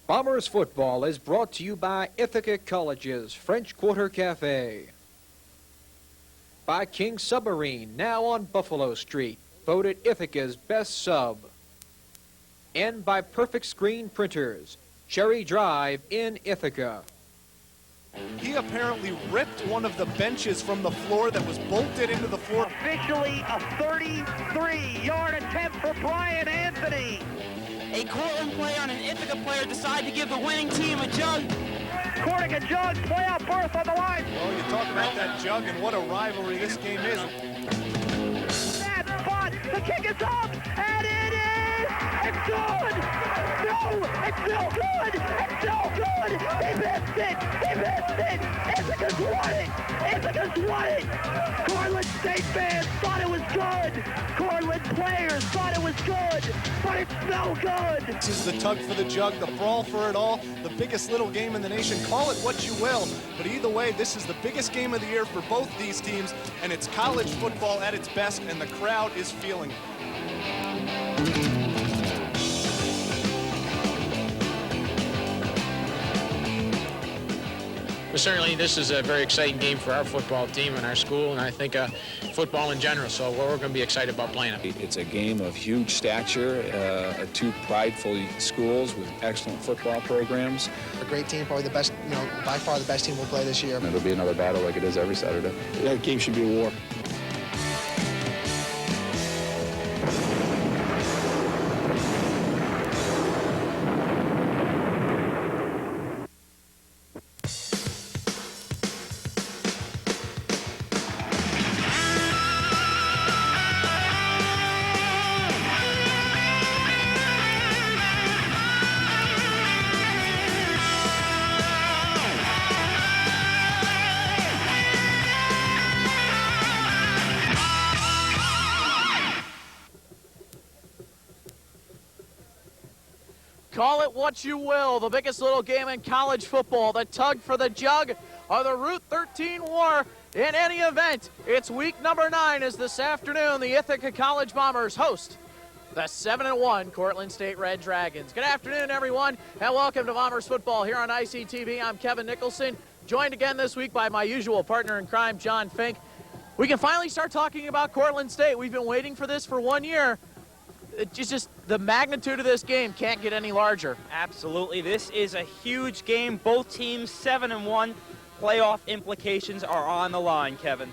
Bombers football is brought to you by Ithaca College's French Quarter Cafe. By King Submarine, now on Buffalo Street, voted Ithaca's best sub. And by Perfect Screen Printers, Cherry Drive in Ithaca. He apparently ripped one of the benches from the floor that was bolted into the floor. Officially a 33-yard attempt for Brian Anthony. A Cortland player and an Ithaca player decide to give the winning team a jug. Cortaca Jug, playoff berth on the line. Well, you talk about that jug and what a rivalry this game is. That spot, the kick is up, and it is, it's good! No, it's still good! It's still good! He missed it! He missed it! Ithaca's won it! Ithaca's won it! Cortland State fans thought it was good! Cortland players thought it was good! But it's no good! This is the tug for the jug, the brawl for it all, the biggest little game in the nation. Call it what you will, but either way, this is the biggest game of the year for both these teams, and it's college football at its best, and the crowd is feeling it. Well, certainly this is a very exciting game for our football team and our school, and I think football in general, so we're going to be excited about playing it. It's a game of huge stature, two prideful schools with excellent football programs. A great team, probably the best, by far the best team we'll play this year. It'll be another battle like it is every Saturday. That game should be a war. Call it what you will, the biggest little game in college football, the tug for the jug or the Route 13 war. In any event, it's week number 9 as this afternoon the Ithaca College Bombers host the 7-1 Cortland State Red Dragons. Good afternoon, everyone, and welcome to Bombers football here on ICTV. I'm Kevin Nicholson, joined again this week by my usual partner in crime, John Fink. We can finally start talking about Cortland State. We've been waiting for this for 1 year. It's just the magnitude of this game can't get any larger. Absolutely. This is a huge game. Both teams 7-1. Playoff implications are on the line, Kevin.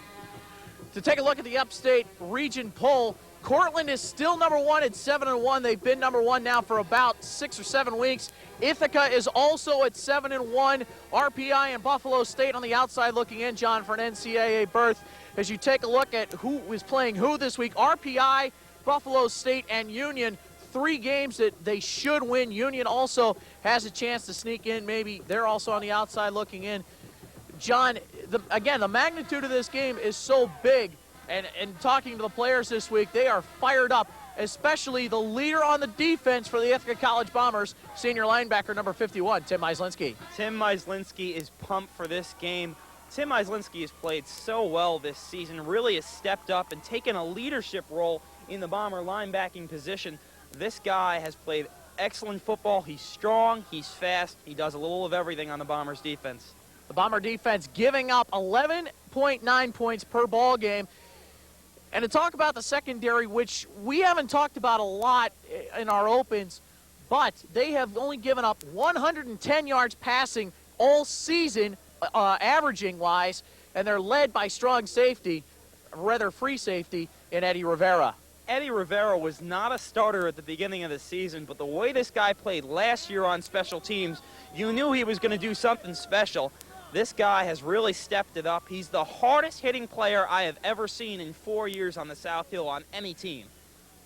To take a look at the upstate region poll, Cortland is still number 1 at 7-1. They've been number 1 now for about 6 or 7 weeks. Ithaca is also at 7-1. RPI and Buffalo State on the outside looking in, John, for an NCAA berth. As you take a look at who is playing who this week, RPI, Buffalo State, and Union, 3 games that they should win. Union also has a chance to sneak in. Maybe they're also on the outside looking in. John, again, the magnitude of this game is so big, and talking to the players this week, they are fired up, especially the leader on the defense for the Ithaca College Bombers, senior linebacker number 51, Tim Myslinski. Tim Myslinski is pumped for this game. Tim Myslinski has played so well this season, really has stepped up and taken a leadership role in the Bomber linebacking position. This guy has played excellent football. He's strong, he's fast, he does a little of everything on the Bombers defense. The Bomber defense giving up 11.9 points per ball game. And to talk about the secondary, which we haven't talked about a lot in our opens, but they have only given up 110 yards passing all season, averaging-wise, and they're led by strong safety, rather free safety, in Eddie Rivera. Eddie Rivera was not a starter at the beginning of the season, but the way this guy played last year on special teams, you knew he was going to do something special. This guy has really stepped it up. He's the hardest hitting player I have ever seen in 4 years on the South Hill on any team.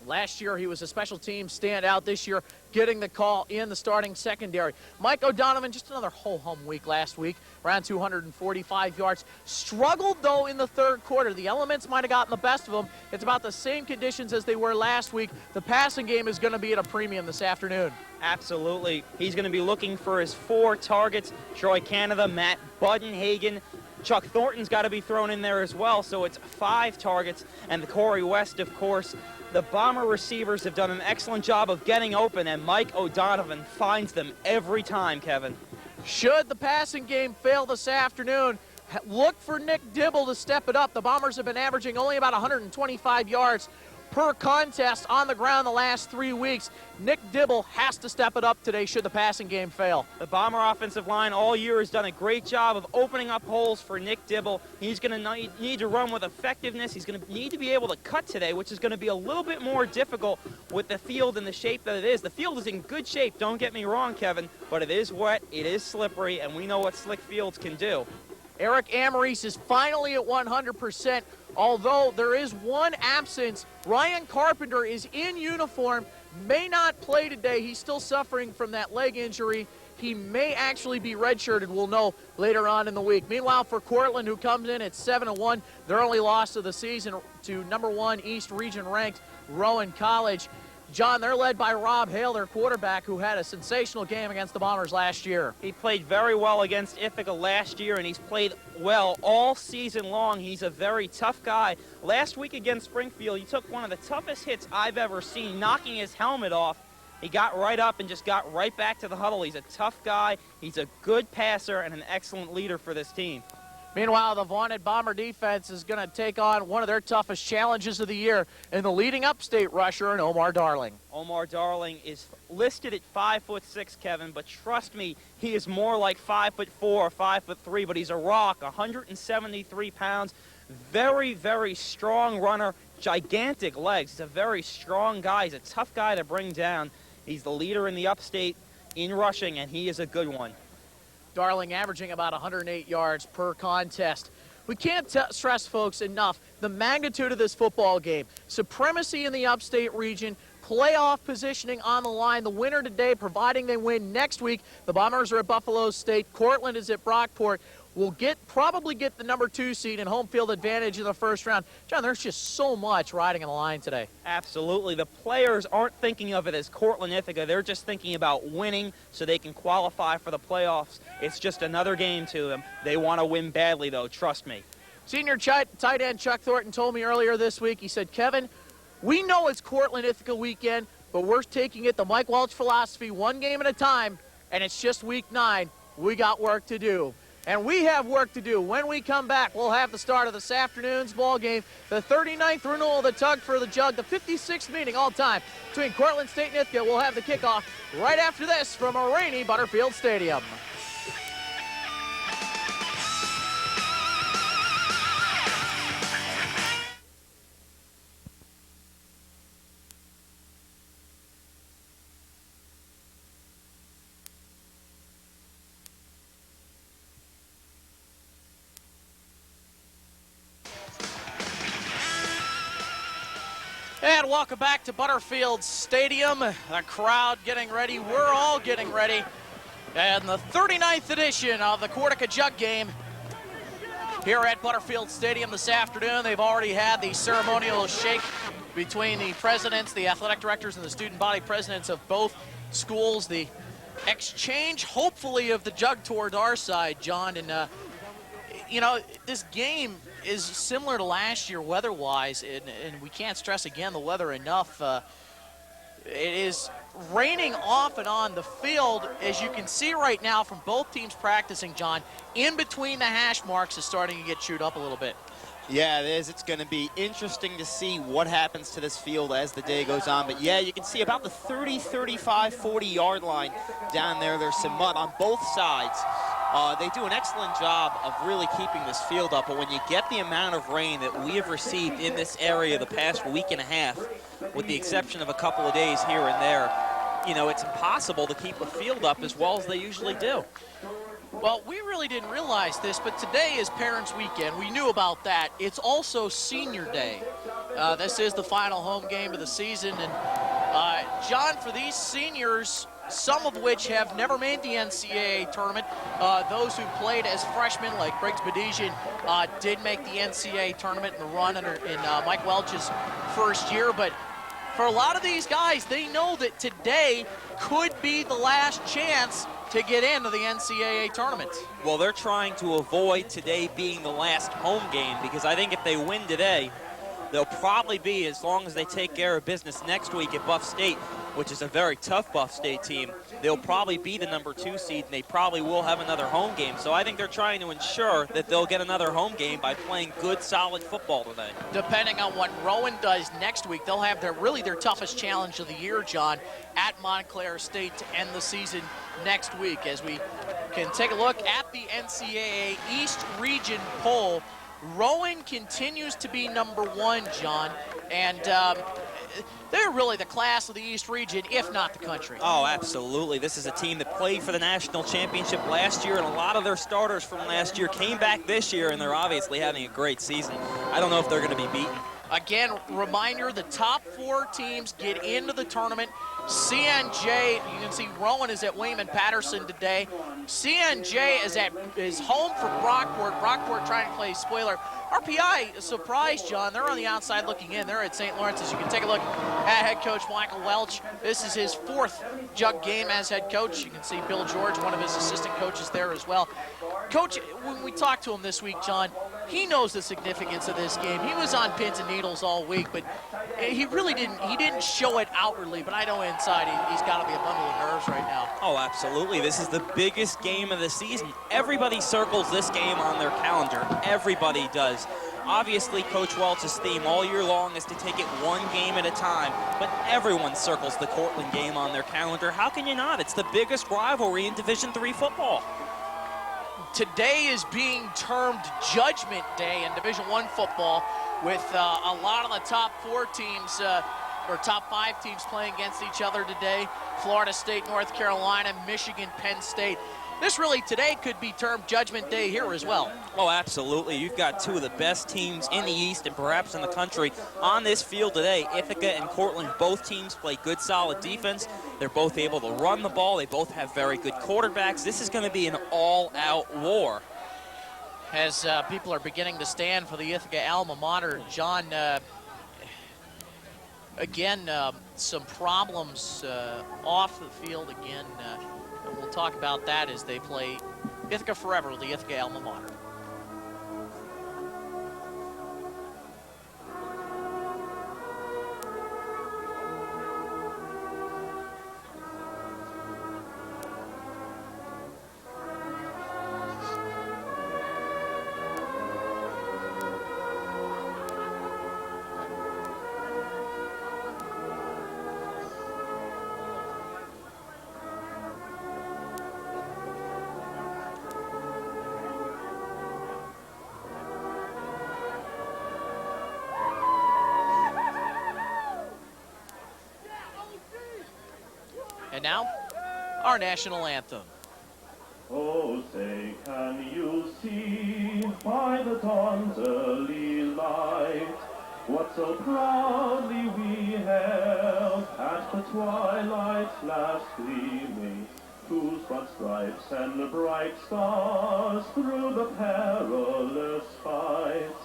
Last year, he was a special team standout. This year, getting the call in the starting secondary. Mike O'Donovan, just another ho-hum week last week, around 245 yards. Struggled, though, in the third quarter. The elements might have gotten the best of him. It's about the same conditions as they were last week. The passing game is going to be at a premium this afternoon. Absolutely. He's going to be looking for his 4 targets. Troy Canada, Matt Buddenhagen, Chuck Thornton's got to be thrown in there as well, so it's 5 targets. And the Corey West, of course. The Bomber receivers have done an excellent job of getting open, and Mike O'Donovan finds them every time, Kevin. Should the passing game fail this afternoon, look for Nick Dibble to step it up. The Bombers have been averaging only about 125 yards per contest on the ground the last 3 weeks. Nick Dibble has to step it up today should the passing game fail. The Bomber offensive line all year has done a great job of opening up holes for Nick Dibble. He's going to need to run with effectiveness. He's going to need to be able to cut today, which is going to be a little bit more difficult with the field and the shape that it is. The field is in good shape, don't get me wrong, Kevin, but it is wet, it is slippery, and we know what slick fields can do. Eric Amaris is finally at 100%, although there is one absence. Ryan Carpenter is in uniform, may not play today. He's still suffering from that leg injury. He may actually be redshirted. We'll know later on in the week. Meanwhile, for Cortland, who comes in at 7-1, their only loss of the season to #1 East Region ranked Rowan College. John, they're led by Rob Hale, their quarterback, who had a sensational game against the Bombers last year. He played very well against Ithaca last year, and he's played well all season long. He's a very tough guy. Last week against Springfield, he took one of the toughest hits I've ever seen, knocking his helmet off. He got right up and just got right back to the huddle. He's a tough guy. He's a good passer and an excellent leader for this team. Meanwhile, the vaunted Bomber defense is going to take on one of their toughest challenges of the year in the leading upstate rusher, and Omar Darling. Omar Darling is listed at 5'6", Kevin, but trust me, he is more like 5'4" or 5'3", but he's a rock, 173 pounds, very, very strong runner, gigantic legs. He's a very strong guy. He's a tough guy to bring down. He's the leader in the upstate in rushing, and he is a good one. Darling averaging about 108 yards per contest. We can't stress, folks, enough the magnitude of this football game. Supremacy in the upstate region, playoff positioning on the line. The winner today, providing they win next week. The Bombers are at Buffalo State. Cortland is at Brockport. Will probably get the #2 seed and home field advantage in the first round. John, there's just so much riding on the line today. Absolutely. The players aren't thinking of it as Cortland Ithaca. They're just thinking about winning so they can qualify for the playoffs. It's just another game to them. They want to win badly, though, trust me. Senior tight end Chuck Thornton told me earlier this week, he said, Kevin, we know it's Cortland Ithaca weekend, but we're taking it the Mike Welch philosophy, one game at a time, and it's just week 9. We got work to do. And we have work to do. When we come back, we'll have the start of this afternoon's ball game, the 39th renewal of the Tug for the Jug, the 56th meeting all time between Cortland State and Ithaca. We'll have the kickoff right after this from a rainy Butterfield Stadium. And welcome back to Butterfield Stadium. The crowd getting ready. We're all getting ready. And the 39th edition of the Cortaca Jug Game here at Butterfield Stadium this afternoon. They've already had the ceremonial shake between the presidents, the athletic directors, and the student body presidents of both schools. The exchange, hopefully, of the jug towards our side, John. And, you know, this game is similar to last year weather-wise, and we can't stress again the weather enough. It is raining off and on the field, as you can see right now from both teams practicing, John. In between the hash marks is starting to get chewed up a little bit. Yeah, it is. It's going to be interesting to see what happens to this field as the day goes on. But, yeah, you can see about the 30, 35, 40-yard line down there. There's some mud on both sides. They do an excellent job of really keeping this field up, but when you get the amount of rain that we have received in this area the past week and a half, with the exception of a couple of days here and there, you know, it's impossible to keep a field up as well as they usually do. Well, we really didn't realize this, but today is Parents' Weekend. We knew about that. It's also Senior Day. This is the final home game of the season, and John, for these seniors, some of which have never made the NCAA tournament. Those who played as freshmen, like Briggs Badesian, did make the NCAA tournament in the run in Mike Welch's first year. But for a lot of these guys, they know that today could be the last chance to get into the NCAA tournament. Well, they're trying to avoid today being the last home game, because I think if they win today, they'll probably be, as long as they take care of business next week at Buff State, which is a very tough Buff State team, they'll probably be the #2 seed, and they probably will have another home game. So I think they're trying to ensure that they'll get another home game by playing good, solid football today. Depending on what Rowan does next week, they'll have their toughest challenge of the year, John, at Montclair State to end the season next week. As we can take a look at the NCAA East Region poll, Rowan continues to be #1, John, and they're really the class of the East Region, if not the country. Oh, absolutely. This is a team that played for the national championship last year, and a lot of their starters from last year came back this year, and they're obviously having a great season. I don't know if they're going to be beaten. Again, reminder, the top 4 teams get into the tournament. CNJ, you can see Rowan is at Wayman-Patterson today. CNJ is home for Brockport. Brockport trying to play spoiler. RPI, a surprise, John. They're on the outside looking in. They're at St. Lawrence. As you can take a look at head coach Michael Welch. This is his 4th Jug game as head coach. You can see Bill George, one of his assistant coaches, there as well. Coach, when we talked to him this week, John, he knows the significance of this game. He was on pins and needles all week, but he really didn't show it outwardly, but I know inside he's got to be a bundle of nerves right now. Oh, absolutely. This is the biggest game of the season. Everybody circles this game on their calendar. Everybody does. Obviously, Coach Welch's theme all year long is to take it one game at a time, but everyone circles the Cortland game on their calendar. How can you not? It's the biggest rivalry in Division III football. Today is being termed Judgment Day in Division I football, with a lot of the top 4 teams, or top 5 teams playing against each other today. Florida State, North Carolina, Michigan, Penn State. This really today could be termed Judgment Day here as well. Oh, absolutely. You've got 2 of the best teams in the East and perhaps in the country on this field today. Ithaca and Cortland, both teams play good, solid defense. They're both able to run the ball. They both have very good quarterbacks. This is going to be an all-out war. As people are beginning to stand for the Ithaca alma mater, John, again, some problems off the field again. And we'll talk about that as they play Ithaca Forever, the Ithaca alma mater. And now, our national anthem. Oh, say, can you see by the dawn's early light what so proudly we held at the twilight's last gleaming, whose broad stripes and bright stars through the perilous fight,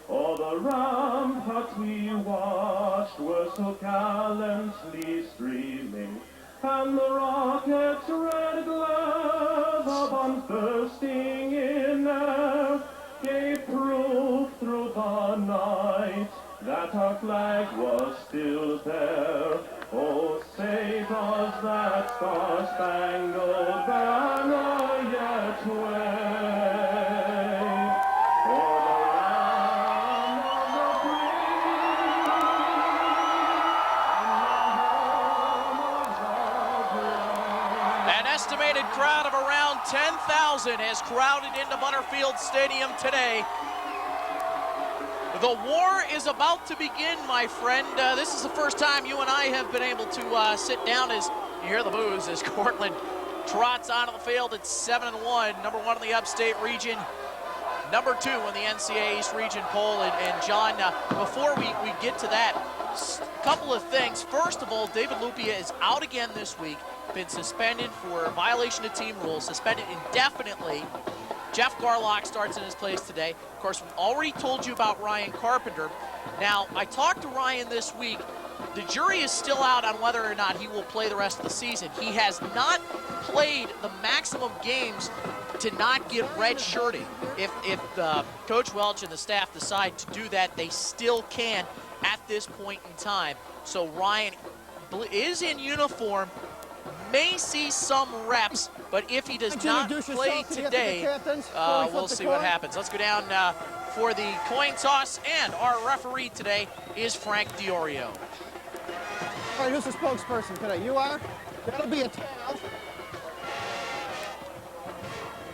all the ramparts we watched were so gallantly streaming, and the rocket's red glare, the bombs bursting in air, gave proof through the night that our flag was still there. Oh, say does that star-spangled banner yet wave? Oh, the land of the free, An estimated crowd of around 10,000 has crowded into Butterfield Stadium today. The war is about to begin, my friend. This is the first time you and I have been able to sit down as you hear the boos as Cortland trots onto the field at 7-1, #1 in the upstate region, #2 in the NCAA East Region poll. And John, before we get to that, a couple of things. First of all, David Lupia is out again this week, been suspended for violation of team rules, suspended indefinitely. Jeff Garlock starts in his place today. Of course, we already told you about Ryan Carpenter. Now, I talked to Ryan this week. the jury is still out on whether or not he will play the rest of the season. He has not played the maximum games to not get red-shirted. If Coach Welch and the staff decide to do that, they still can at this point in time. So Ryan is in uniform, may see some reps, but if he does not play today, we'll see what happens. Let's go down for the coin toss, and our referee today is Frank Diorio. All right, who's the spokesperson today? You are? That'll be a tail.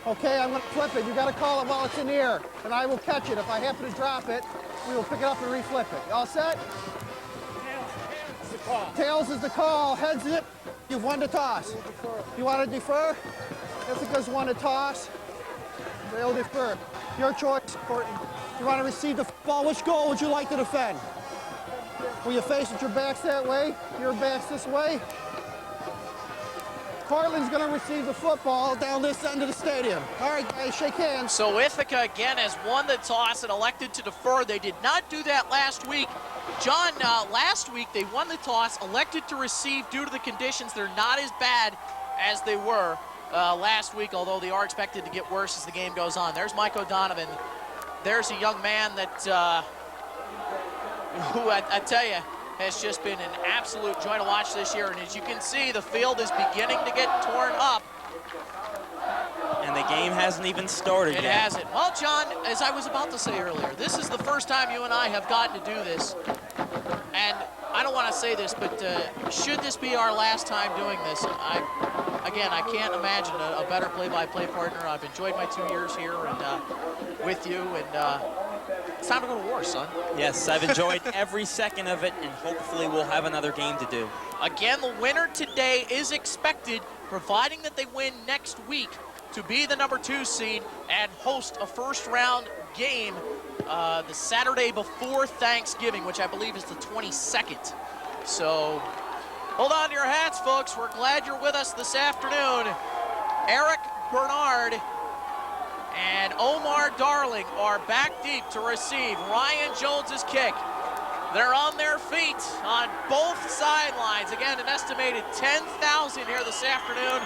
Okay, I'm going to flip it. You got to call it while it's in the air, and I will catch it. If I happen to drop it, we will pick it up and reflip it. You all set? Tails is the call. Tails is the call. Heads it. You've won the toss. You want to defer? Ithaca's won the toss. They'll defer. Your choice, Cortland. You want to receive the ball. Which goal would you like to defend? Will you face it? Your back's that way. Your back's this way. Cortland's going to receive the football down this end of the stadium. All right, guys, shake hands. So Ithaca, again, has won the toss and elected to defer. They did not do that last week. John, last week they won the toss, elected to receive due to the conditions. They're not as bad as they were last week, although they are expected to get worse as the game goes on. There's Mike O'Donovan. There's a young man that, who I tell you, has just been an absolute joy to watch this year. And as you can see, the field is beginning to get torn up. And the game hasn't even started yet. It hasn't. Well, John, as I was about to say earlier, this is the first time you and I have gotten to do this. And I don't want to say this, but should this be our last time doing this, again, I can't imagine a better play-by-play partner. I've enjoyed my 2 years here and with you, and it's time to go to war, son. Yes, I've enjoyed every second of it, and hopefully we'll have another game to do. Again, the winner today is expected, providing that they win next week, to be the #2 seed and host a first-round game the Saturday before Thanksgiving, which I believe is the 22nd. So hold on to your hats, folks. We're glad you're with us this afternoon. Eric Bernard and Omar Darling are back deep to receive Ryan Jones's kick. They're on their feet on both sidelines. Again, an estimated 10,000 here this afternoon.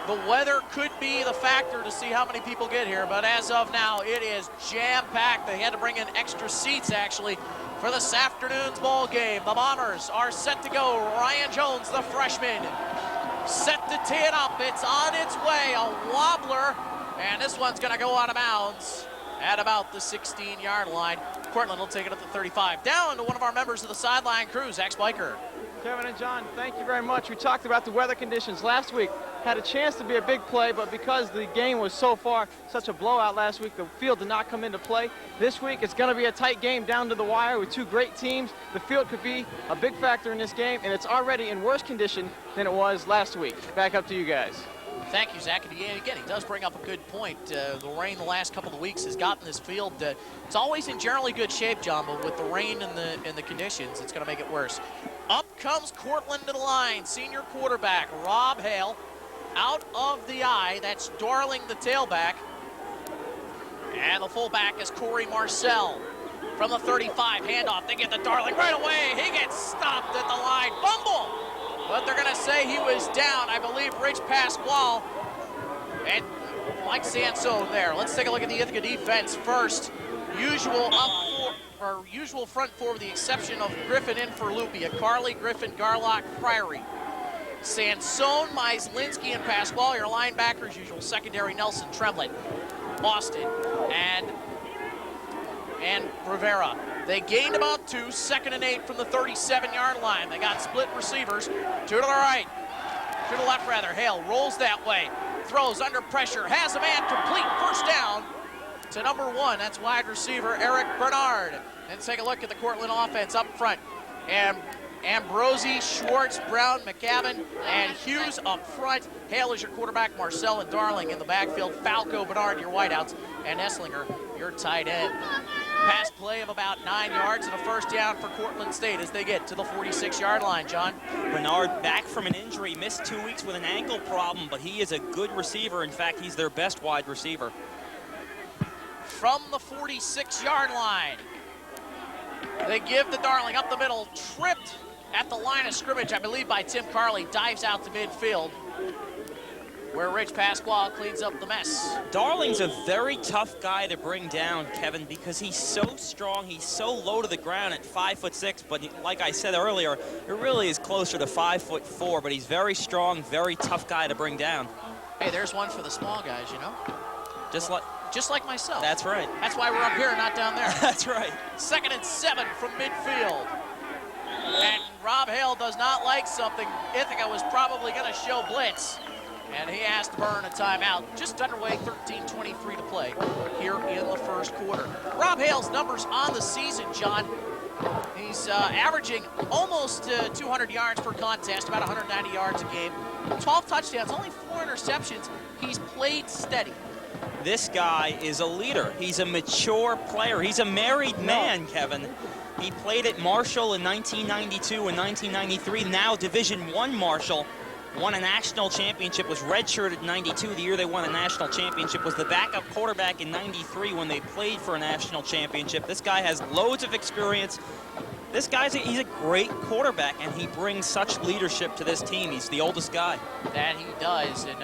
The weather could be the factor to see how many people get here, but as of now, it is jam-packed. They had to bring in extra seats, actually, for this afternoon's ball game. The Bombers are set to go. Ryan Jones, the freshman, set to tee it up. It's on its way, a wobbler, and this one's going to go out of bounds at about the 16-yard line. Cortland will take it at the 35. Down to one of our members of the sideline crew, Zach Spiker. Kevin and John, thank you very much. We talked about the weather conditions last week. Had a chance to be a big play, but because the game was so far such a blowout last week, the field did not come into play. This week, it's going to be a tight game down to the wire with two great teams. The field could be a big factor in this game, and it's already in worse condition than it was last week. Back up to you guys. Thank you, Zach. And again, he does bring up a good point. The rain the last couple of weeks has gotten this field. It's always in generally good shape, John, but with the rain and the conditions, it's going to make it worse. Up comes Cortland to the line. Senior quarterback Rob Hale out of the eye. That's Darling, the tailback. And the fullback is Corey Marcel. From the 35, handoff. They get the Darling right away. He gets stopped at the line. Fumble! But they're going to say he was down. I believe Rich Pasquale and Mike Sansone there. Let's take a look at the Ithaca defense first. Usual front four with the exception of Griffin in for Lupia. Carley, Griffin, Garlock, Priory. Sansone, Myslinski, and Pasquale, your linebackers, usual secondary, Nelson, Tremlett, Austin, and Rivera. They gained about 2, 2nd and 8 from the 37-yard line. They got split receivers, 2 to the right, 2 to the left rather. Hale rolls that way, throws under pressure, has a man complete, first down to #1. That's wide receiver Eric Bernard. Let's take a look at the Cortland offense up front. And Ambrosi, Schwartz, Brown, McCavan, and Hughes up front. Hale is your quarterback, Marcel and Darling in the backfield. Falco, Bernard, your wideouts, and Esslinger, your tight end. Pass play of about 9 yards and a first down for Cortland State as they get to the 46-yard line, John. Bernard back from an injury, missed 2 weeks with an ankle problem, but he is a good receiver. In fact, he's their best wide receiver. From the 46-yard line, They give to Darling up the middle, tripped at the line of scrimmage, I believe, by Tim Carley, dives out to midfield, where Rich Pasquale cleans up the mess. Darling's a very tough guy to bring down, Kevin, because he's so strong. He's so low to the ground at 5'6", but like I said earlier, it really is closer to 5'4", but he's very strong, very tough guy to bring down. Hey, there's one for the small guys, you know? Just like myself. That's right. That's why we're up here, not down there. That's right. 2nd and 7 from midfield. And Rob Hale does not like something. Ithaca was probably going to show blitz. And he has to burn a timeout. Just underway, 13:23 to play here in the first quarter. Rob Hale's numbers on the season, John. He's averaging almost 200 yards per contest, about 190 yards a game. 12 touchdowns, only 4 interceptions. He's played steady. This guy is a leader. He's a mature player. He's a married man, Kevin. He played at Marshall in 1992 and 1993, now Division I Marshall. Won a national championship, was redshirted in 92. The year they won a national championship, was the backup quarterback in 93 when they played for a national championship. This guy has loads of experience. This guy's he's a great quarterback, and he brings such leadership to this team. He's the oldest guy. That he does, and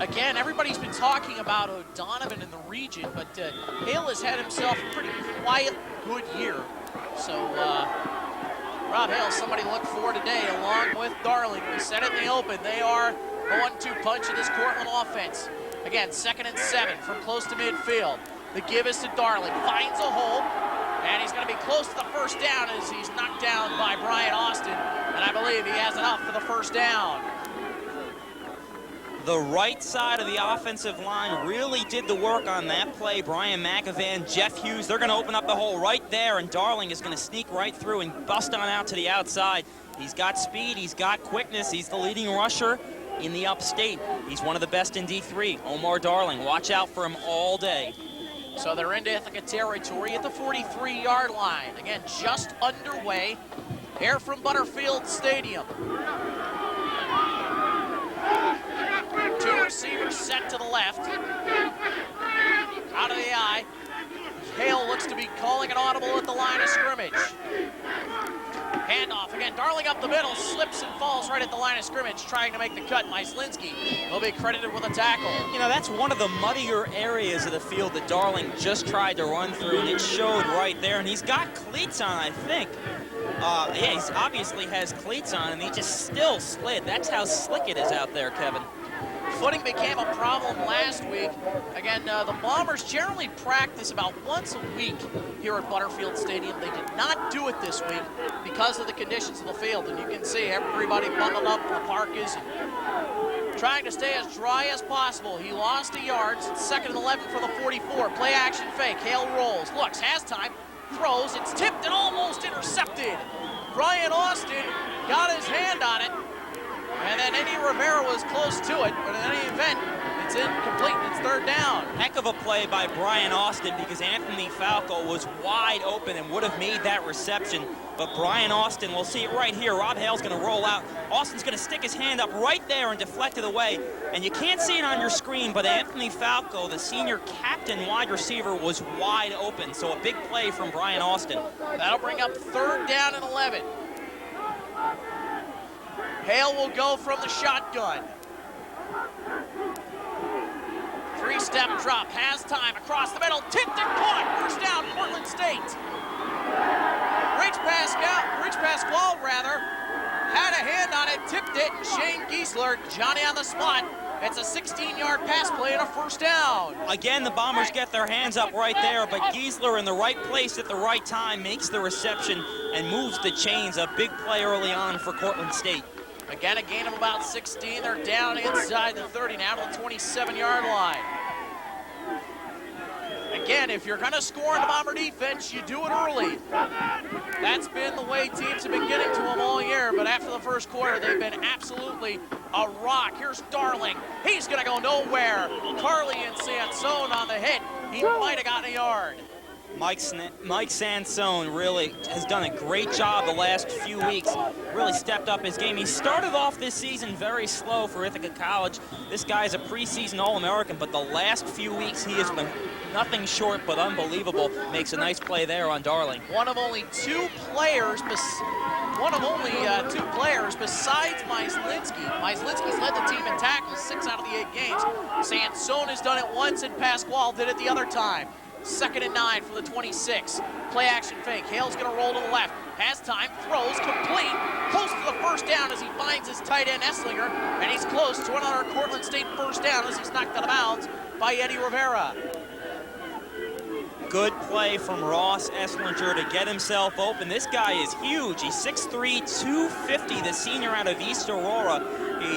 again, everybody's been talking about O'Donovan in the region, but Hale has had himself a pretty quiet, good year. So Rob Hale, somebody to look for today, along with Darling. We said it in the open. They are the 1-2 punch of this Cortland offense. Again, 2nd and 7 from close to midfield. The give is to Darling. Finds a hole, and he's going to be close to the first down as he's knocked down by Brian Austin. And I believe he has enough for the first down. The right side of the offensive line really did the work on that play. Brian McAvan, Jeff Hughes, they're going to open up the hole right there, and Darling is going to sneak right through and bust on out to the outside. He's got speed, he's got quickness, he's the leading rusher in the upstate. He's one of the best in D3. Omar Darling, watch out for him all day. So they're into Ithaca territory at the 43-yard line. Again, just underway here from Butterfield Stadium. 2 receivers set to the left. Out of the eye. Hale looks to be calling an audible at the line of scrimmage. Handoff again. Darling up the middle, slips and falls right at the line of scrimmage, trying to make the cut. Myslinski will be credited with a tackle. You know, that's one of the muddier areas of the field that Darling just tried to run through, and it showed right there. And he's got cleats on, I think. Yeah, he obviously has cleats on, and he just still slid. That's how slick it is out there, Kevin. Footing became a problem last week. Again, the Bombers generally practice about once a week here at Butterfield Stadium. They did not do it this week because of the conditions of the field. And you can see everybody bundled up in the parkas and trying to stay as dry as possible. He lost a yard. It's 2nd and 11 for the 44. Play action fake. Hale rolls, looks, has time, throws. It's tipped and almost intercepted. Brian Austin got his hand on it. And then Eddie Rivera was close to it, but in any event, it's incomplete, and it's 3rd down. Heck of a play by Brian Austin, because Anthony Falco was wide open and would have made that reception. But Brian Austin, we'll see it right here. Rob Hale's going to roll out. Austin's going to stick his hand up right there and deflect it away. And you can't see it on your screen, but Anthony Falco, the senior captain wide receiver, was wide open. So a big play from Brian Austin. That'll bring up 3rd down and 11. Hale will go from the shotgun. 3-step drop, has time, across the middle, tipped and caught. First down, Cortland State. Rich Pasquale had a hand on it, tipped it. Shane Giesler, Johnny on the spot. It's a 16-yard pass play and a 1st down. Again, the Bombers get their hands up right there, but Giesler in the right place at the right time makes the reception and moves the chains. A big play early on for Cortland State. Again, a gain of about 16. They're down inside the 30 now to the 27-yard line. Again, if you're going to score in the Bomber defense, you do it early. That's been the way teams have been getting to them all year, but after the first quarter, they've been absolutely a rock. Here's Darling. He's going to go nowhere. Carley and Sansone on the hit. He might have gotten a yard. Mike Sansone really has done a great job the last few weeks, really stepped up his game. He started off this season very slow for Ithaca College. This guy is a preseason All-American, but the last few weeks he has been nothing short but unbelievable. Makes a nice play there on Darling. One of only two players besides Myslinski. Myslinski's led the team in tackles 6 out of the 8 games. Sansone has done it once, and Pasquale did it the other time. 2nd and 9 for the 26. Play action fake. Hale's going to roll to the left. Has time, throws, complete. Close to the first down as he finds his tight end Esslinger. And he's close to another Cortland State first down as he's knocked out of bounds by Eddie Rivera. Good play from Ross Esslinger to get himself open. This guy is huge. He's 6'3", 250, the senior out of East Aurora.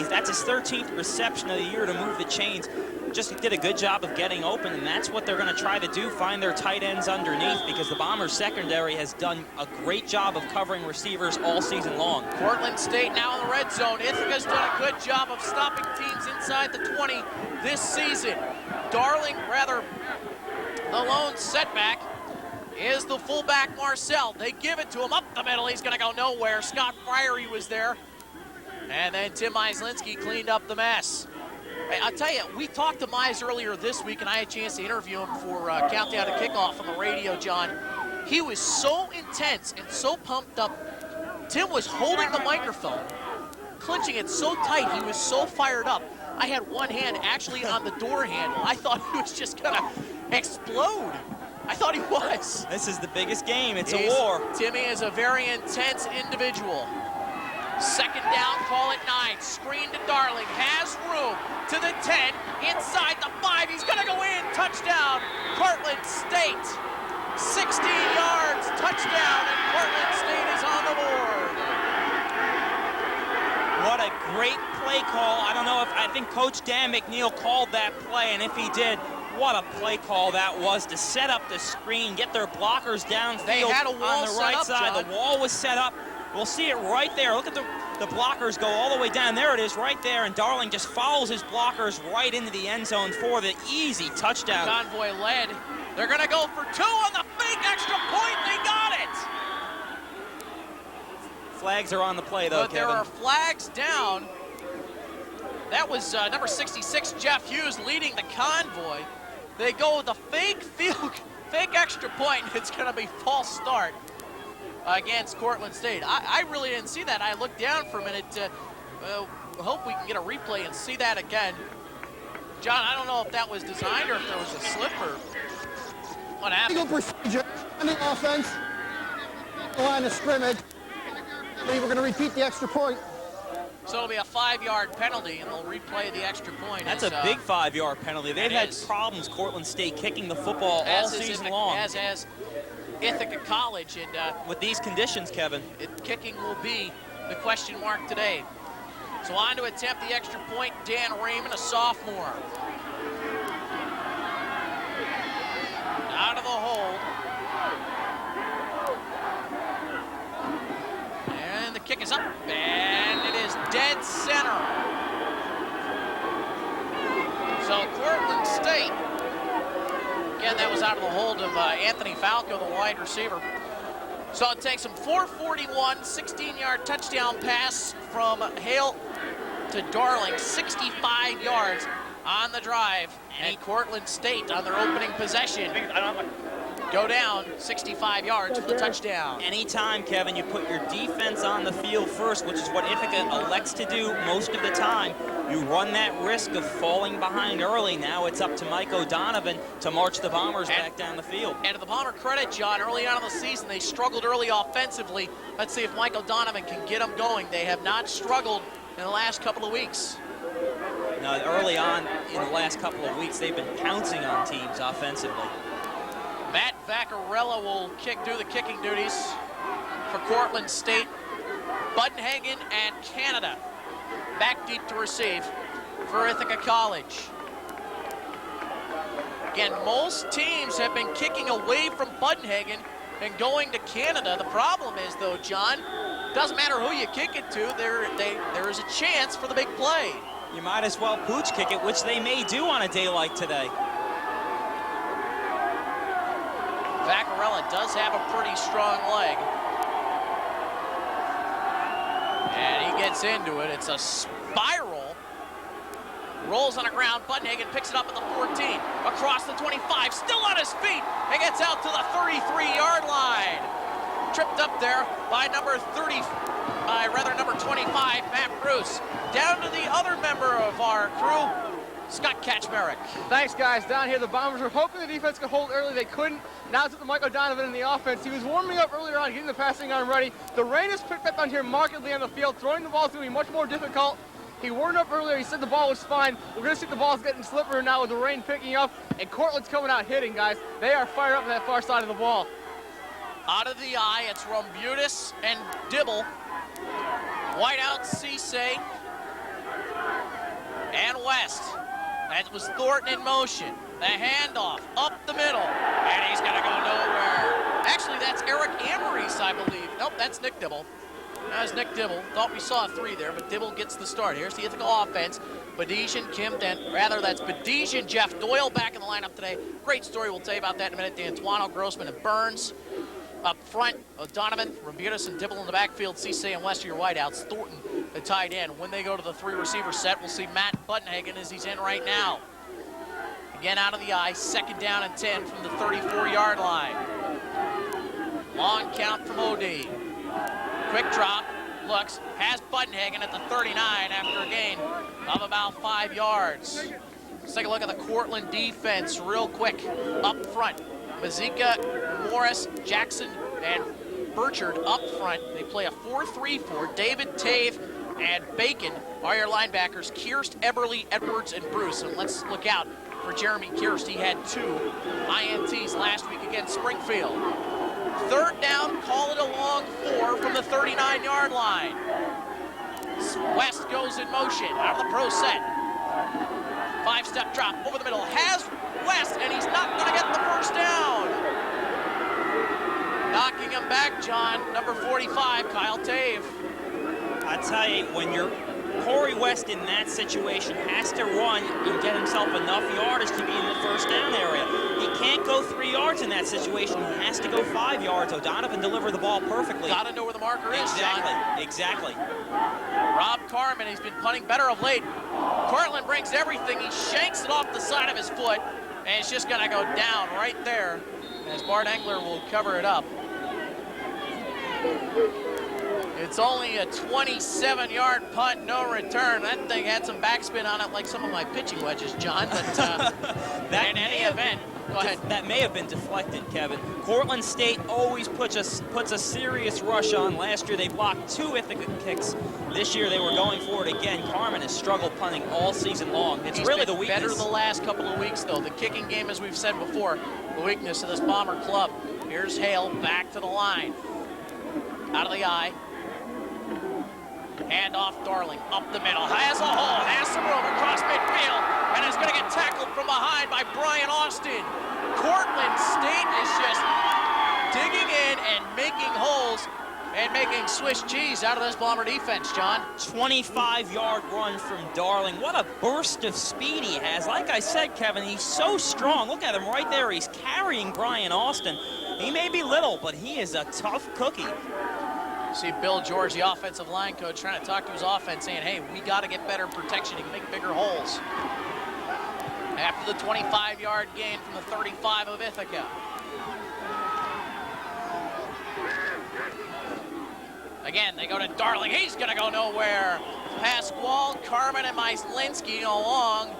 That's his 13th reception of the year to move the chains. Just did a good job of getting open, and that's what they're going to try to do, find their tight ends underneath, because the Bombers secondary has done a great job of covering receivers all season long. Cortland State now in the red zone. Ithaca's done a good job of stopping teams inside the 20 this season. Darling, rather, the lone setback is the fullback Marcel. They give it to him up the middle. He's going to go nowhere. Scott Fryery was there. And then Tim Myslinski cleaned up the mess. Hey, I'll tell you, we talked to Mize earlier this week, and I had a chance to interview him for Countdown to Kickoff on the radio, John. He was so intense and so pumped up. Tim was holding the microphone, clenching it so tight. He was so fired up. I had one hand actually on the door handle. I thought he was just going to explode. I thought he was. This is the biggest game. It's a war. Timmy is a very intense individual. 2nd down, call it 9. Screen to Darling, has room to the 10, inside the 5. He's going to go in. Touchdown, Cortland State. 16 yards, touchdown, and Cortland State is on the board. What a great play call. I think Coach Dan McNeil called that play, and if he did, what a play call that was to set up the screen, get their blockers downfield. They had a wall on the right set up, side. John. The wall was set up. We'll see it right there. Look at the blockers go all the way down. There it is right there, and Darling just follows his blockers right into the end zone for the easy touchdown. Convoy led. They're going to go for 2 on the fake extra point. They got it. Flags are on the play, though, But Kevin. there are flags down. That was number 66, Jeff Hughes, leading the convoy. They go with the fake extra point. It's going to be false start against Cortland State. I really didn't see that. I looked down for a minute. Hope we can get a replay and see that again. John, I don't know if that was designed or if there was a slip or what happened. Legal procedure on the offense, the line of scrimmage. We're going to repeat the extra point. So it'll be a 5-yard penalty, and they'll replay the extra point. That's a big 5-yard penalty. They've had problems, Cortland State, kicking the football all season long. As Ithaca College, and with these conditions, Kevin, kicking will be the question mark today. So on to attempt the extra point, Dan Raymond, a sophomore. Out of the hold. And the kick is up, and it is dead center. So Cortland State, again, that was out of the hold of Anthony Falco, the wide receiver. So it takes him 4:41, 16-yard touchdown pass from Hale to Darling, 65 yards on the drive. And Cortland State on their opening possession go down 65 yards for the touchdown. Anytime, Kevin, you put your defense on the field first, which is what Ithaca elects to do most of the time, you run that risk of falling behind early. Now it's up to Mike O'Donovan to march the Bombers back down the field. And to the Bomber credit, John, early on in the season, they struggled early offensively. Let's see if Mike O'Donovan can get them going. They have not struggled in the last couple of weeks. Now, early on in the last couple of weeks, they've been pouncing on teams offensively. Matt Vaccarella will do the kicking duties for Cortland State. Budenhagen and Canada back deep to receive for Ithaca College. Again, most teams have been kicking away from Budenhagen and going to Canada. The problem is, though, John, doesn't matter who you kick it to, there is a chance for the big play. You might as well pooch kick it, which they may do on a day like today. does have a pretty strong leg. And he gets into it. It's a spiral. Rolls on the ground. Buttonhagen picks it up at the 14. Across the 25. Still on his feet. And gets out to the 33-yard line. Tripped up there by number 25, Matt Bruce. Down to the other member of our crew, Scott Kaczmarek. Thanks, guys. Down here, the Bombers were hoping the defense could hold early. They couldn't. Now it's with Michael Donovan in the offense. He was warming up earlier on, getting the passing arm ready. The rain has picked up on here markedly on the field. Throwing the ball is going to be much more difficult. He warmed up earlier. He said the ball was fine. We're going to see the ball's getting slipperier now with the rain picking up. And Cortland's coming out hitting, guys. They are fired up on that far side of the ball. Out of the eye, it's Rombutis and Dibble. White out, Cisse and West. That was Thornton in motion. The handoff up the middle, and he's gonna go nowhere. Actually, that's Eric Amorese, I believe. Nope, that's Nick Dibble. That was Nick Dibble. Thought we saw a 3 there, but Dibble gets the start. Here's the Ithaca offense. Badesian, Kim Dent, rather that's Badesian, Jeff Doyle back in the lineup today. Great story, we'll tell you about that in a minute. D'Antuono, Grossman, and Burns. Up front, Donovan, Rombutis, and Dibble in the backfield. Cisse and West are your wideouts. Thornton, the tight end. When they go to the 3-receiver set, we'll see Matt Buttonhagen as he's in right now. Again, out of the eye, 2nd down and 10 from the 34-yard line. Long count from OD. Quick drop, looks, has Buttonhagen at the 39 after a gain of about 5 yards. Let's take a look at the Cortland defense real quick. Up front, Mazika, Morris, Jackson, and Burchard up front. They play a 4-3-4. David, Tave, and Bacon are your linebackers. Kirst, Eberly, Edwards, and Bruce. And let's look out for Jeremy Kirst. He had 2 INTs last week against Springfield. 3rd down, call it a long 4 from the 39-yard line. West goes in motion out of the pro set. 5-step drop over the middle. Has West, and he's not going to get the first down. Knocking him back, John, number 45, Kyle Tave. I tell you, when you're Corey West in that situation has to run and get himself enough yardage to be in the first down area. He can't go 3 yards in that situation. He has to go 5 yards. O'Donovan delivered the ball perfectly. Got to know where the marker is, John. Exactly. Rob Carmen, he's been punting better of late. Cortland brings everything. He shanks it off the side of his foot, and it's just going to go down right there as Bart Engler will cover it up. It's only a 27-yard punt, no return. That thing had some backspin on it like some of my pitching wedges, John, but in any event, go ahead. That may have been deflected, Kevin. Cortland State always puts a serious rush on. Last year they blocked 2 Ithaca kicks. This year they were going for it again. Carmen has struggled punting all season long. It's really the weakness. Better the last couple of weeks, though. The kicking game, as we've said before, the weakness of this Bomber club. Here's Hale back to the line. Out of the eye. Hand off Darling, up the middle, has a hole, has some room across midfield, and is going to get tackled from behind by Brian Austin. Cortland State is just digging in and making holes and making Swiss cheese out of this Bomber defense, John. 25-yard run from Darling. What a burst of speed he has. Like I said, Kevin, he's so strong. Look at him right there. He's carrying Brian Austin. He may be little, but he is a tough cookie. See Bill George, the offensive line coach, trying to talk to his offense, saying, hey, we got to get better protection. He can make bigger holes. After the 25-yard gain from the 35 of Ithaca. Again, they go to Darling. He's going to go nowhere. Pasquale, Carmen, and Myslinski along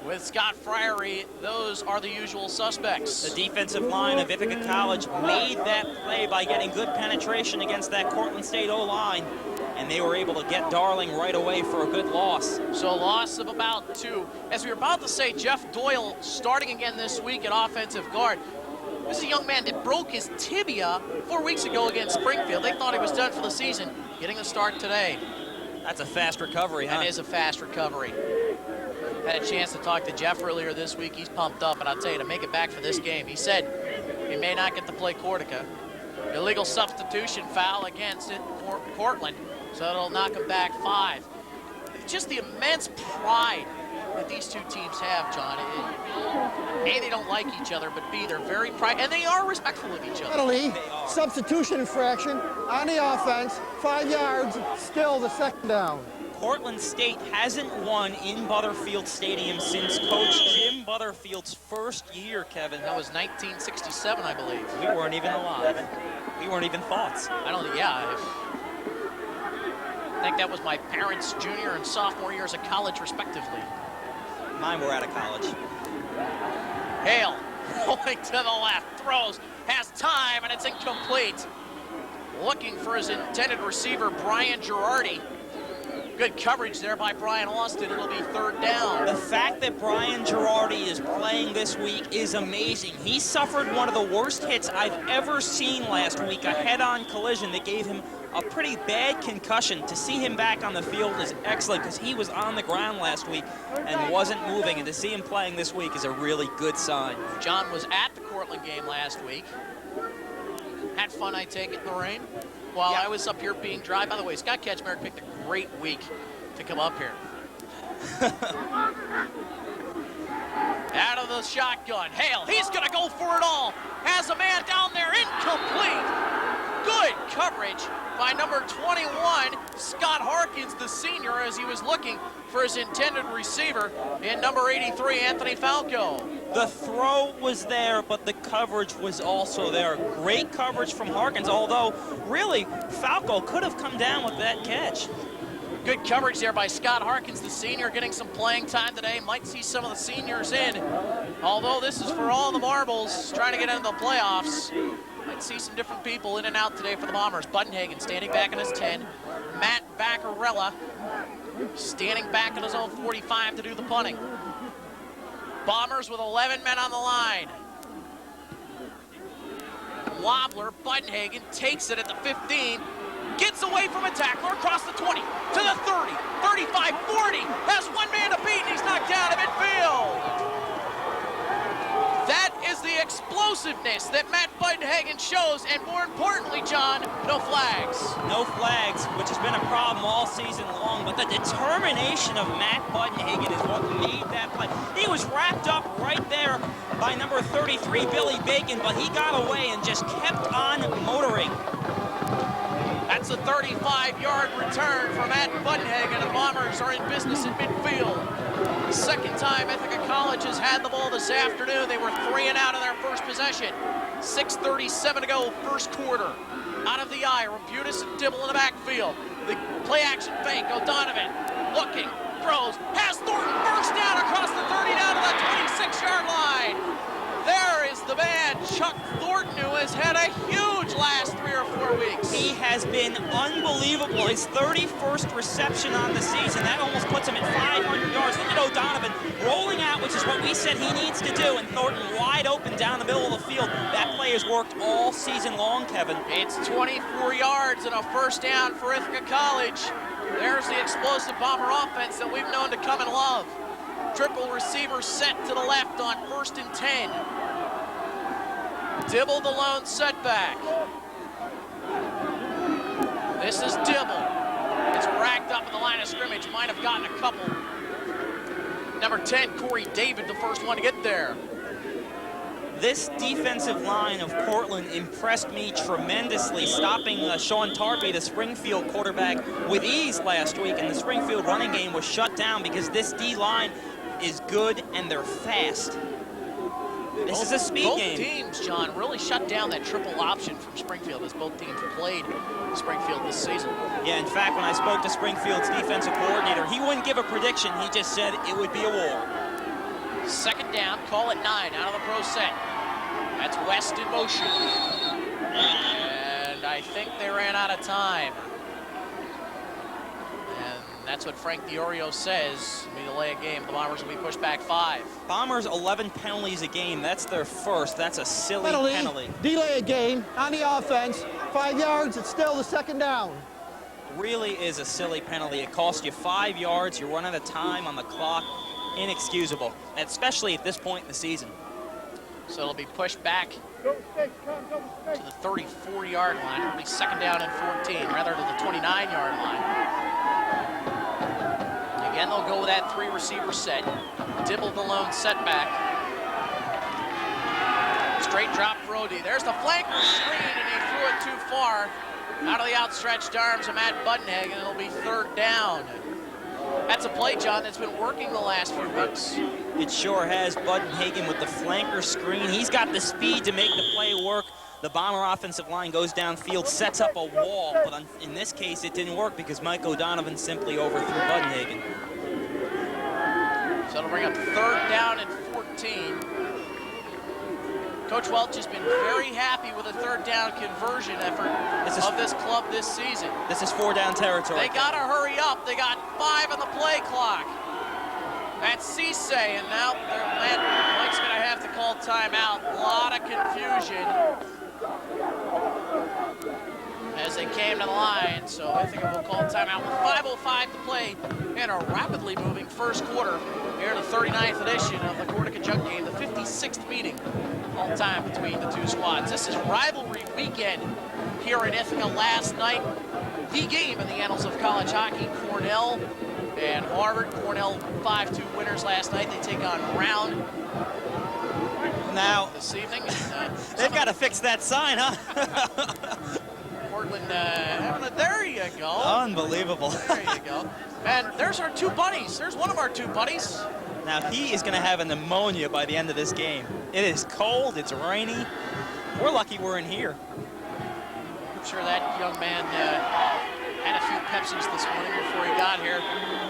with Scott Friery. Those are the usual suspects. The defensive line of Ithaca College made that play by getting good penetration against that Cortland State O-line, and they were able to get Darling right away for a good loss. So a loss of about 2. As we were about to say, Jeff Doyle starting again this week at offensive guard. This is a young man that broke his tibia 4 weeks ago against Springfield. They thought he was done for the season. Getting the start today. That's a fast recovery, huh? That is a fast recovery. Had a chance to talk to Jeff earlier this week. He's pumped up, and I'll tell you, to make it back for this game, he said he may not get to play Cortaca. Illegal substitution foul against it, Cortland, so it'll knock him back 5. Just the immense pride that these two teams have, John, A, they don't like each other, but B, they're very pride, and they are respectful of each other. Penalty, substitution infraction on the offense, 5 yards, still the second down. Cortland State hasn't won in Butterfield Stadium since Coach Jim Butterfield's first year, Kevin. That was 1967, I believe. We weren't even alive. We weren't even thoughts. I think that was my parents' junior and sophomore years of college, respectively. Mine were out of college. Hale, rolling to the left, throws, has time, and it's incomplete. Looking for his intended receiver, Brian Girardi. Good coverage there by Brian Austin. It'll be third down. The fact that Brian Girardi is playing this week is amazing. He suffered one of the worst hits I've ever seen last week, a head-on collision that gave him a pretty bad concussion. To see him back on the field is excellent because he was on the ground last week and wasn't moving, and to see him playing this week is a really good sign. John was at the Cortland game last week. Had fun, I take it, in the rain. While I was up here being dry. By the way, Scott Ketchmark picked a great week to come up here. Out of the shotgun, Hale, he's gonna go for it all. Has a man down there, incomplete. Good coverage by number 21, Scott Harkins, the senior, as he was looking for his intended receiver in number 83, Anthony Falco. The throw was there, but the coverage was also there. Great coverage from Harkins, although really Falco could have come down with that catch. Good coverage there by Scott Harkins, the senior, getting some playing time today. Might see some of the seniors in, although this is for all the marbles trying to get into the playoffs. Might see some different people in and out today for the Bombers. Buttonhagen standing back in his 10. Matt Vaccarella standing back in his own 45 to do the punting. Bombers with 11 men on the line. Wobbler, Buttonhagen takes it at the 15, gets away from a tackler across the 20, to the 30, 35, 40, has one man to beat, and he's knocked down to midfield. That is the explosiveness that Matt Buttonhagen shows, and more importantly, John, no flags. No flags, which has been a problem all season long, but the determination of Matt Buttonhagen is what made that play. He was wrapped up right there by number 33, Billy Bacon, but he got away and just kept on motoring. That's a 35-yard return for Matt Buttonhagen, and the Bombers are in business in midfield. Second time Ithaca College has had the ball this afternoon. They were 3 and out in their first possession. 6:37 to go, first quarter. Out of the eye, Rambutis and Dibble in the backfield. The play action fake, O'Donovan looking, throws, has Thornton burst down across the 30 down to the 26-yard line. There is the man, Chuck Thornton, who has had a huge last 3 or 4 weeks. He has been unbelievable. His 31st reception on the season. That almost puts him at 500 yards. Look at O'Donovan rolling out, which is what we said he needs to do, and Thornton wide open down the middle of the field. That play has worked all season long, Kevin. It's 24 yards and a first down for Ithaca College. There's the explosive Bomber offense that we've known to come and love. Triple receiver set to the left on 1st and 10. Dibble the lone setback. This is Dibble. It's racked up at the line of scrimmage. Might have gotten a couple. Number 10, Corey David, the first one to get there. This defensive line of Cortland impressed me tremendously, stopping Sean Tarby, the Springfield quarterback, with ease last week, and the Springfield running game was shut down because this D-line is good and they're fast. This is a speed game. Both teams, John, really shut down that triple option from Springfield as both teams played Springfield this season. Yeah, in fact, when I spoke to Springfield's defensive coordinator, he wouldn't give a prediction. He just said it would be a war. Second down, call it 9 out of the pro set. That's West in motion. And I think they ran out of time. And that's what Frank DiOrio says. We delay a game. The Bombers will be pushed back 5. Bombers 11 penalties a game. That's their first. That's a silly penalty. Delay a game on the offense. 5 yards, it's still the second down. Really is a silly penalty. It costs you 5 yards. You're running out of time on the clock. Inexcusable, especially at this point in the season. So it'll be pushed back to the 34-yard line. It'll be second down and 14, rather to the 29-yard line. Again, they'll go with that 3-receiver set. Dibble the lone setback. Straight drop for OD. There's the flanker screen, and he threw it too far. Out of the outstretched arms of Matt Buddenhagen, and it'll be 3rd down. That's a play, John, that's been working the last few weeks. It sure has. Buddenhagen with the flanker screen. He's got the speed to make the play work. The Bomber offensive line goes downfield, sets up a wall, but in this case it didn't work because Mike O'Donovan simply overthrew Buddenhagen. So it'll bring up 3rd down and 14. Coach Welch has been very happy with the 3rd down conversion effort of this club this season. This is 4-down territory. They got to hurry up. They got 5 on the play clock. That's Cisse, and now Mike's going to have to call timeout. A lot of confusion as they came to the line, so I think we'll call timeout with 5:05 to play in a rapidly moving first quarter here in the 39th edition of the Cortaca Jug Game, the 56th meeting all time between the two squads. This is rivalry weekend here in Ithaca. Last night, the game in the annals of college hockey, Cornell and Harvard. Cornell 5-2 winners last night. They take on Brown now this evening. They've got to fix that sign, huh? Cortland, there you go. Unbelievable. There you go. And there's our 2 buddies. There's one of our 2 buddies. Now he is going to have a pneumonia by the end of this game. It is cold, it's rainy. We're lucky we're in here. I'm sure that young man had a few Pepsis this morning before he got here.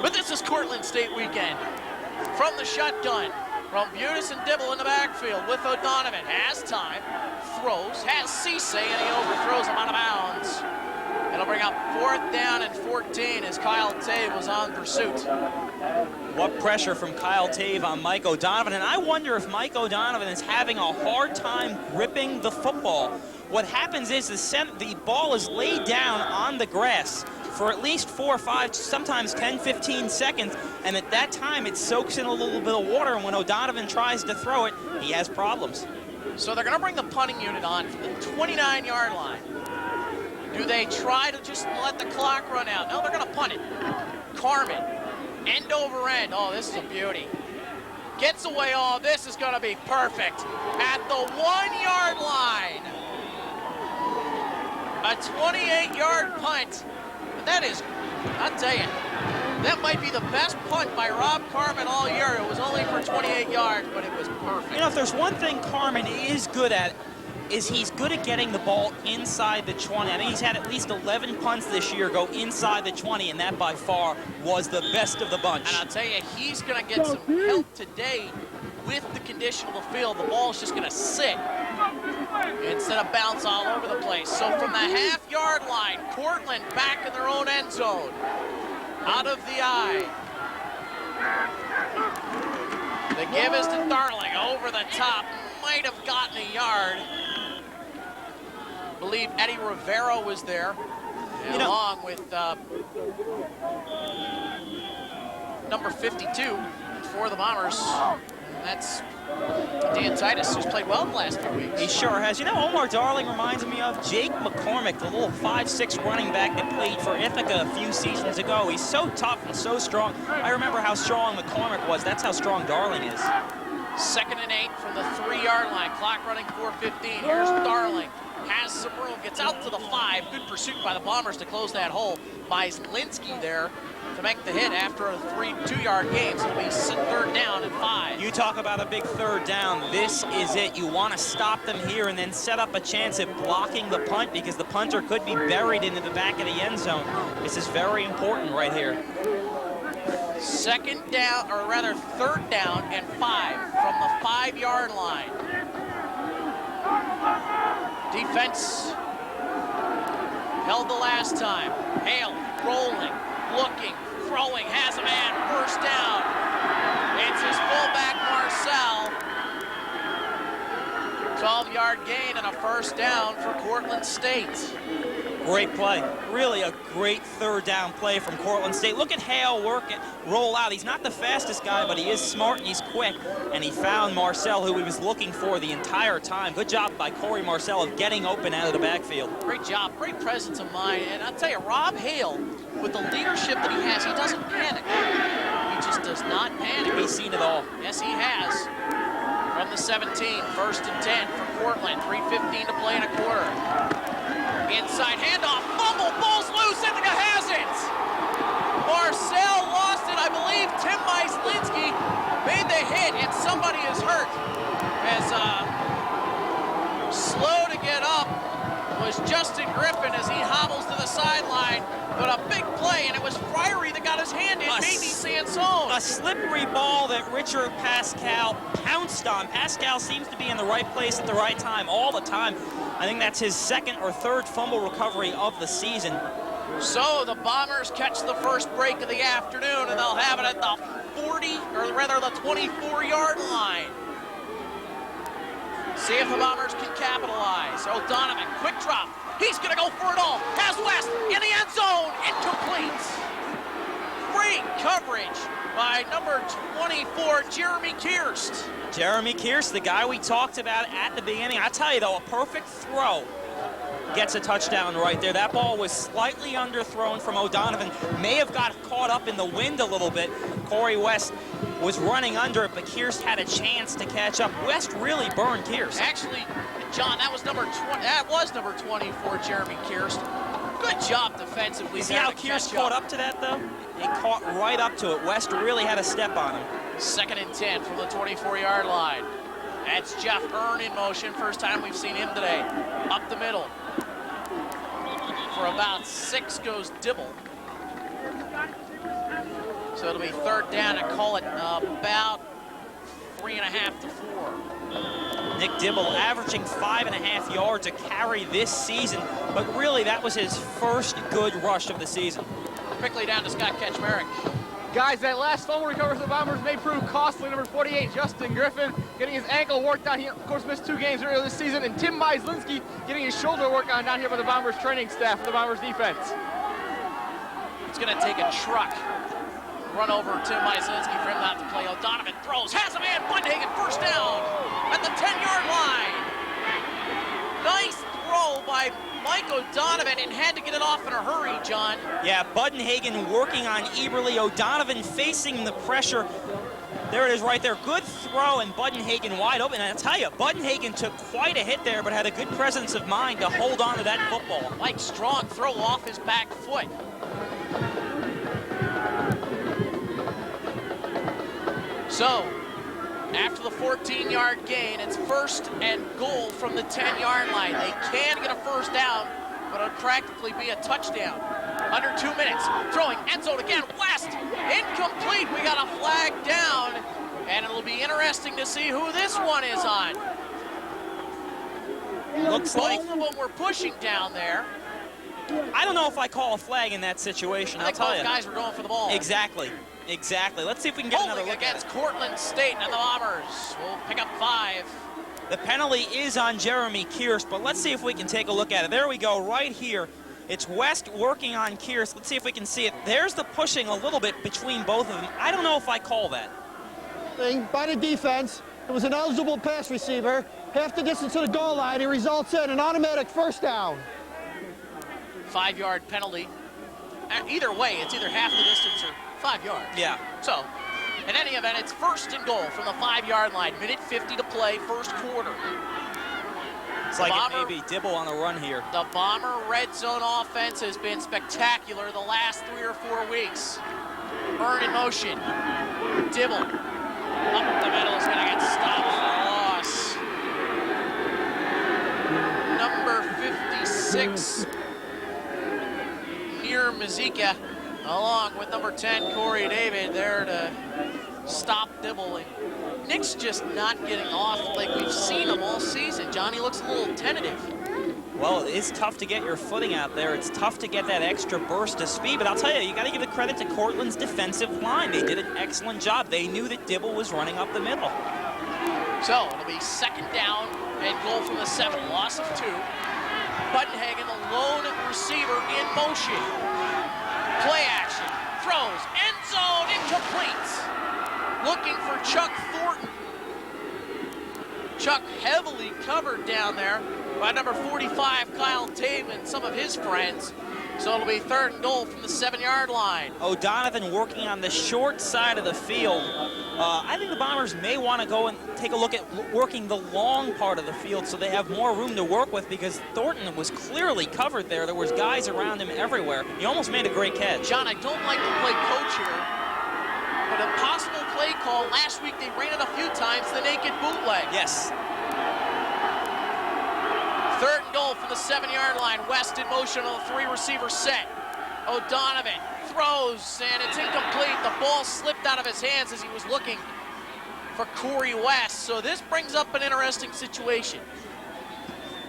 But this is Cortland State weekend. From the shotgun, from Butis and Dibble in the backfield with O'Donovan. Has time, throws, has Cisse, and he overthrows him out of bounds. It'll bring up 4th down and 14 as Kyle Tave was on pursuit. What pressure from Kyle Tave on Mike O'Donovan, and I wonder if Mike O'Donovan is having a hard time gripping the football. What happens is the ball is laid down on the grass for at least 4 or 5, sometimes 10, 15 seconds, and at that time it soaks in a little bit of water, and when O'Donovan tries to throw it, he has problems. So they're gonna bring the punting unit on from the 29-yard line. Do they try to just let the clock run out? No, they're gonna punt it. Carmen, end over end. Oh, this is a beauty. Gets away. Oh, this is gonna be perfect. At the 1-yard line. A 28-yard punt. And that is, I'll tell you, that might be the best punt by Rob Carmen all year. It was only for 28 yards, but it was perfect. You know, if there's one thing Carmen is good at, is he's good at getting the ball inside the 20. I think he's had at least 11 punts this year go inside the 20, and that by far was the best of the bunch. And I'll tell you, he's going to get some help today with the condition of the field. The ball's just going to sit instead of bounce all over the place. So from the half-yard line, Cortland back in their own end zone. Out of the eye. The give is to Darling over the top. Might have gotten a yard. I believe Eddie Rivera was there, along with number 52 for the Bombers. And that's Dan Titus, who's played well in the last few weeks. He sure has. You know, Omar Darling reminds me of Jake McCormick, the little 5'6" running back that played for Ithaca a few seasons ago. He's so tough and so strong. I remember how strong McCormick was. That's how strong Darling is. 2nd and 8 from the 3-yard line. Clock running 4:15. Here's Darling. Has some room. Gets out to the 5. Good pursuit by the Bombers to close that hole. By Zlinski there to make the hit after a 2-yard gain. So it'll be 3rd down and 5. You talk about a big 3rd down. This is it. You want to stop them here and then set up a chance at blocking the punt because the punter could be buried into the back of the end zone. This is very important right here. 2nd down, or rather 3rd down and 5 from the 5-yard line. Defense held the last time. Hale rolling, looking, throwing, has a man, 1st down. It's his fullback, Marcel. 12-yard gain and a 1st down for Cortland State. Great play. Really a great 3rd down play from Cortland State. Look at Hale work it, roll out. He's not the fastest guy, but he is smart and he's quick. And he found Marcel, who he was looking for the entire time. Good job by Corey Marcel of getting open out of the backfield. Great job, great presence of mind. And I'll tell you, Rob Hale, with the leadership that he has, he doesn't panic. does not panic. He's seen it all. Yes, he has. From the 17, 1st and 10 for Cortland. 3:15 to play in a quarter. Inside handoff, fumble, ball's loose, Ithaca has it! Marcel lost it, I believe Tim Myslinski made the hit, and somebody is hurt. As slow to get up was Justin Griffin as he hobbles to the sideline. But a big play, and it was Friery that got his hand in, maybe Sansone. A slippery ball that Richard Pascal pounced on. Pascal seems to be in the right place at the right time all the time. I think that's his second or third fumble recovery of the season. So the Bombers catch the first break of the afternoon, and they'll have it at the 40, or rather the 24-yard line. See if the Bombers can capitalize. O'Donovan, quick drop. He's going to go for it all. Has West in the end zone. Incomplete. Great coverage by number 24, Jeremy Kierst. Jeremy Kierst, the guy we talked about at the beginning. I tell you, though, a perfect throw gets a touchdown right there. That ball was slightly underthrown from O'Donovan. May have got caught up in the wind a little bit. Corey West was running under it, but Kierst had a chance to catch up. West really burned Kierst. Actually, John, that was number 24, Jeremy Kierst. Good job defensively. You see how Kierst caught up to that, though? He caught right up to it. West really had a step on him. 2nd and 10 from the 24-yard line. That's Jeff Earn in motion. First time we've seen him today. Up the middle. For about 6 goes Dibble. So it'll be 3rd down and call it about 3.5 to 4. Nick Dibble averaging 5.5 yards a carry this season, but really that was his first good rush of the season. Quickly down to Scott Ketchmarek. Guys, that last fumble recovery for the Bombers may prove costly. Number 48, Justin Griffin, getting his ankle worked on. He, of course, missed 2 games earlier this season. And Tim Myslinski getting his shoulder worked on down here by the Bombers training staff for the Bombers defense. It's going to take a truck. Run over Tim Myslinski for him not to play. O'Donovan throws, has a man, Bunhagen, first down at the 10-yard line. Nice throw by Mike O'Donovan, and had to get it off in a hurry, John. Yeah, Buddenhagen working on Eberly. O'Donovan facing the pressure. There it is right there. Good throw, and Buddenhagen wide open. And I'll tell you, Buddenhagen took quite a hit there, but had a good presence of mind to hold on to that football. Mike Strong throw off his back foot. So, after the 14-yard gain, it's 1st and goal from the 10-yard line. They can get a first down, but it'll practically be a touchdown. Under 2 minutes, throwing end zone again, West, incomplete. We got a flag down, and it'll be interesting to see who this one is on. Looks like both of them were pushing down there. I don't know if I call a flag in that situation. I think both guys were going for the ball. Exactly. Exactly. Let's see if we can get another look against at it. Cortland State and the Bombers. We'll pick up 5. The penalty is on Jeremy Kierst, but let's see if we can take a look at it. There we go, right here. It's West working on Kierst. Let's see if we can see it. There's the pushing a little bit between both of them. I don't know if I call that. By the defense, it was an eligible pass receiver. Half the distance to the goal line, it results in an automatic first down. 5-yard penalty. Either way, it's either half the distance or 5 yards. Yeah. So, in any event, it's 1st and goal from the 5-yard line. Minute 50 to play, first quarter. It's like it may be Dibble on the run here. The Bomber red zone offense has been spectacular the last 3 or 4 weeks. Earn in motion. Dibble. Up the middle is going to get stopped for a loss. Number 56, Mir Mazika, along with number 10, Corey David, there to stop Dibble. Nick's just not getting off like we've seen him all season. Johnny looks a little tentative. Well, it is tough to get your footing out there. It's tough to get that extra burst of speed, but I'll tell you got to give the credit to Cortland's defensive line. They did an excellent job. They knew that Dibble was running up the middle. So it'll be 2nd down and goal from the 7, loss of 2. Buddenhagen, the lone receiver, in motion. Play action, throws, end zone, incomplete. Looking for Chuck Thornton. Chuck heavily covered down there by number 45, Kyle Tate, and some of his friends. So it'll be 3rd and goal from the 7-yard line. O'Donovan working on the short side of the field. I think the Bombers may want to go and take a look at working the long part of the field so they have more room to work with, because Thornton was clearly covered there. There was guys around him everywhere. He almost made a great catch. John, I don't like to play coach here, but a possible play call. Last week they ran it a few times, the naked bootleg. Yes. 3rd and goal from the 7-yard line. West in motion on the 3-receiver set. O'Donovan throws, and it's incomplete. The ball slipped out of his hands as he was looking for Corey West. So this brings up an interesting situation.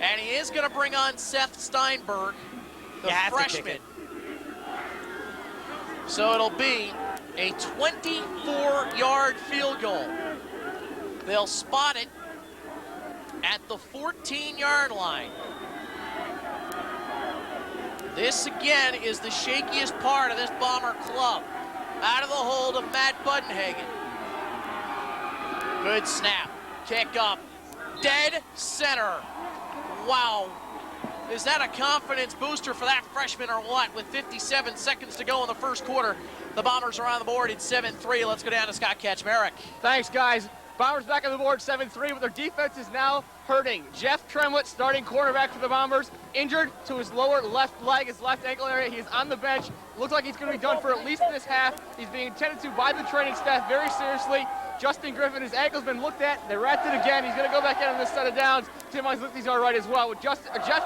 And he is going to bring on Seth Steinberg, the freshman. So it'll be a 24-yard field goal. They'll spot it at the 14-yard line. This, again, is the shakiest part of this Bomber club. Out of the hold of Matt Budenhagen. Good snap. Kick up. Dead center. Wow. Is that a confidence booster for that freshman or what? With 57 seconds to go in the first quarter, the Bombers are on the board at 7-3. Let's go down to Scott Kaczmarek. Thanks, guys. Bombers back on the board, 7-3, but their defense is now hurting. Jeff Tremlett, starting cornerback for the Bombers, injured to his lower left leg, his left ankle area. He is on the bench. Looks like he's going to be done for at least this half. He's being attended to by the training staff very seriously. Justin Griffin, his ankle's been looked at. They wrapped it again. He's going to go back in on this set of downs. Tim Islitzky's all right as well. With Jeff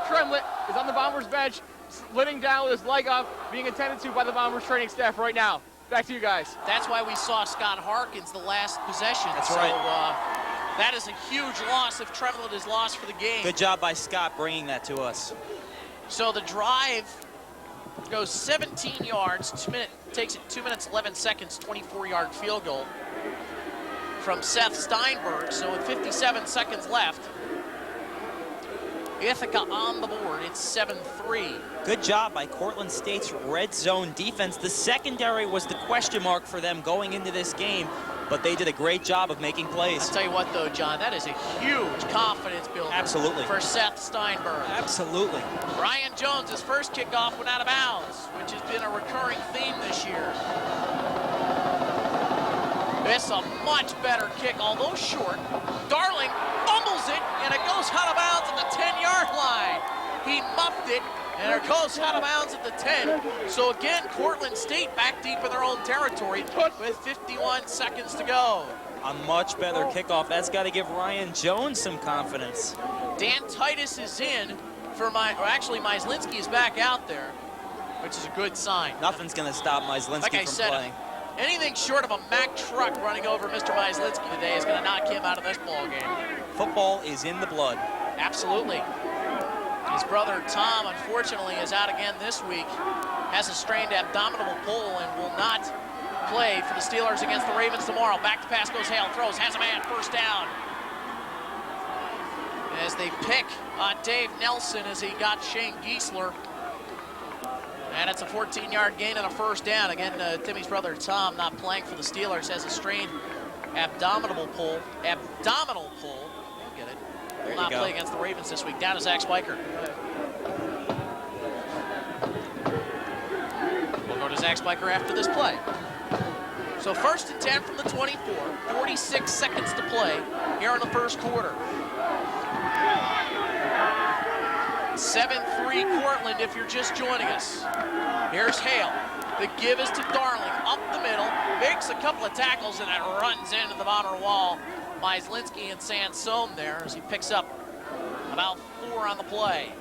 Tremlett is on the Bombers bench, slitting down with his leg up, being attended to by the Bombers training staff right now. Back to you guys. That's why we saw Scott Harkins the last possession. That's so, right. That is a huge loss if Tremlett is lost for the game. Good job by Scott bringing that to us. So the drive goes 17 yards, takes it 2 minutes, 11 seconds, 24-yard field goal from Seth Steinberg. So with 57 seconds left, Ithaca on the board. It's 7-3. Good job by Cortland State's red zone defense. The secondary was the question mark for them going into this game, but they did a great job of making plays. I'll tell you what, though, John, that is a huge confidence builder. Absolutely. For Seth Steinberg. Absolutely. Ryan Jones, his first kickoff went out of bounds, which has been a recurring theme this year. It's a much better kick, although short. Darling fumbles it, and it goes out of bounds at the 10-yard line. He muffed it, and it goes out of bounds at the 10. So again, Cortland State back deep in their own territory with 51 seconds to go. A much better kickoff. That's got to give Ryan Jones some confidence. Dan Titus is in for Myslinski is back out there, which is a good sign. Nothing's going to stop Myslinski from playing. Anything short of a Mack truck running over Mr. Myslinski today is going to knock him out of this ball game. Football is in the blood. Absolutely. His brother Tom, unfortunately, is out again this week. Has a strained abdominal pull and will not play for the Steelers against the Ravens tomorrow. Back to pass goes Hale, throws, has a man, first down. As they pick on Dave Nelson as he got Shane Giesler. And it's a 14-yard gain and a first down. Again, Timmy's brother Tom not playing for the Steelers, has a strained abdominal pull. Abdominal pull. Get it. Will not play against the Ravens this week. Down to Zach Spiker. We'll go to Zach Spiker after this play. So 1st and 10 from the 24. 46 seconds to play here in the first quarter. 7-3 Cortland if you're just joining us. Here's Hale. The give is to Darling. Up the middle. Makes a couple of tackles and it runs into the Bomber wall. Myslinski and Sansone there as he picks up about 4 on the play.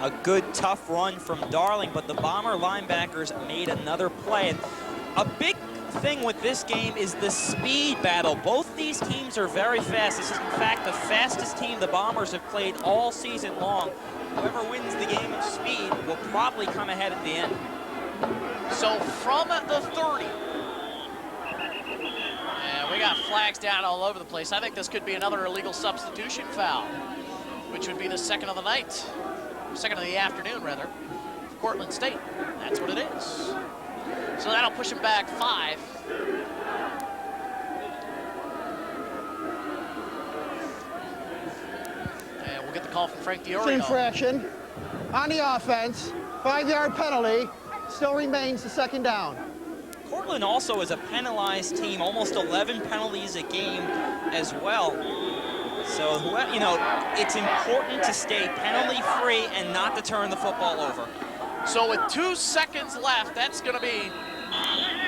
A good tough run from Darling, but the Bomber linebackers made another play. And a big thing with this game is the speed battle. Both these teams are very fast. This is in fact the fastest team the Bombers have played all season long. Whoever wins the game of speed will probably come ahead at the end. So from the 30, and we got flags down all over the place. I think this could be another illegal substitution foul, which would be the second of the night, second of the afternoon rather, for Cortland State. That's what it is. So that'll push him back 5. And we'll get the call from Frank Diorio. Infraction. On the offense, 5-yard penalty, still remains the second down. Cortland also is a penalized team, almost 11 penalties a game as well. So, you know, it's important to stay penalty-free and not to turn the football over. So with 2 seconds left, that's going to be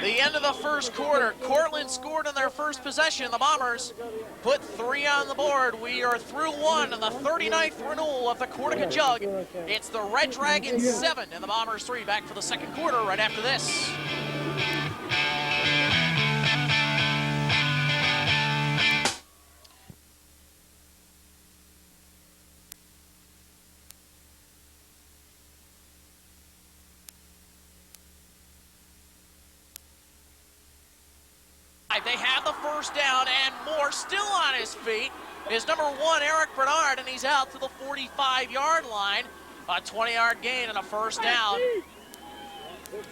the end of the first quarter. Cortland scored on their first possession. The Bombers put 3 on the board. We are through 1 in the 39th renewal of the Cortaca Jug. It's the Red Dragons 7 and the Bombers 3. Back for the second quarter right after this. They have the first down, and Moore still on his feet is number 1, Eric Bernard, and he's out to the 45-yard line. A 20-yard gain and a first down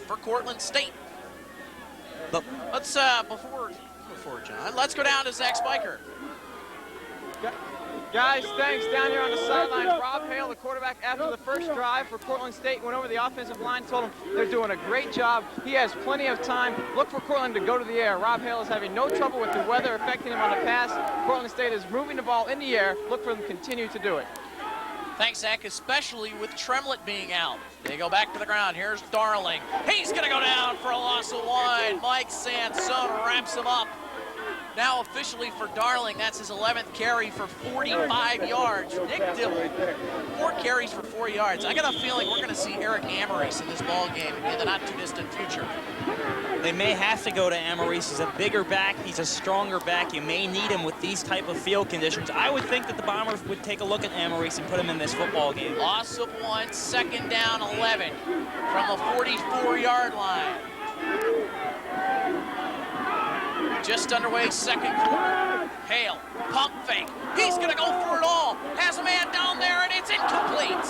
for Cortland State. But let's, before John, let's go down to Zach Spiker. Guys, thanks. Down here on the sideline, Rob Hale, the quarterback, after the first drive for Cortland State, went over the offensive line, told them they're doing a great job. He has plenty of time. Look for Cortland to go to the air. Rob Hale is having no trouble with the weather affecting him on the pass. Cortland State is moving the ball in the air. Look for them to continue to do it. Thanks, Zach, especially with Tremlett being out. They go back to the ground. Here's Darling. He's going to go down for a loss of 1. Mike Sansone wraps him up. Now officially for Darling, that's his 11th carry for 45 yards. Nick Dibble, 4 carries for 4 yards. I got a feeling we're going to see Eric Amaris in this ball game in the not-too-distant future. They may have to go to Amaris. He's a bigger back. He's a stronger back. You may need him with these type of field conditions. I would think that the Bombers would take a look at Amaris and put him in this football game. Loss of 1, second down, 11 from the 44-yard line. Just underway, second quarter. Hale, pump fake. He's going to go for it all. Has a man down there, and it's incomplete.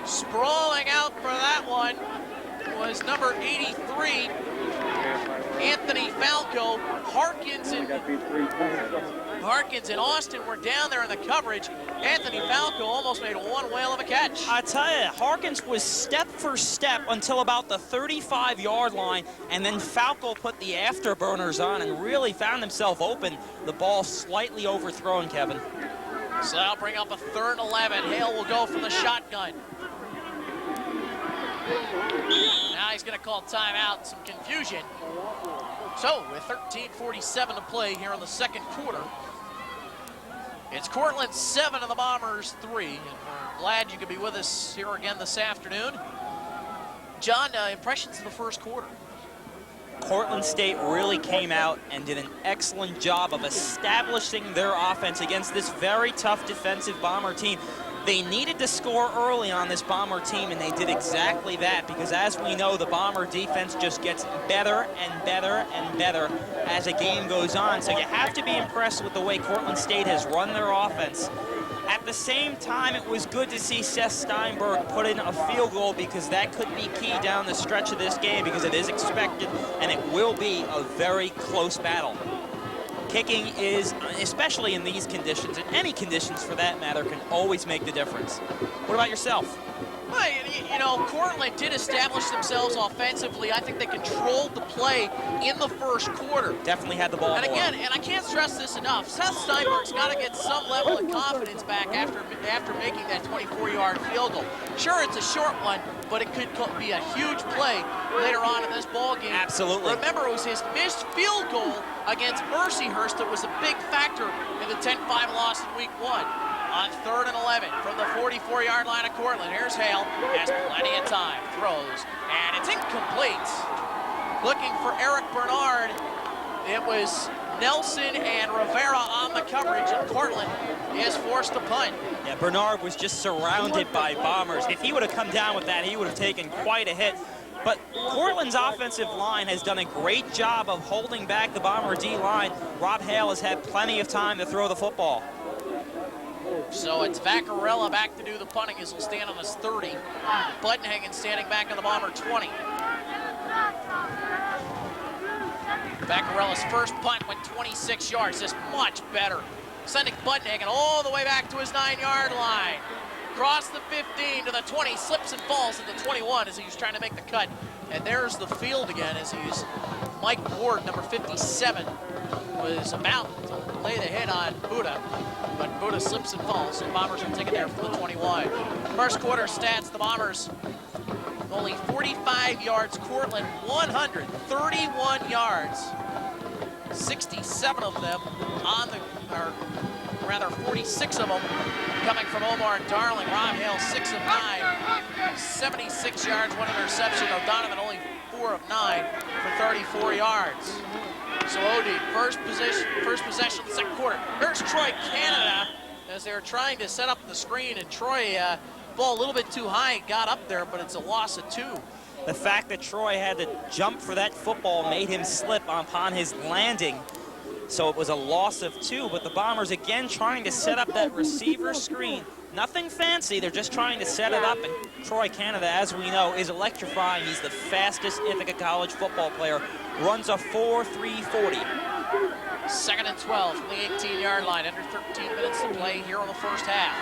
Sprawling out for that one was number 83, Anthony Falco. Harkins and Austin were down there in the coverage. Anthony Falco almost made one whale of a catch. I tell you, Harkins was step for step until about the 35-yard line, and then Falco put the afterburners on and really found himself open. The ball slightly overthrown, Kevin. So that'll bring up a 3rd and 11. Hale will go for the shotgun. Now he's going to call timeout, some confusion. So with 13:47 to play here in the second quarter, it's Cortland 7 and the Bombers 3. And we're glad you could be with us here again this afternoon. John, impressions of the first quarter? Cortland State really came out and did an excellent job of establishing their offense against this very tough defensive Bomber team. They needed to score early on this Bomber team, and they did exactly that, because as we know, the Bomber defense just gets better and better and better as the game goes on. So you have to be impressed with the way Cortland State has run their offense. At the same time, it was good to see Seth Steinberg put in a field goal, because that could be key down the stretch of this game, because it is expected and it will be a very close battle. Kicking is, especially in these conditions, and any conditions for that matter, can always make the difference. What about yourself? Well, you know, Cortland did establish themselves offensively. I think they controlled the play in the first quarter. Definitely had the ball. And again, and I can't stress this enough, Seth Steinberg's got to get some level of confidence back after making that 24-yard field goal. Sure, it's a short one, but it could be a huge play later on in this ball game. Absolutely. Remember, it was his missed field goal against Mercyhurst that was a big factor in the 10-5 loss in week 1. On 3rd and 11 from the 44-yard line of Cortland. Here's Hale, has plenty of time, throws, and it's incomplete. Looking for Eric Bernard. It was Nelson and Rivera on the coverage, and Cortland is forced to punt. Yeah, Bernard was just surrounded by Bombers. If he would have come down with that, he would have taken quite a hit. But Cortland's offensive line has done a great job of holding back the Bomber D-line. Rob Hale has had plenty of time to throw the football. So it's Vaccarella back to do the punting as he'll stand on his 30. Buttonhagen standing back on the Bomber 20. Vaccarella's first punt went 26 yards, just much better. Sending Buttonhagen all the way back to his 9-yard line. across the 15 to the 20, slips and falls at the 21 as he's trying to make the cut. And there's the field again as he's Mike Ward, number 57, was about to lay the hit on Buddha, but Buddha slips and falls, so Bombers will take it there from the 21. First quarter stats, the Bombers only 45 yards, Cortland 131 yards. 67 of them on the, or rather 46 of them coming from Omar and Darling. Rob Hale 6 of 9, 76 yards, 1 interception. O'Donovan only 4 of 9 for 34 yards. So Odie, first possession of the second quarter. Here's Troy Canada as they were trying to set up the screen, and Troy ball a little bit too high, got up there, but it's a loss of 2. The fact that Troy had to jump for that football made him slip upon his landing. So it was a loss of 2, but the Bombers again trying to set up that receiver screen. Nothing fancy, they're just trying to set it up, and Troy Canada, as we know, is electrifying. He's the fastest Ithaca College football player, runs a 4.340. Second and 12 from the 18-yard line, under 13 minutes to play here in the first half.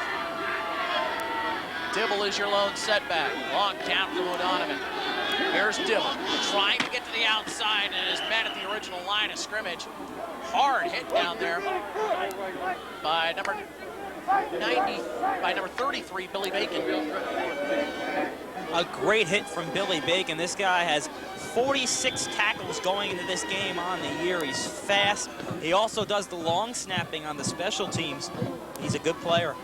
Dibble is your lone setback. Long count from O'Donovan. Here's Dibble, trying to get to the outside and is met at the original line of scrimmage. Hard hit down there by number 33, Billy Bacon. A great hit from Billy Bacon. This guy has 46 tackles going into this game on the year. He's fast. He also does the long snapping on the special teams. He's a good player.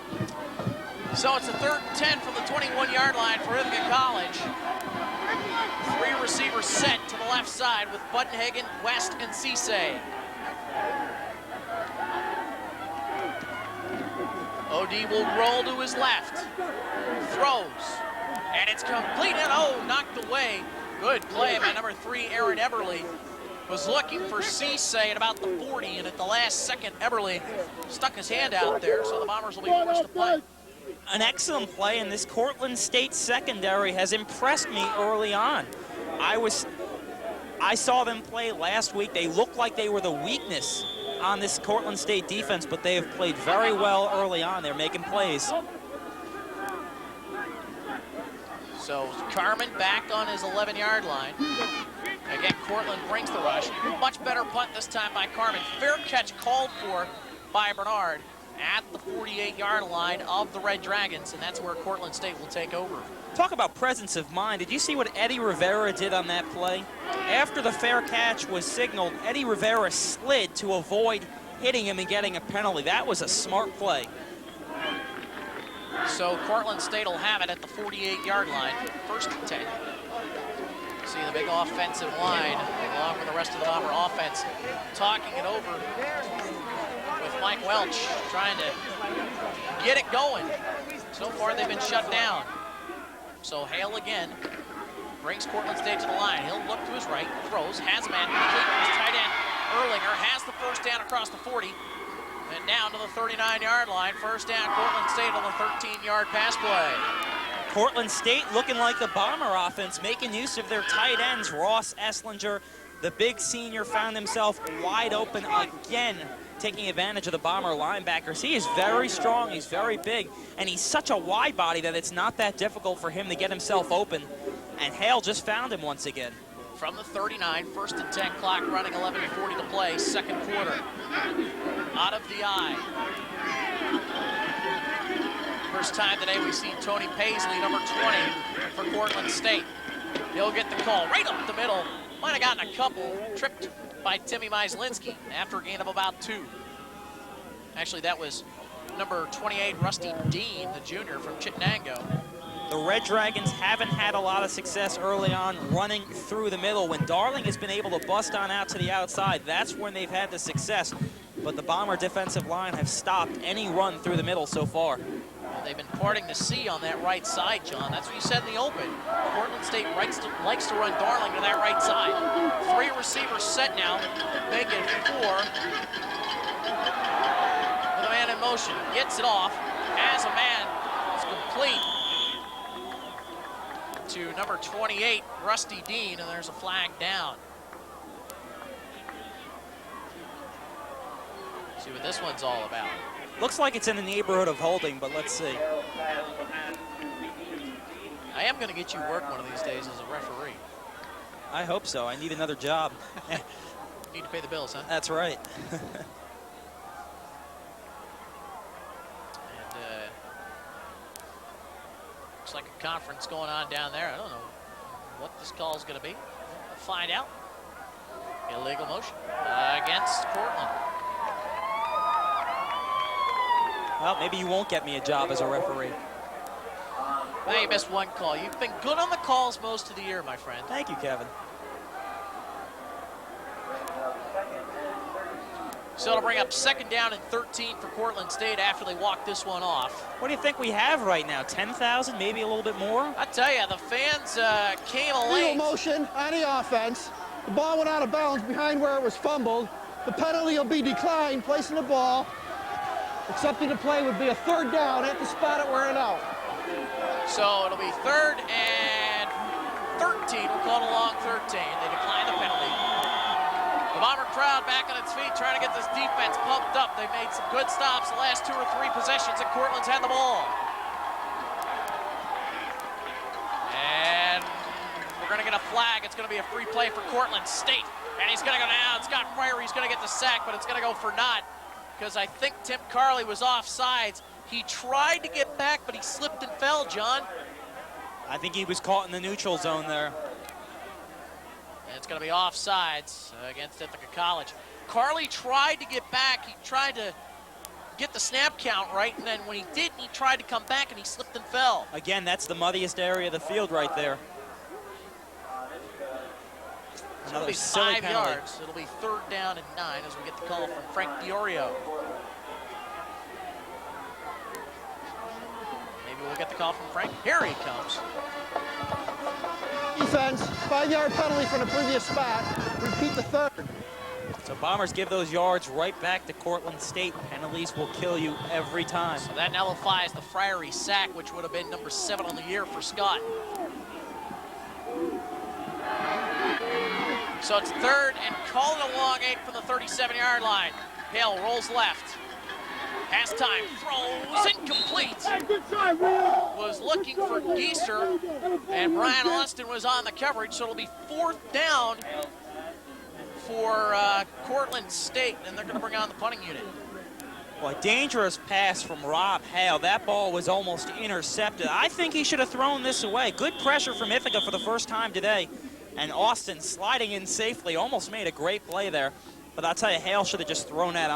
So it's a 3rd and 10 from the 21-yard line for Ithaca College. 3 receivers set to the left side with Buttonhagen, West, and Cisse. OD will roll to his left. Throws. And it's complete and knocked away. Good play by number 3, Aaron Eberly. Was looking for Cisse at about the 40, and at the last second, Eberly stuck his hand out there, so the Bombers will be forced to play. An excellent play, and this Cortland State secondary has impressed me early on. I saw them play last week. They looked like they were the weakness on this Cortland State defense, but they have played very well early on. They're making plays. So Carmen back on his 11-yard line. Again, Cortland brings the rush. Much better punt this time by Carmen. Fair catch called for by Bernard at the 48-yard line of the Red Dragons, and that's where Cortland State will take over. Talk about presence of mind. Did you see what Eddie Rivera did on that play? After the fair catch was signaled, Eddie Rivera slid to avoid hitting him and getting a penalty. That was a smart play. So Cortland State will have it at the 48-yard line, 1st and 10. See the big offensive line, along with the rest of the Bomber offense, talking it over with Mike Welch, trying to get it going. So far, they've been shut down. So Hale again brings Cortland State to the line. He'll look to his right, throws, has a man complete. His tight end, Erlinger, has the first down across the 40. And down to the 39-yard line. First down, Cortland State on the 13-yard pass play. Cortland State looking like the Bomber offense, making use of their tight ends. Ross Esslinger, the big senior, found himself wide open again, taking advantage of the Bomber linebackers. He is very strong, he's very big, and he's such a wide body that it's not that difficult for him to get himself open. And Hale just found him once again. From the 39, 1st and 10, clock running, 11:40 to play, 2nd quarter. Out of the eye. First time today we've seen Tony Paisley, number 20, for Cortland State. He'll get the call right up the middle. Might have gotten a couple, tripped by Timmy Myslinski after a gain of about 2. Actually, that was number 28, Rusty Dean, the junior from Chittenango. The Red Dragons haven't had a lot of success early on running through the middle. When Darling has been able to bust on out to the outside, that's when they've had the success. But the Bomber defensive line have stopped any run through the middle so far. Well, they've been parting the sea on that right side, John. That's what you said in the open. Cortland State likes to run Darling to that right side. 3 receivers set now, make it 4. With a man in motion, gets it off, has a man, it's complete to number 28, Rusty Dean, and there's a flag down. See what this one's all about. Looks like it's in the neighborhood of holding, but let's see. I am going to get you work one of these days as a referee. I hope so. I need another job. Need to pay the bills, huh? That's right. Looks like a conference going on down there. I don't know what this call is going to be. We'll find out. Illegal motion against Cortland. Well, maybe you won't get me a job as a referee. Well, you missed one call. You've been good on the calls most of the year, my friend. Thank you, Kevin. So it'll bring up 2nd down and 13 for Cortland State after they walk this one off. What do you think we have right now? 10,000, maybe a little bit more? I tell you, the fans came Legal late. motion on the offense. The ball went out of bounds behind where it was fumbled. The penalty will be declined, placing the ball. Accepting the play would be a 3rd down at the spot it where it out. So it'll be 3rd and 13. We'll call it a long 13. They decline the penalty. The Bomber crowd back on its feet trying to get this defense pumped up. They've made some good stops the last 2 or 3 possessions that Cortland's had the ball. And we're going to get a flag. It's going to be a free play for Cortland State. And he's going to go down. Scott Fryer, he's going to get the sack, but it's going to go for naught because I think Tim Carley was offsides. He tried to get back, but he slipped and fell, John. I think he was caught in the neutral zone there. And it's going to be offsides against Ithaca College. Carley tried to get back. He tried to get the snap count right, and then when he didn't, he tried to come back, and he slipped and fell. Again, that's the muddiest area of the field right there. So it'll be 5 yards. It'll be 3rd down and 9 as we get the call from Frank Diorio. Maybe we'll get the call from Frank. Here he comes. Defense, 5-yard penalty from the previous spot. Repeat the 3rd. So Bombers give those yards right back to Cortland State. Penalties will kill you every time. So that nullifies the Fryery sack, which would have been number 7 on the year for Scott. So it's 3rd and call it a long 8 from the 37-yard line. Hale rolls left. Pass time, throws, incomplete. Was looking for Geiser, and Brian Austin was on the coverage, so it'll be 4th down for Cortland State, and they're going to bring on the punting unit. Well, a dangerous pass from Rob Hale. That ball was almost intercepted. I think he should have thrown this away. Good pressure from Ithaca for the first time today. And Austin sliding in safely, almost made a great play there. But I'll tell you, Hale should have just thrown that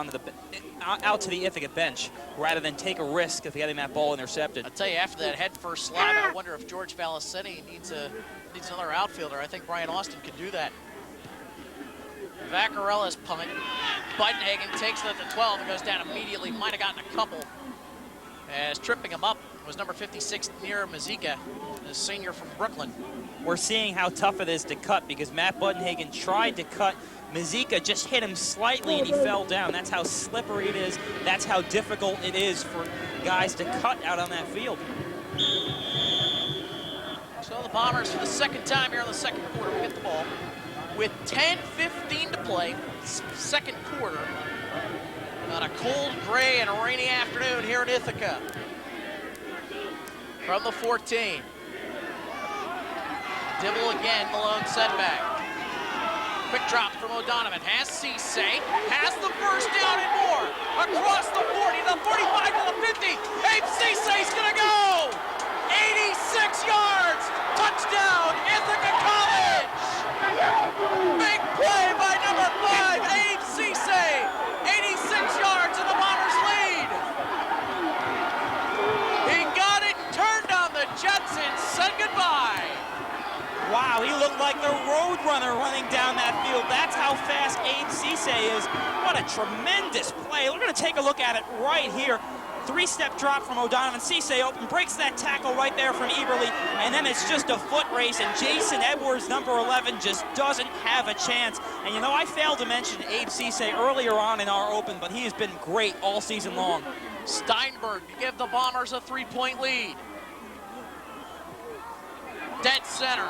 out to the Ithaca bench rather than take a risk of getting that ball intercepted. I'll tell you, after that head-first slide, I wonder if George Valiceni needs another outfielder. I think Brian Austin could do that. Vaccarella's punt. Budenhagen takes it at the 12 and goes down immediately. Might have gotten a couple. As tripping him up was number 56, Nira Mazika, a senior from Brooklyn. We're seeing how tough it is to cut because Matt Budenhagen tried to cut. Mazika just hit him slightly and he fell down. That's how slippery it is. That's how difficult it is for guys to cut out on that field. So the Bombers, for the 2nd time here in the 2nd quarter, will get the ball. With 10:15 to play, 2nd quarter, on a cold, gray, and rainy afternoon here in Ithaca. From the 14. Dibble again, the lone setback. Quick drop from O'Donovan, has Cisse, has the first down and more. Across the 40, the 45 to the 50. Abe Cisse's gonna go! 86 yards, touchdown, Ithaca College! Big play by number 5, Abe Cisse. 86 yards and the Bombers lead. He got it, turned on the Jets and said goodbye. Wow, he looked like the road runner running down that field. That's how fast Abe Cisse is. What a tremendous play. We're going to take a look at it right here. 3-step drop from O'Donovan. Cisse open, breaks that tackle right there from Eberle, and then it's just a foot race, and Jason Edwards, number 11, just doesn't have a chance. And you know, I failed to mention Abe Cisse earlier on in our open, but he has been great all season long. Steinberg to give the Bombers a 3-point lead. Dead center.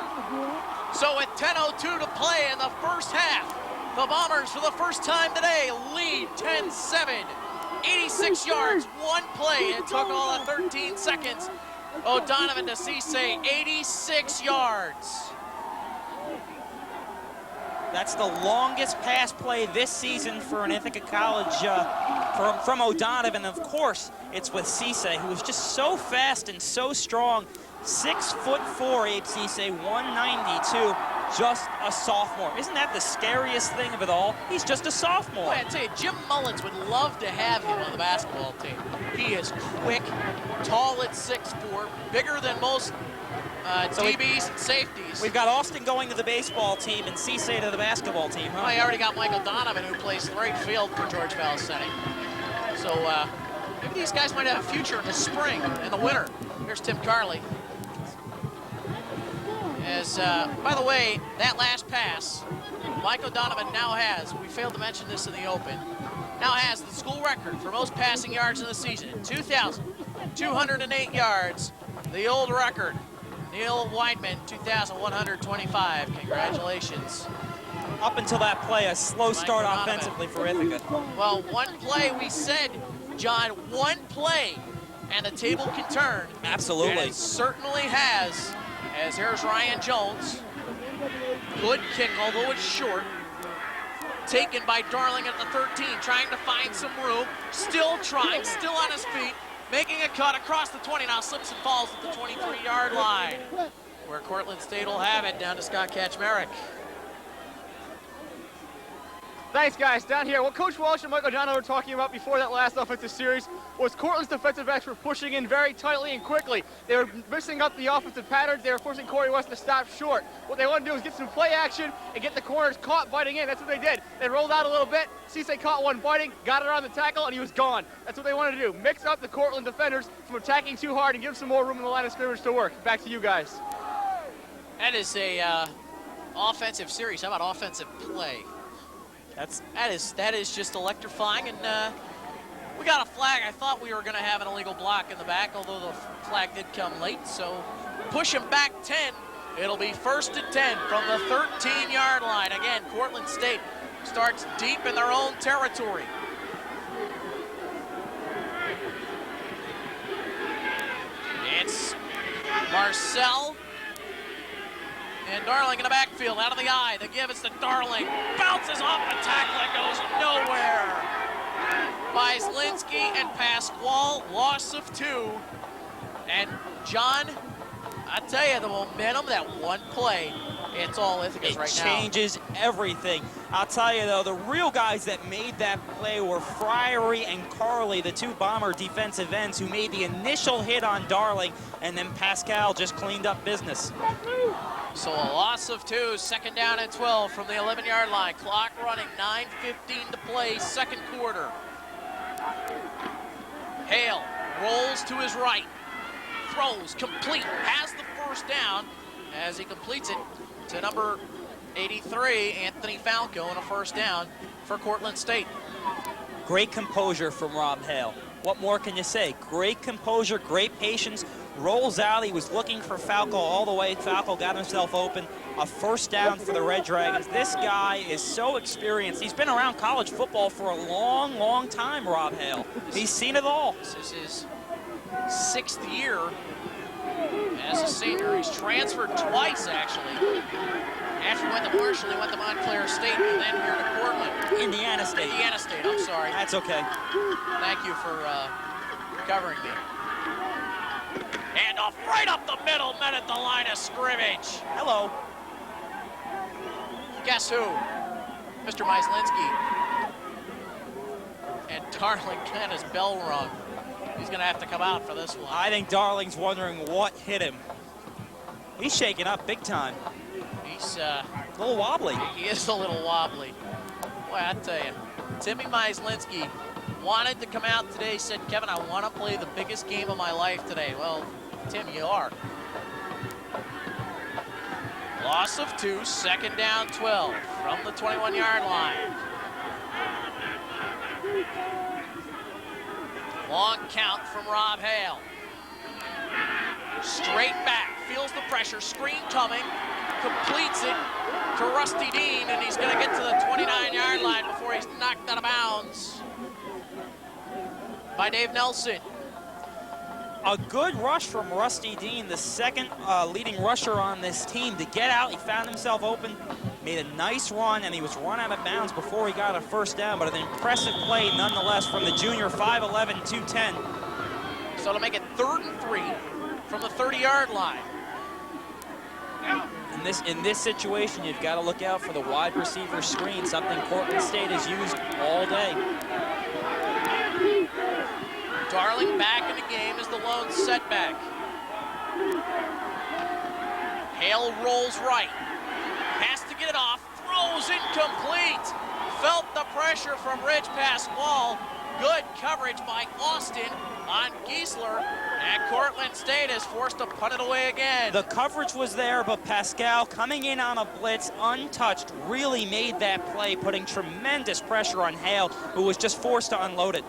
So with 10:02 to play in the first half, the Bombers for the first time today lead 10-7 86 yards, one play. It took all of 13 seconds. O'Donovan to Cisse, 86 yards. That's the longest pass play this season for an Ithaca College from O'Donovan. Of course, it's with Cisse, who is just so fast and so strong. 6'4", Abe Cisse, 192, just a sophomore. Isn't that the scariest thing of it all? He's just a sophomore. Boy, I tell you, Jim Mullins would love to have him on the basketball team. He is quick, tall at 6'4", bigger than most DBs and safeties. We've got Austin going to the baseball team and Cisse to the basketball team, huh? Well, you already got Michael Donovan, who plays right field for George Valicenti. So maybe these guys might have a future in the spring and the winter. Here's Tim Carley. As, by the way, that last pass, Michael Donovan now has, we failed to mention this in the open, now has the school record for most passing yards in the season. 2,208 yards, the old record. Neil Weidman, 2,125. Congratulations. Up until that play, a slow start offensively for Ithaca. Well, one play, we said, John, one play, and the table can turn. Absolutely. And it certainly has, as here's Ryan Jones. Good kick, although it's short. Taken by Darling at the 13, trying to find some room. Still trying, still on his feet. Making a cut across the 20, now slips and falls at the 23-yard line, where Cortland State will have it, down to Scott Kaczmarek. Thanks, guys. Down here, what Coach Walsh and Michael O'Donovan were talking about before that last offensive series was Cortland's defensive backs were pushing in very tightly and quickly. They were mixing up the offensive patterns. They were forcing Corey West to stop short. What they wanted to do was get some play action and get the corners caught biting in. That's what they did. They rolled out a little bit. Cisse caught one biting, got it on the tackle, and he was gone. That's what they wanted to do. Mix up the Cortland defenders from attacking too hard and give them some more room in the line of scrimmage to work. Back to you guys. That is a offensive series. How about offensive play? That is just electrifying, and we got a flag. I thought we were going to have an illegal block in the back, although the flag did come late. So push him back 10. It'll be 1st and 10 from the 13-yard line. Again, Cortland State starts deep in their own territory. It's Marcel and Darling in the backfield, out of the eye. The give is to Darling. Bounces off the tackle and goes nowhere. By Zielinski and Pasquale, loss of 2. And John, I tell you, the momentum, that one play, it's all Ithaca's right now. It changes everything. I'll tell you, though, the real guys that made that play were Friery and Carley, the two Bomber defensive ends who made the initial hit on Darling, and then Pascal just cleaned up business. So a loss of 2, 2nd down and 12 from the 11-yard line. Clock running, 9:15 to play, second quarter. Hale rolls to his right, throws, complete, has the first down as he completes it to number 83, Anthony Falco, and a first down for Cortland State. Great composure from Rob Hale. What more can you say? Great composure, great patience. Rolls out, he was looking for Falco all the way. Falco got himself open. A first down for the Red Dragons. This guy is so experienced. He's been around college football for a long, long time, Rob Hale. He's seen it all. This is his 6th year as a senior. He's transferred twice, actually. After he went to Marshall, he went to Montclair State, and then here to Cortland. Indiana State. Indiana State, I'm sorry. That's okay. Thank you for covering me. Handoff right up the middle, met at the line of scrimmage. Hello. Guess who? Mr. Myslinski. And Darling got his bell rung. He's going to have to come out for this one. I think Darling's wondering what hit him. He's shaking up big time. He's a little wobbly. He is a little wobbly. Boy, I tell you, Timmy Myslinski wanted to come out today, said, Kevin, I want to play the biggest game of my life today. Well, Tim, you are. Loss of 2, 2nd down 12 from the 21-yard line. Long count from Rob Hale. Straight back, feels the pressure, screen coming, completes it to Rusty Dean, and he's going to get to the 29-yard line before he's knocked out of bounds. by Dave Nelson. A good rush from Rusty Dean, the second leading rusher on this team, to get out. He found himself open, made a nice run, and he was run out of bounds before he got a first down, but an impressive play nonetheless from the junior, 5'11", 210. So to make it 3rd and 3 from the 30-yard line. In this situation, you've got to look out for the wide receiver screen, something Cortland State has used all day. Darling back in the game is the lone setback. Hale rolls right. Has to get it off. Throws incomplete. Felt the pressure from Rich Pasquale. Good coverage by Austin on Giesler. And Cortland State is forced to punt it away again. The coverage was there, but Pascal coming in on a blitz untouched really made that play, putting tremendous pressure on Hale, who was just forced to unload it.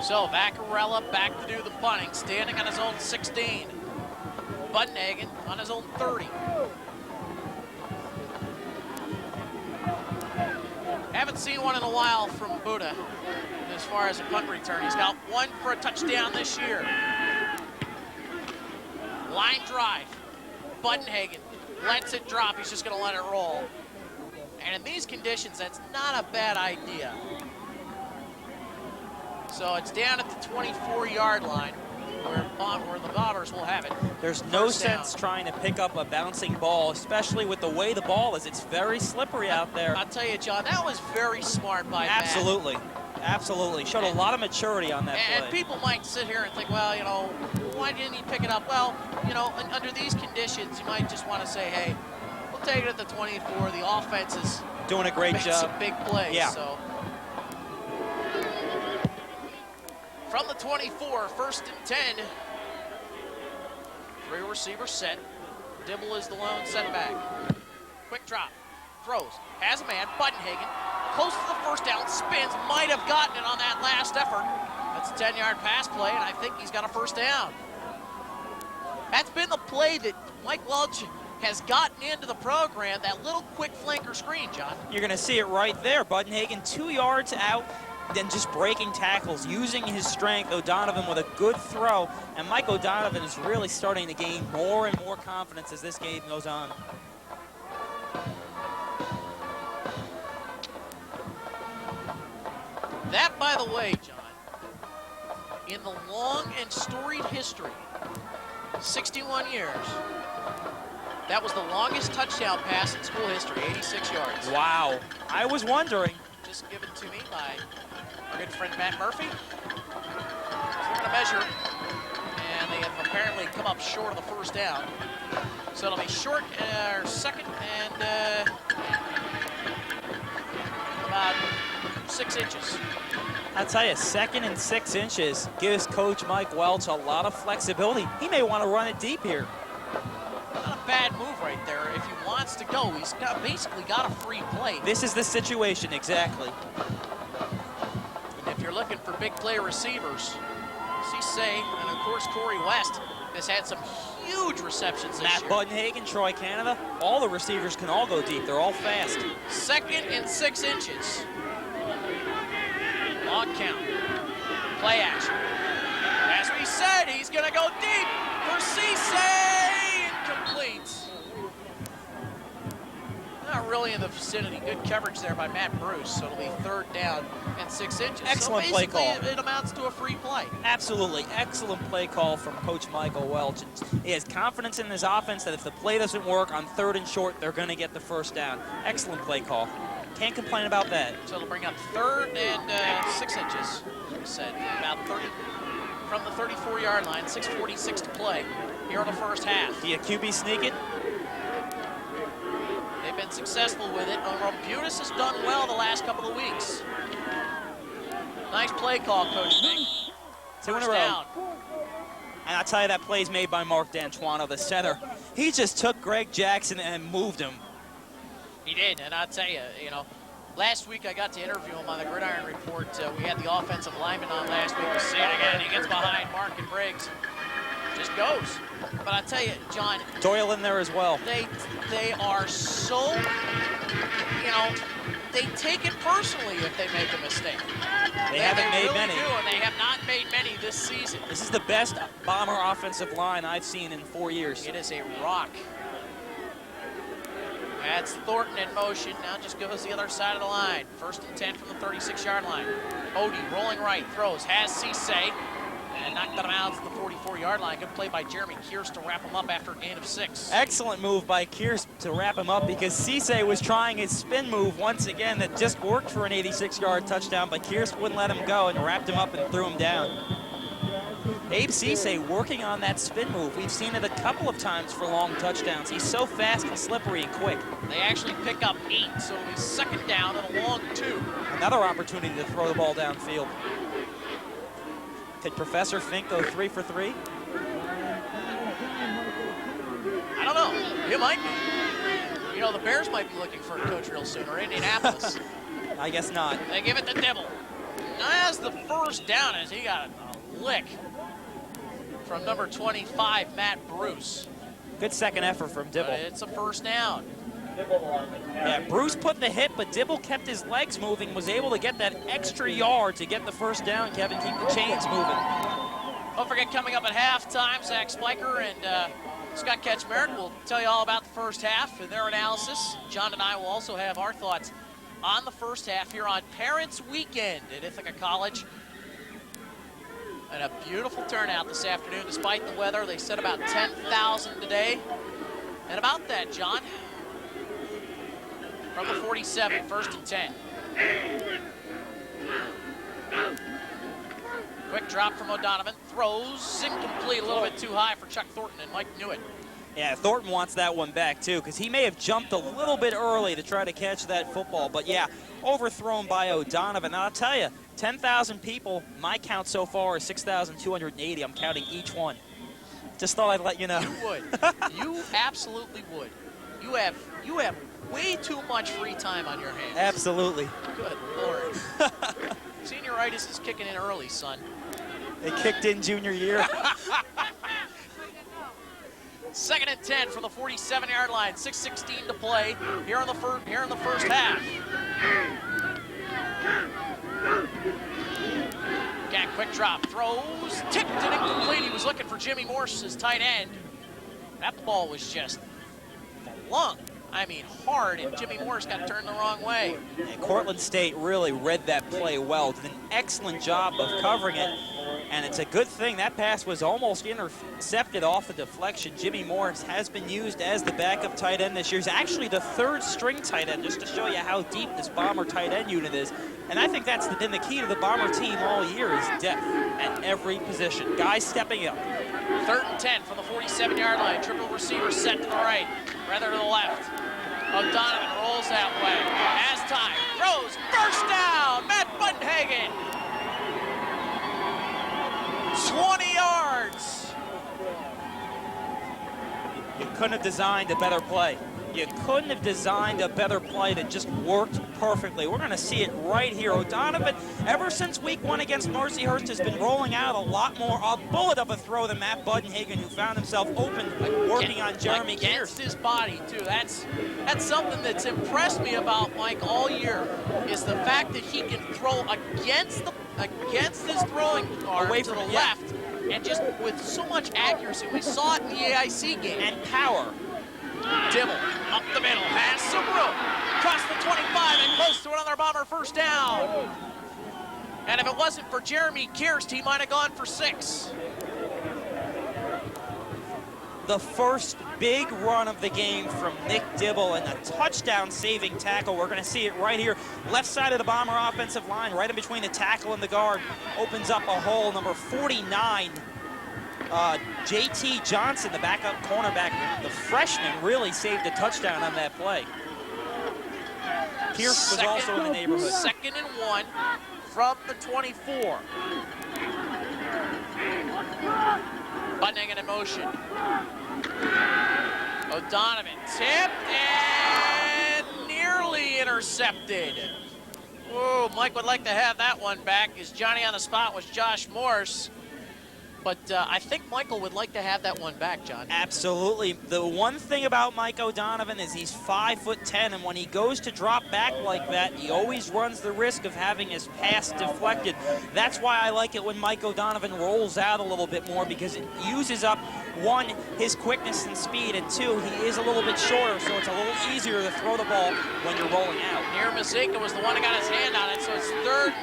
So Vaccarella back to do the punting, standing on his own 16. Budenhagen on his own 30. Haven't seen one in a while from Buddha as far as a punt return. He's got one for a touchdown this year. Line drive. Budenhagen lets it drop. He's just going to let it roll. And in these conditions, that's not a bad idea. So it's down at the 24-yard line where the Bombers will have it. There's no sense trying to pick up a bouncing ball, especially with the way the ball is. It's very slippery out there. I'll tell you, John, that was very smart by Absolutely. Matt. Absolutely. Showed a lot of maturity on that play. And people might sit here and think, well, you know, why didn't he pick it up? Well, you know, under these conditions, you might just want to say, hey, we'll take it at the 24. The offense is doing a great job. Some big plays. Yeah. So. From the 24, 1st and 10. 3 receivers set. Dibble is the lone setback. Quick drop. Throws. Has a man. Budenhagen. Close to the first down. Spins. Might have gotten it on that last effort. That's a 10-yard pass play, and I think he's got a first down. That's been the play that Mike Welch has gotten into the program, that little quick flanker screen, John. You're going to see it right there. Budenhagen 2 yards out, then just breaking tackles, using his strength. O'Donovan with a good throw, and Mike O'Donovan is really starting to gain more and more confidence as this game goes on. That, by the way, John, in the long and storied history, 61 years, that was the longest touchdown pass in school history, 86 yards. Wow. I was wondering. Just given to me by our good friend Matt Murphy. So they're going to measure, and they have apparently come up short of the first down. So it'll be short, second and about 6 inches. I'll tell you, 2nd and 6 inches gives Coach Mike Welch a lot of flexibility. He may want to run it deep here. Not a bad move right there. If he wants to go, he's basically got a free play. This is the situation, exactly. And if you're looking for big play receivers, Cisse and of course Corey West has had some huge receptions this year. Matt Budenhagen, Troy Canada, all the receivers can all go deep. They're all fast. 2nd and 6 inches. Long count. Play action. As we said, he's going to go deep for Cisse. Incomplete. Not really in the vicinity. Good coverage there by Matt Bruce. So it'll be 3rd down and 6 inches. Excellent so play call. It amounts to a free play. Absolutely. Excellent play call from Coach Michael Welch. And he has confidence in his offense that if the play doesn't work on 3rd and short, they're going to get the first down. Excellent play call. Can't complain about that. So it'll bring up 3rd and 6 inches. We said about 30 from the 34-yard line. 6:46 to play here in the first half. Do you QB sneak it? They've been successful with it. Rombutis has done well the last couple of weeks. Nice play call, Coach Nick. 2 in a row. Down. And I'll tell you, that play's made by Mark D'Antuono, the center. He just took Greg Jackson and moved him. He did, and I'll tell you, last week I got to interview him on the Gridiron Report. We had the offensive lineman on last week. We'll see it again. He gets behind Mark and Briggs. Just goes. But I tell you, John. Doyle in there as well. They are so, they take it personally if they make a mistake. They haven't made really many. Do, and they have not made many this season. This is the best Bomber offensive line I've seen in 4 years. It is a rock. That's Thornton in motion. Now just goes the other side of the line. 1st and 10 from the 36-yard line. Odie rolling right, throws, has Cisse, and knocked them out to the 44-yard line. Good play by Jeremy Kearse to wrap him up after a gain of 6. Excellent move by Kearse to wrap him up because Cisse was trying his spin move once again that just worked for an 86-yard touchdown, but Kearse wouldn't let him go and wrapped him up and threw him down. Abe Cisse working on that spin move. We've seen it a couple of times for long touchdowns. He's so fast and slippery and quick. They actually pick up 8, so it'll be 2nd down and a long 2. Another opportunity to throw the ball downfield. Could Professor Fink go 3 for 3? I don't know. He might be. You know, the Bears might be looking for a coach real soon, or Indianapolis. I guess not. They give it to Dibble. As the 1st down as he got a lick from number 25, Matt Bruce. Good second effort from Dibble. But it's a 1st down. Yeah, Bruce put the hit, but Dibble kept his legs moving, was able to get that extra yard to get the 1st down, Kevin, keep the chains moving. Don't forget, coming up at halftime, Zach Spiker and Scott Ketchmerrick will tell you all about the 1st half and their analysis. John and I will also have our thoughts on the 1st half here on Parents Weekend at Ithaca College. And a beautiful turnout this afternoon despite the weather. They said about 10,000 today. And about that, John, from the 47, 1st and 10. Quick drop from O'Donovan, throws, incomplete, a little bit too high for Chuck Thornton and Mike Newitt. Yeah, Thornton wants that one back too, because he may have jumped a little bit early to try to catch that football. But yeah, overthrown by O'Donovan. Now I'll tell you, 10,000 people, my count so far is 6,280. I'm counting each one. Just thought I'd let you know. You would. You absolutely would. You have way too much free time on your hands. Absolutely. Good Lord. Senioritis is kicking in early, son. They kicked in junior year. 2nd and 10 from the 47-yard line. 6:16 to play here in the 1st half. Again, quick drop, throws, tipped it incomplete. He was looking for Jimmy Morse, his tight end. That ball was just flung. I mean, hard, and Jimmy Morris got turned the wrong way. And Cortland State really read that play well, did an excellent job of covering it, and it's a good thing that pass was almost intercepted off the deflection. Jimmy Morris has been used as the backup tight end this year. He's actually the 3rd string tight end, just to show you how deep this Bomber tight end unit is. And I think that's been the key to the Bomber team all year is depth at every position. Guys stepping up. 3rd and 10 from the 47-yard line. Triple receiver set to the right, rather to the left. O'Donovan rolls that way. Has time. Throws. 1st down. Matt Bunhagen. 20 yards. You couldn't have designed a better play. You couldn't have designed a better play that just worked perfectly. We're going to see it right here. O'Donovan, ever since week 1 against Mercyhurst, has been rolling out a lot more a bullet of a throw than Matt Bunhagen, who found himself open working on Jeremy Kearse. Against his body, too. That's something that's impressed me about Mike all year, is the fact that he can throw against his throwing arm away to from the left, and just with so much accuracy. We saw it in the AIC game. And power. Dibble up the middle, has some room, across the 25 and close to another Bomber 1st down. And if it wasn't for Jeremy Kearse, he might have gone for 6. The first big run of the game from Nick Dibble and a touchdown-saving tackle. We're going to see it right here. Left side of the Bomber offensive line, right in between the tackle and the guard, opens up a hole. Number 49. J.T. Johnson, the backup cornerback, the freshman, really saved a touchdown on that play. Kearse was also in the neighborhood. 2nd and 1 from the 24. Bunhagen in motion. O'Donovan tipped and nearly intercepted. Whoa, Mike would like to have that one back. As Johnny on the spot was Josh Morse. But I think Michael would like to have that one back, John. Absolutely. The one thing about Mike O'Donovan is he's 5'10", and when he goes to drop back like that, he always runs the risk of having his pass deflected. That's why I like it when Mike O'Donovan rolls out a little bit more, because it uses up, one, his quickness and speed, and two, he is a little bit shorter, so it's a little easier to throw the ball when you're rolling out. Here, Ithaca was the one that got his hand on it, so it's third,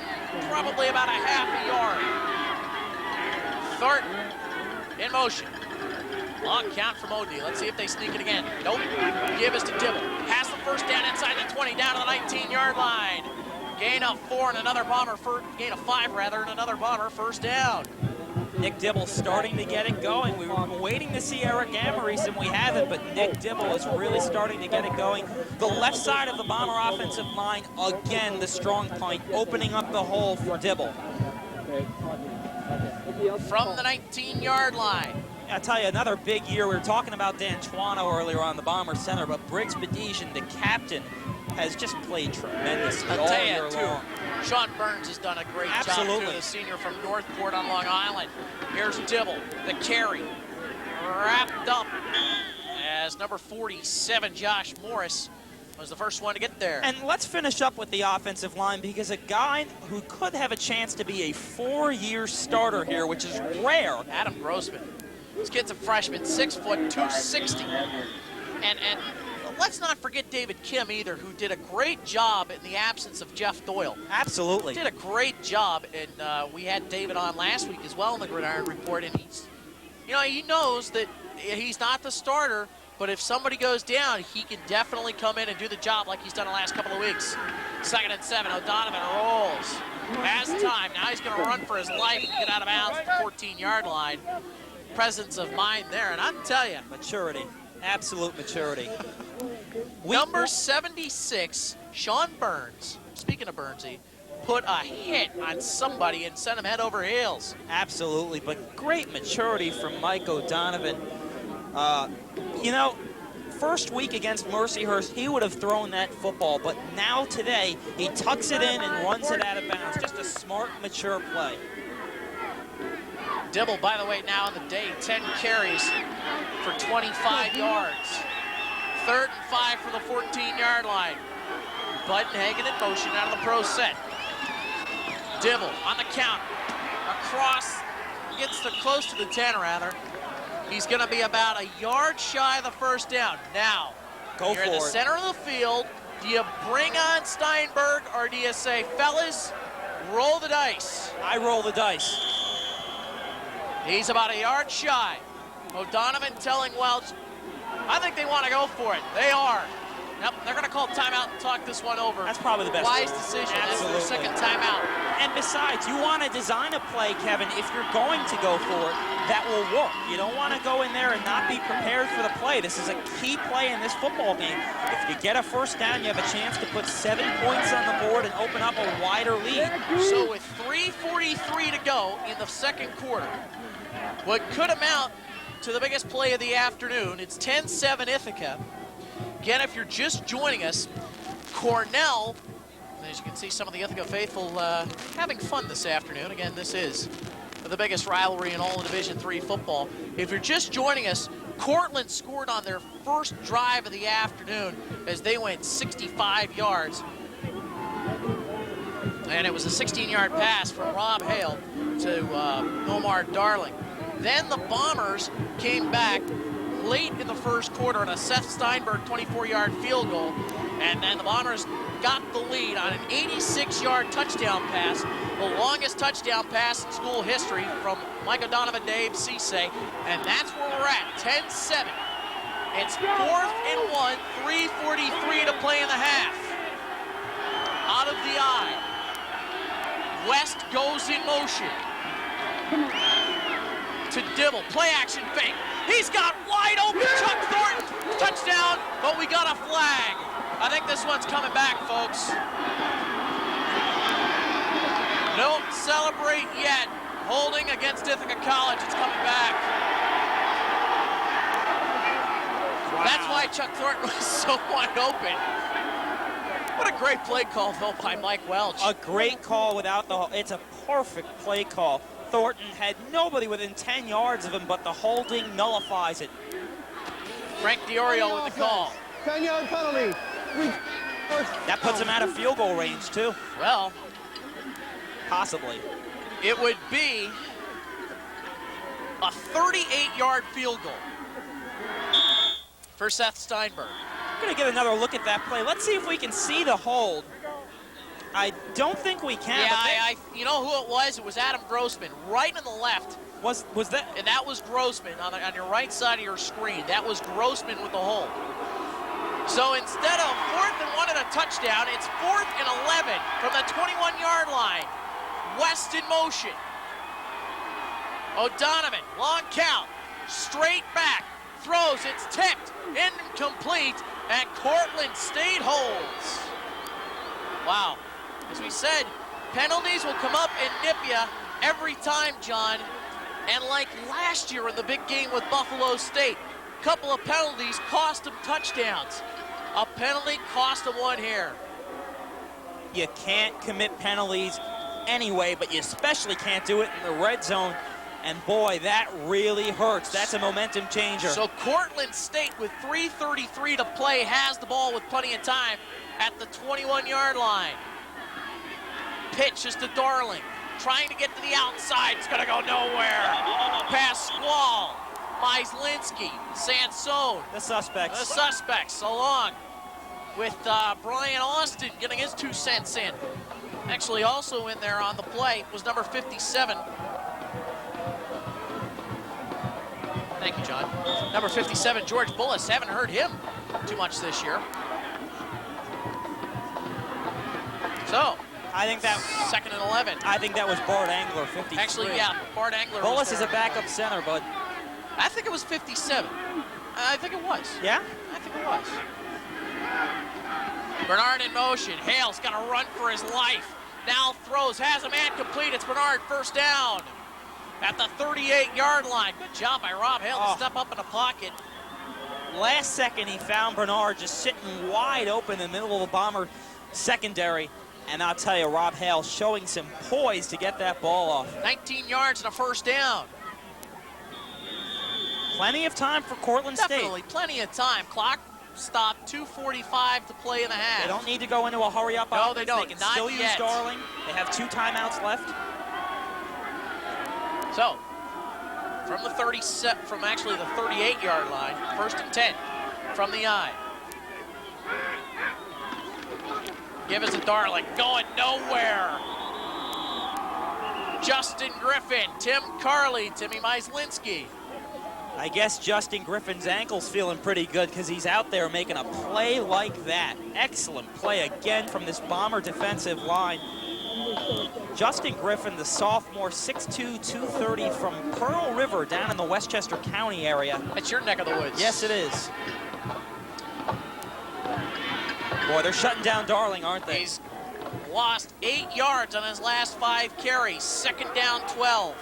probably about a half a yard. Thornton in motion. Long count from Odie. Let's see if they sneak it again. Nope. Give us to Dibble. Pass the first down inside the 20, down to the 19-yard line. Gain of 4 and another Bomber, gain of 5 rather, and another Bomber first down. Nick Dibble starting to get it going. We were waiting to see Eric Amaris, and we haven't, but Nick Dibble is really starting to get it going. The left side of the Bomber offensive line, again, the strong point, opening up the hole for Dibble. From the 19-yard line. I'll tell you, another big year. We were talking about D'Antuono earlier on the Bomber Center, but Briggs Bedigian, the captain, has just played tremendously all year long. Sean Burns has done a great job, too, the senior from Northport on Long Island. Here's Dibble, the carry, wrapped up as number 47, Josh Morris, was the first one to get there. And let's finish up with the offensive line, because a guy who could have a chance to be a 4-year starter here, which is rare. Adam Grossman. This kid's a freshman, 6 foot, 260. And let's not forget David Kim either, who did a great job in the absence of Jeff Doyle. Absolutely. Did a great job, and we had David on last week as well in the Gridiron Report, and he's, you know, he knows that he's not the starter, but if somebody goes down, he can definitely come in and do the job like he's done the last couple of weeks. 2nd and 7, O'Donovan rolls. Has time, now he's gonna run for his life and get out of bounds at the 14-yard line. Presence of mind there, and I'll tell you. Maturity, absolute maturity. Number 76, Sean Burns, speaking of Burnsy, put a hit on somebody and sent him head over heels. Absolutely, but great maturity from Mike O'Donovan. You know, first week against Mercyhurst, he would have thrown that football, but now today, he tucks it in and runs it out of bounds. Just a smart, mature play. Dibble, by the way, now on the day, 10 carries for 25 yards. 3rd and 5 for the 14-yard line. Buttonhagen in motion out of the pro set. Dibble on the count. Across, gets close to the 10, rather. He's going to be about a yard shy of the first down. Now, you're in the center of the field. Do you bring on Steinberg, or do you say, fellas, roll the dice? I roll the dice. He's about a yard shy. O'Donovan telling Welch, I think they want to go for it. They are. Yep, they're going to call timeout and talk this one over. That's probably the best. Wise decision. Absolutely. That's their second timeout. And besides, you want to design a play, Kevin, if you're going to go for it, that will work. You don't want to go in there and not be prepared for the play. This is a key play in this football game. If you get a first down, you have a chance to put 7 points on the board and open up a wider lead. So with 3:43 to go in the second quarter, what could amount to the biggest play of the afternoon, it's 10-7 Ithaca. Again, if you're just joining us, Cornell, as you can see, some of the Ithaca faithful having fun this afternoon. Again, this is the biggest rivalry in all of Division III football. If you're just joining us, Cortland scored on their first drive of the afternoon as they went 65 yards. And it was a 16-yard pass from Rob Hale to Omar Darling. Then the Bombers came back late in the first quarter on a Seth Steinberg 24-yard field goal, and then the Bombers got the lead on an 86-yard touchdown pass, the longest touchdown pass in school history from Mike O'Donovan to Abe Cisse, and that's where we're at, 10-7. It's 4th and 1, 3:43 to play in the half. Out of the eye. West goes in motion. To Dibble, play action fake. He's got wide open Chuck Thornton, touchdown, but we got a flag. I think this one's coming back, folks. Don't celebrate yet. Holding against Ithaca College, it's coming back. Wow. That's why Chuck Thornton was so wide open. What a great play call, though, by Mike Welch. A great call without the, it's a perfect play call. Thornton had nobody within 10 yards of him, but the holding nullifies it. Frank DiOrio with the call. 10-yard penalty. That puts him out of field goal range, too. Well, possibly. It would be a 38-yard field goal for Seth Steinberg. I'm going to get another look at that play. Let's see if we can see the hold. I don't think we can. Yeah, you know who it was? It was Adam Grossman, right on the left. Was that? And that was Grossman on your right side of your screen. That was Grossman with the hold. So instead of 4th and 1 and a touchdown, it's 4th and 11 from the 21-yard line. West in motion. O'Donovan, long count, straight back, throws, it's tipped, incomplete, and Cortland State holds. Wow. As we said, penalties will come up and nip you every time, John. And like last year in the big game with Buffalo State, a couple of penalties cost them touchdowns. A penalty cost them one here. You can't commit penalties anyway, but you especially can't do it in the red zone. And boy, that really hurts. That's a momentum changer. So Cortland State with 3:33 to play has the ball with plenty of time at the 21-yard line. Pitch is to Darling, trying to get to the outside. It's gonna go nowhere. Pass Squall, Myslinski, Sansone. The suspects. The suspects, along with Brian Austin getting his 2 cents in. Actually also in there on the play was number 57. Thank you, John. Number 57, George Bullis. Haven't heard him too much this year. So, I think that 2nd and 11. I think that was Bart Angler, 53. Actually, yeah, Bart Angler. Bullis is a backup center, bud. I think it was 57. I think it was. Yeah? I think it was. Bernard in motion. Hale's got to run for his life. Now throws, has a man complete. It's Bernard, first down at the 38-yard line. Good job by Rob Hale to step up in the pocket. Last second, he found Bernard just sitting wide open in the middle of the Bomber secondary. And I'll tell you, Rob Hale showing some poise to get that ball off. 19 yards and a first down. Plenty of time for Cortland State. Definitely plenty of time. Clock stopped, 2:45 to play in the half. They don't need to go into a hurry-up offense. No, they don't. They can Not still yet. use Darling. They have 2 timeouts left. So, from the 38-yard line, 1st and 10 from the eye. Give us a Darling, going nowhere. Justin Griffin, Tim Carley, Timmy Myslinski. I guess Justin Griffin's ankle's feeling pretty good because he's out there making a play like that. Excellent play again from this Bomber defensive line. Justin Griffin, the sophomore, 6'2", 230 from Pearl River down in the Westchester County area. That's your neck of the woods. Yes, it is. Boy, they're shutting down Darling, aren't they? He's lost 8 yards on his last 5 carries. 2nd down, 12.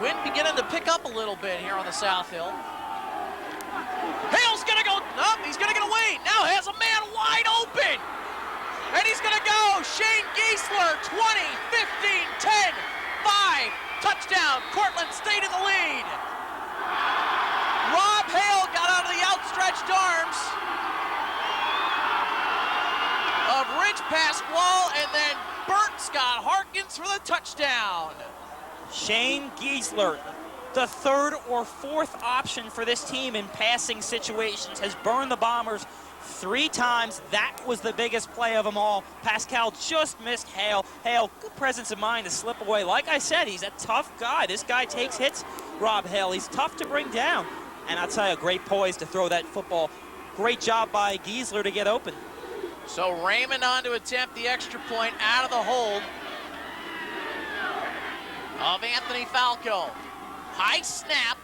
Wind beginning to pick up a little bit here on the South Hill. Hale's gonna go, nope, he's gonna get away. Now has a man wide open. And he's gonna go. Shane Giesler, 20, 15, 10, 5. Touchdown, Cortland State in the lead. Rob Hale got out of the outstretched arms of Rich Pasquale, and then Bert Scott Harkins for the touchdown. Shane Giesler, the 3rd or 4th option for this team in passing situations, has burned the Bombers 3 times. That was the biggest play of them all. Pascal just missed Hale. Hale, good presence of mind to slip away. Like I said, he's a tough guy. This guy takes hits, Rob Hale. He's tough to bring down. And I'll tell you, great poise to throw that football. Great job by Giesler to get open. So Raymond on to attempt the extra point out of the hold of Anthony Falco. High snap,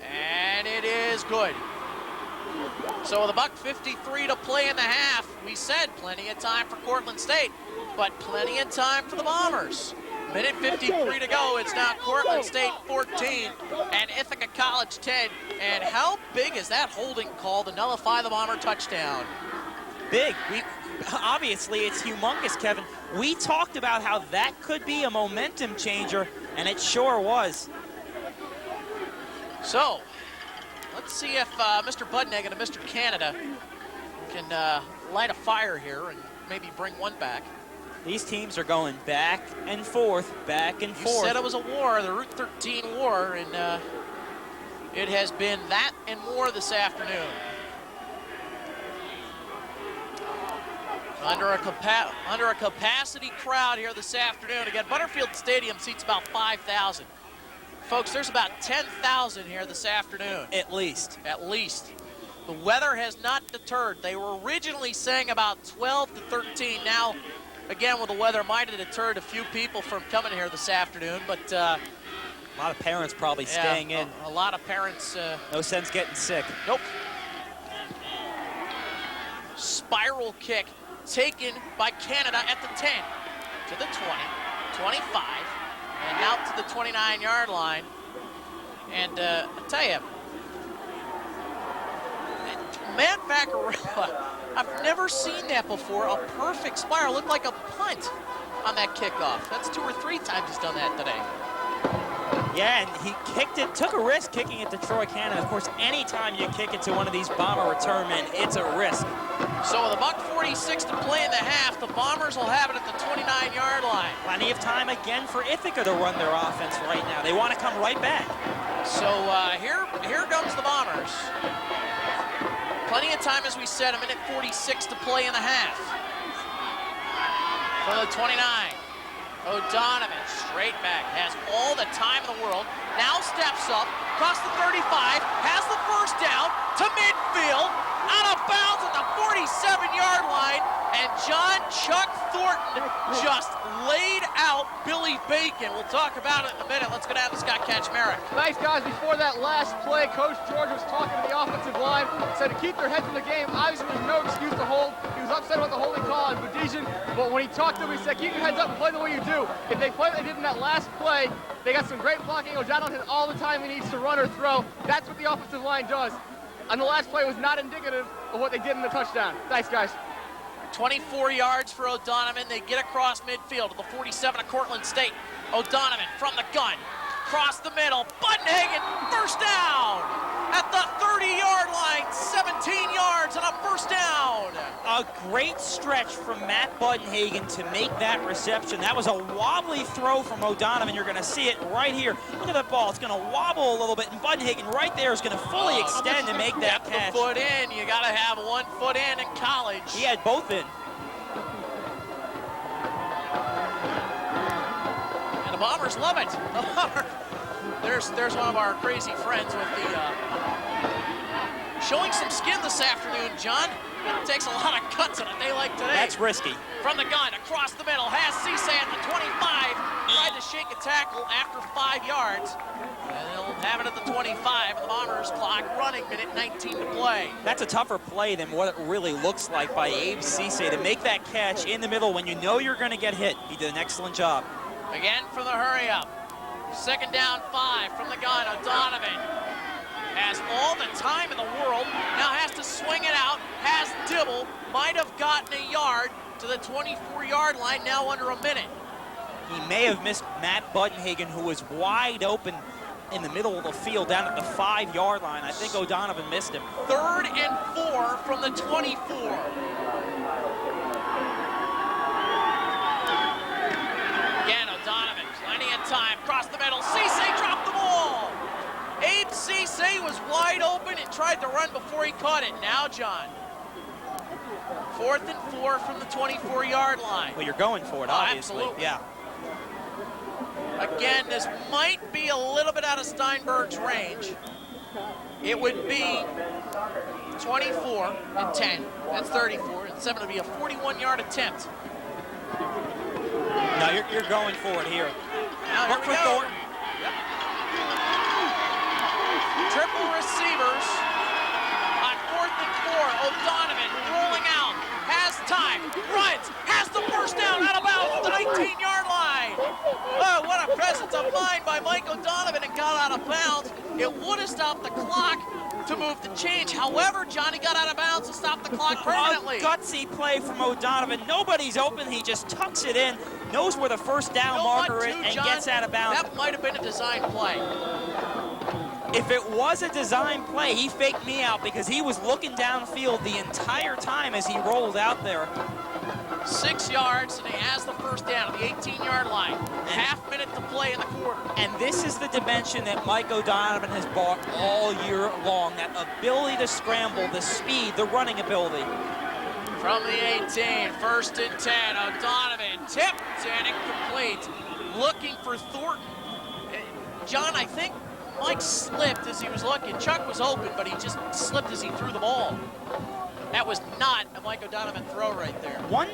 and it is good. So with $1:53 to play in the half, we said plenty of time for Cortland State, but plenty of time for the Bombers. Minute 53 to go. It's now Cortland State 14 and Ithaca College 10. And how big is that holding call to nullify the Bomber touchdown? big. Obviously, it's humongous, Kevin. We talked about how that could be a momentum changer, and it sure was. So, let's see if Mr. Budnick and Mr. Canada can light a fire here and maybe bring one back. These teams are going back and forth, back and forth. You said it was a war, the Route 13 war, and it has been that and more this afternoon. Under a capacity crowd here this afternoon. Again, Butterfield Stadium seats about 5,000. Folks, there's about 10,000 here this afternoon. At least. At least. The weather has not deterred. They were originally saying about 12 to 13. Now, again, with the weather, might have deterred a few people from coming here this afternoon, but a lot of parents probably staying in. A lot of parents. No sense getting sick. Nope. Spiral kick taken by Canada at the 10, to the 20, 25, and out to the 29-yard line. And I tell you, Matt Vaccarella, I've never seen that before. A perfect spiral, looked like a punt on that kickoff. That's 2 or 3 times he's done that today. Yeah, and he kicked it, took a risk kicking it to Troy Cannon. Of course, anytime you kick it to one of these Bomber return men, it's a risk. So with $1:46 to play in the half, the Bombers will have it at the 29-yard line. Plenty of time again for Ithaca to run their offense right now. They want to come right back. So here comes the Bombers. Plenty of time, as we said, 1:46 to play in the half. For the 29. O'Donovan, straight back, has all the time in the world. Now steps up, across the 35, has the first down to midfield, out of bounds at the 47-yard line, and John Chuck Thornton just laid out Billy Bacon. We'll talk about it in a minute. Let's go down to Scott Kaczmarek. Thanks, guys. Before that last play, Coach George was talking to the offensive line, said to keep their heads in the game. Obviously, there's no excuse to hold. He was upset about the holding call on Budisian, but when he talked to him, he said, keep your heads up and play the way you do. If they play what they did in that last play, they got some great blocking. O'Donnell hit all the time he needs to run or throw. That's what the offensive line does. And the last play was not indicative of what they did in the touchdown. Thanks, guys. 24 yards for O'Donovan. They get across midfield to the 47 of Cortland State. O'Donovan from the gun, across the middle. Buttenhagen, first down at the 30-yard line. 17 yards and a first down. A great stretch from Matt Buttenhagen to make that reception. That was a wobbly throw from O'Donovan. You're going to see it right here. Look at that ball. It's going to wobble a little bit, and Buttenhagen right there is going to fully extend and make that catch. The foot in. You got to have 1 foot in college. He had both in. And the Bombers love it. There's one of our crazy friends with the showing some skin this afternoon, John. It takes a lot of cuts on a day like today. That's risky. From the gun, across the middle, has Cisse at the 25. Tried to shake a tackle after 5 yards. And they'll have it at the 25. And the Bombers clock running, 1:19 to play. That's a tougher play than what it really looks like by Abe Cisse to make that catch in the middle when you know you're going to get hit. He did an excellent job. Again for the hurry up. 2nd down 5 from the gun. O'Donovan has all the time in the world. Now has to swing it out. Has Dibble. Might have gotten a yard to the 24-yard line. Now under a minute. He may have missed Matt Buttenhagen, who was wide open in the middle of the field down at the 5-yard line. I think O'Donovan missed him. 3rd and 4 from the 24. Again, O'Donovan, plenty of time, across the middle. Cisse dropped the ball. Abe Cisse was wide open and tried to run before he caught it. Now, John. 4th and 4 from the 24-yard line. Well, you're going for it, obviously. Absolutely. Yeah. Again, this might be a little bit out of Steinberg's range. It would be 24 and 10. That's 34 and 7 would be a 41-yard attempt. No, you're going for it here. Now, look for Thornton. Yep. Triple receivers on 4th and 4. O'Donovan rolling out, has time, runs, has the first down out of bounds at the 19-yard line. Oh, what a presence of mind by Mike O'Donovan, and got out of bounds. It would have stopped the clock to move the change. However, Johnny got out of bounds to stop stop the clock permanently. A gutsy play from O'Donovan. Nobody's open. He just tucks it in, knows where the first down marker is, and gets out of bounds. That might have been a design play. If it was a design play, he faked me out because he was looking downfield the entire time as he rolled out there. 6 yards, and he has the first down at the 18-yard line. Half minute to play in the quarter. And this is the dimension that Mike O'Donovan has brought all year long, that ability to scramble, the speed, the running ability. From the 18, first and 10, O'Donovan tipped and incomplete. Looking for Thornton. John, I think Mike slipped as he was looking. Chuck was open, but he just slipped as he threw the ball. That was not a Mike O'Donovan throw right there. One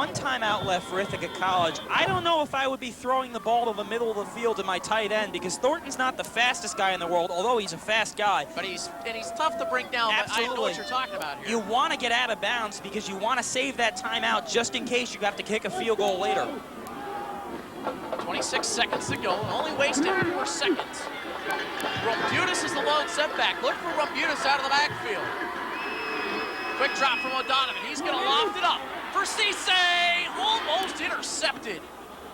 timeout left for Ithaca College. I don't know if I would be throwing the ball to the middle of the field to my tight end because Thornton's not the fastest guy in the world, although he's a fast guy. But he's tough to bring down. Absolutely. But I know what you're talking about here. You want to get out of bounds because you want to save that timeout just in case you have to kick a field goal later. 26 seconds to go, only wasted 4 seconds. Rumbutis is the lone setback. Look for Rumbutis out of the backfield. Quick drop from O'Donovan. He's going to loft it up for Cisse. Almost intercepted.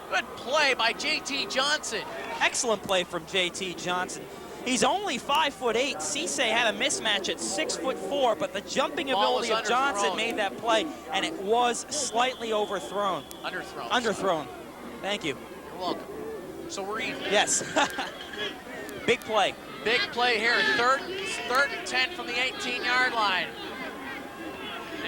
Good play by J.T. Johnson. Excellent play from J.T. Johnson. He's only 5'8". Cisse had a mismatch at 6'4", but the jumping ability of Johnson made that play, and it was slightly overthrown. Underthrown. Underthrown. Thank you. You're welcome. So we're even. Yes. Big play. Big play here. Third and 10 from the 18-yard line.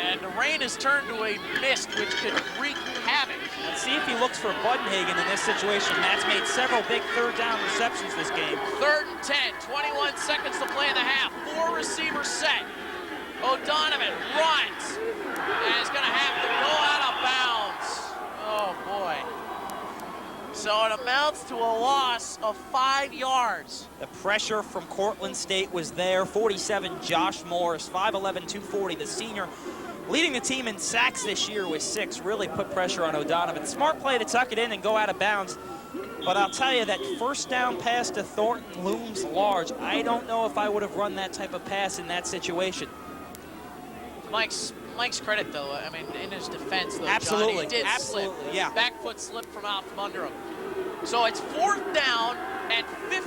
And the rain has turned to a mist, which could wreak havoc. Let's see if he looks for Budenhagen in this situation. Matt's made several big third down receptions this game. Third and 10, 21 seconds to play in the half. 4 receivers set. O'Donovan runs and is going to have to go out of bounds. Oh, boy. So it amounts to a loss of 5 yards. The pressure from Cortland State was there. 47, Josh Morris, 5'11", 240, the senior. Leading the team in sacks this year with 6, really put pressure on O'Donovan. Smart play to tuck it in and go out of bounds. But I'll tell you, that first down pass to Thornton looms large. I don't know if I would have run that type of pass in that situation. Mike's credit, though, I mean, in his defense, though, absolutely, John, he did absolutely, slip. yeah. Back foot slipped from out from under him. So it's 4th down at 15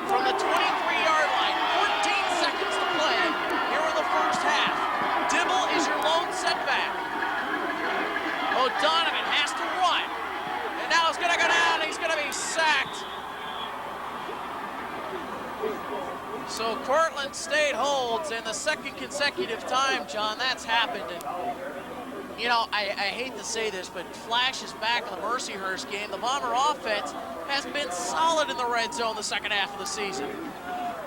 from the 23-yard line. 14 seconds to play here in the first half. Dibble is your lone setback. O'Donovan has to run. And now he's going to go down. He's going to be sacked. So Cortland State holds, and the second consecutive time, John, that's happened. And, you know, I hate to say this, but Flash is back in the Mercyhurst game. The Bomber offense has been solid in the red zone the second half of the season.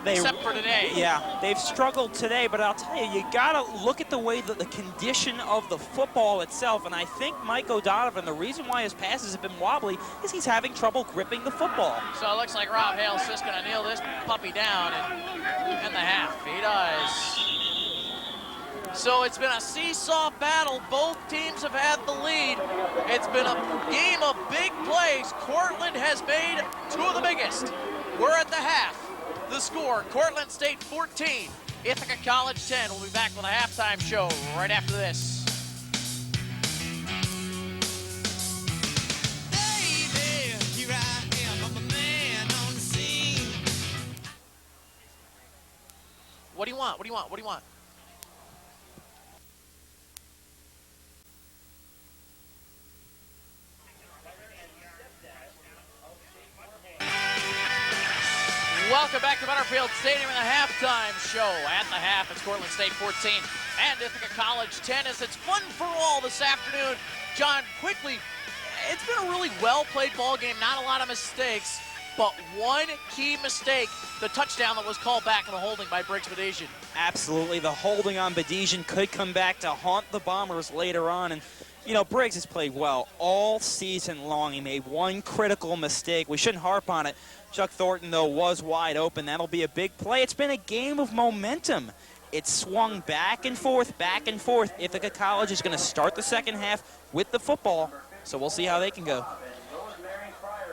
Except for today. Yeah, they've struggled today, but I'll tell you, you got to look at the way that the condition of the football itself, and I think Mike O'Donovan, the reason why his passes have been wobbly is he's having trouble gripping the football. So it looks like Rob Hale's just going to nail this puppy down in the half. He does. So it's been a seesaw battle. Both teams have had the lead. It's been a game of big plays. Cortland has made 2 of the biggest. We're at the half. The score, Cortland State 14, Ithaca College 10. We'll be back with a halftime show right after this. Baby, here I am, I'm a man on the scene. What do you want? What do you want? What do you want? Welcome back to Butterfield Stadium in the halftime show. At the half, it's Cortland State 14 and Ithaca College 10 as it's fun for all this afternoon. John, quickly, it's been a really well-played ball game. Not a lot of mistakes, but one key mistake, the touchdown that was called back in the holding by Briggs Badesian. Absolutely, the holding on Badesian could come back to haunt the Bombers later on. And you know, Briggs has played well all season long. He made one critical mistake. We shouldn't harp on it. Chuck Thornton, though, was wide open. That'll be a big play. It's been a game of momentum. It's swung back and forth, back and forth. Ithaca College is going to start the second half with the football, so we'll see how they can go.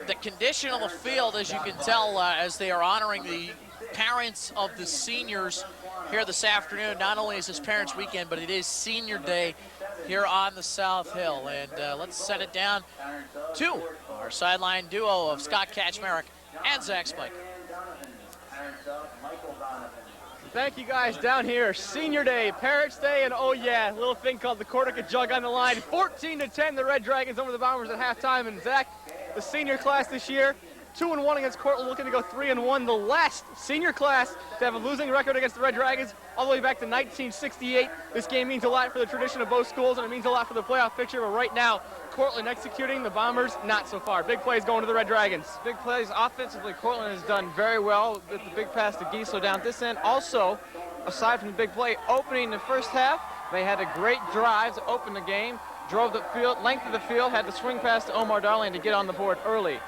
The condition on the field, as you can tell, as they are honoring the parents of the seniors here this afternoon. Not only is this Parents Weekend, but it is Senior Day here on the South Hill. And let's set it down to our sideline duo of Scott Kaczmarek and Zach Spike. Thank you guys down here. Senior Day, Parents Day, and oh yeah, a little thing called the Cortaca Jug on the line. 14-10, the Red Dragons over the Bombers at halftime. And Zach, the senior class this year, 2-1 against Cortland, looking to go 3-1. The last senior class to have a losing record against the Red Dragons all the way back to 1968. This game means a lot for the tradition of both schools, and it means a lot for the playoff picture. But right now, Cortland executing, the Bombers not so far. Big plays going to the Red Dragons. Big plays offensively. Cortland has done very well with the big pass to Giesler down this end. Also, aside from the big play, opening the first half, they had a great drive to open the game, drove the field, length of the field, had the swing pass to Omar Darling to get on the board early.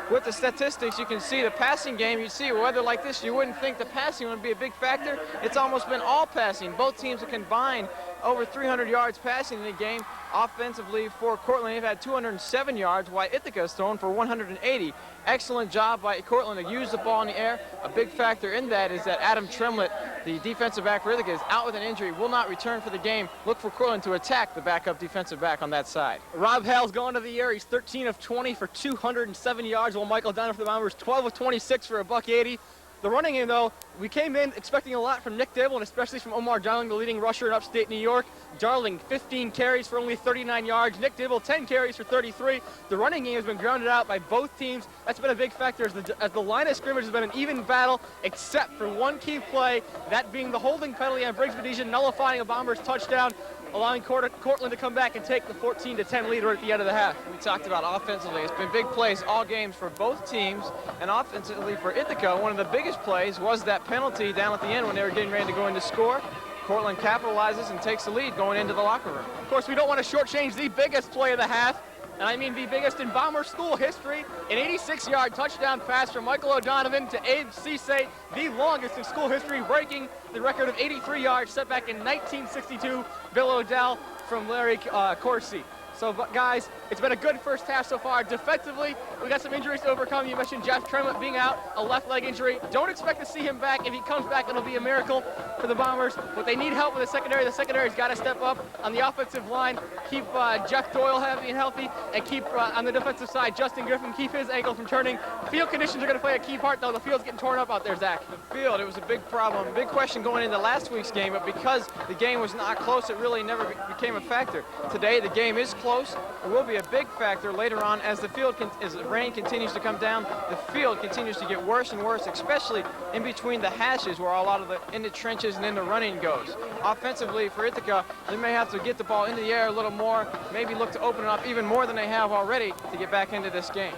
With the statistics, you can see the passing game. You see weather like this, you wouldn't think the passing would be a big factor. It's almost been all passing. Both teams have combined over 300 yards passing in the game. Offensively for Cortland, they've had 207 yards, while Ithaca has thrown for 180. Excellent job by Cortland to use the ball in the air. A big factor in that is that Adam Tremlett, the defensive back for Ithaca, is out with an injury, will not return for the game. Look for Cortland to attack the backup defensive back on that side. Rob Hale's going to the air. He's 13 of 20 for 207 yards, while Michael Donner for the Bombers 12 of 26 for $180. The running game, though, we came in expecting a lot from Nick Dibble and especially from Omar Darling, the leading rusher in upstate New York. Darling, 15 carries for only 39 yards. Nick Dibble, 10 carries for 33. The running game has been grounded out by both teams. That's been a big factor as the line of scrimmage has been an even battle, except for one key play, that being the holding penalty on Briggs Venetian, nullifying a Bombers touchdown, allowing Cortland to come back and take the 14-10 lead right at the end of the half. We talked about offensively. It's been big plays all games for both teams, and offensively for Ithaca, one of the biggest plays was that penalty down at the end when they were getting ready to go in to score. Cortland capitalizes and takes the lead going into the locker room. Of course, we don't want to shortchange the biggest play of the half, and I mean the biggest in Bomber school history, an 86-yard touchdown pass from Michael O'Donovan to Abe Cisse, the longest in school history, breaking the record of 83 yards set back in 1962, Bill O'Dell from Larry Corsi. So, guys, it's been a good first half so far. Defensively, we got some injuries to overcome. You mentioned Jeff Tremlett being out, a left leg injury. Don't expect to see him back. If he comes back, it'll be a miracle for the Bombers. But they need help with the secondary. The secondary's got to step up on the offensive line, keep Jeff Doyle happy and healthy, and keep on the defensive side, Justin Griffin, keep his ankle from turning. Field conditions are going to play a key part, though. The field's getting torn up out there, Zach. The field, it was a big problem, big question going into last week's game, but because the game was not close, it really never became a factor. Today, the game is close. It will be a big factor later on as the field, as the rain continues to come down. The field continues to get worse and worse, especially in between the hashes where a lot of the in the trenches and in the running goes. Offensively for Ithaca, they may have to get the ball into the air a little more, maybe look to open it up even more than they have already to get back into this game.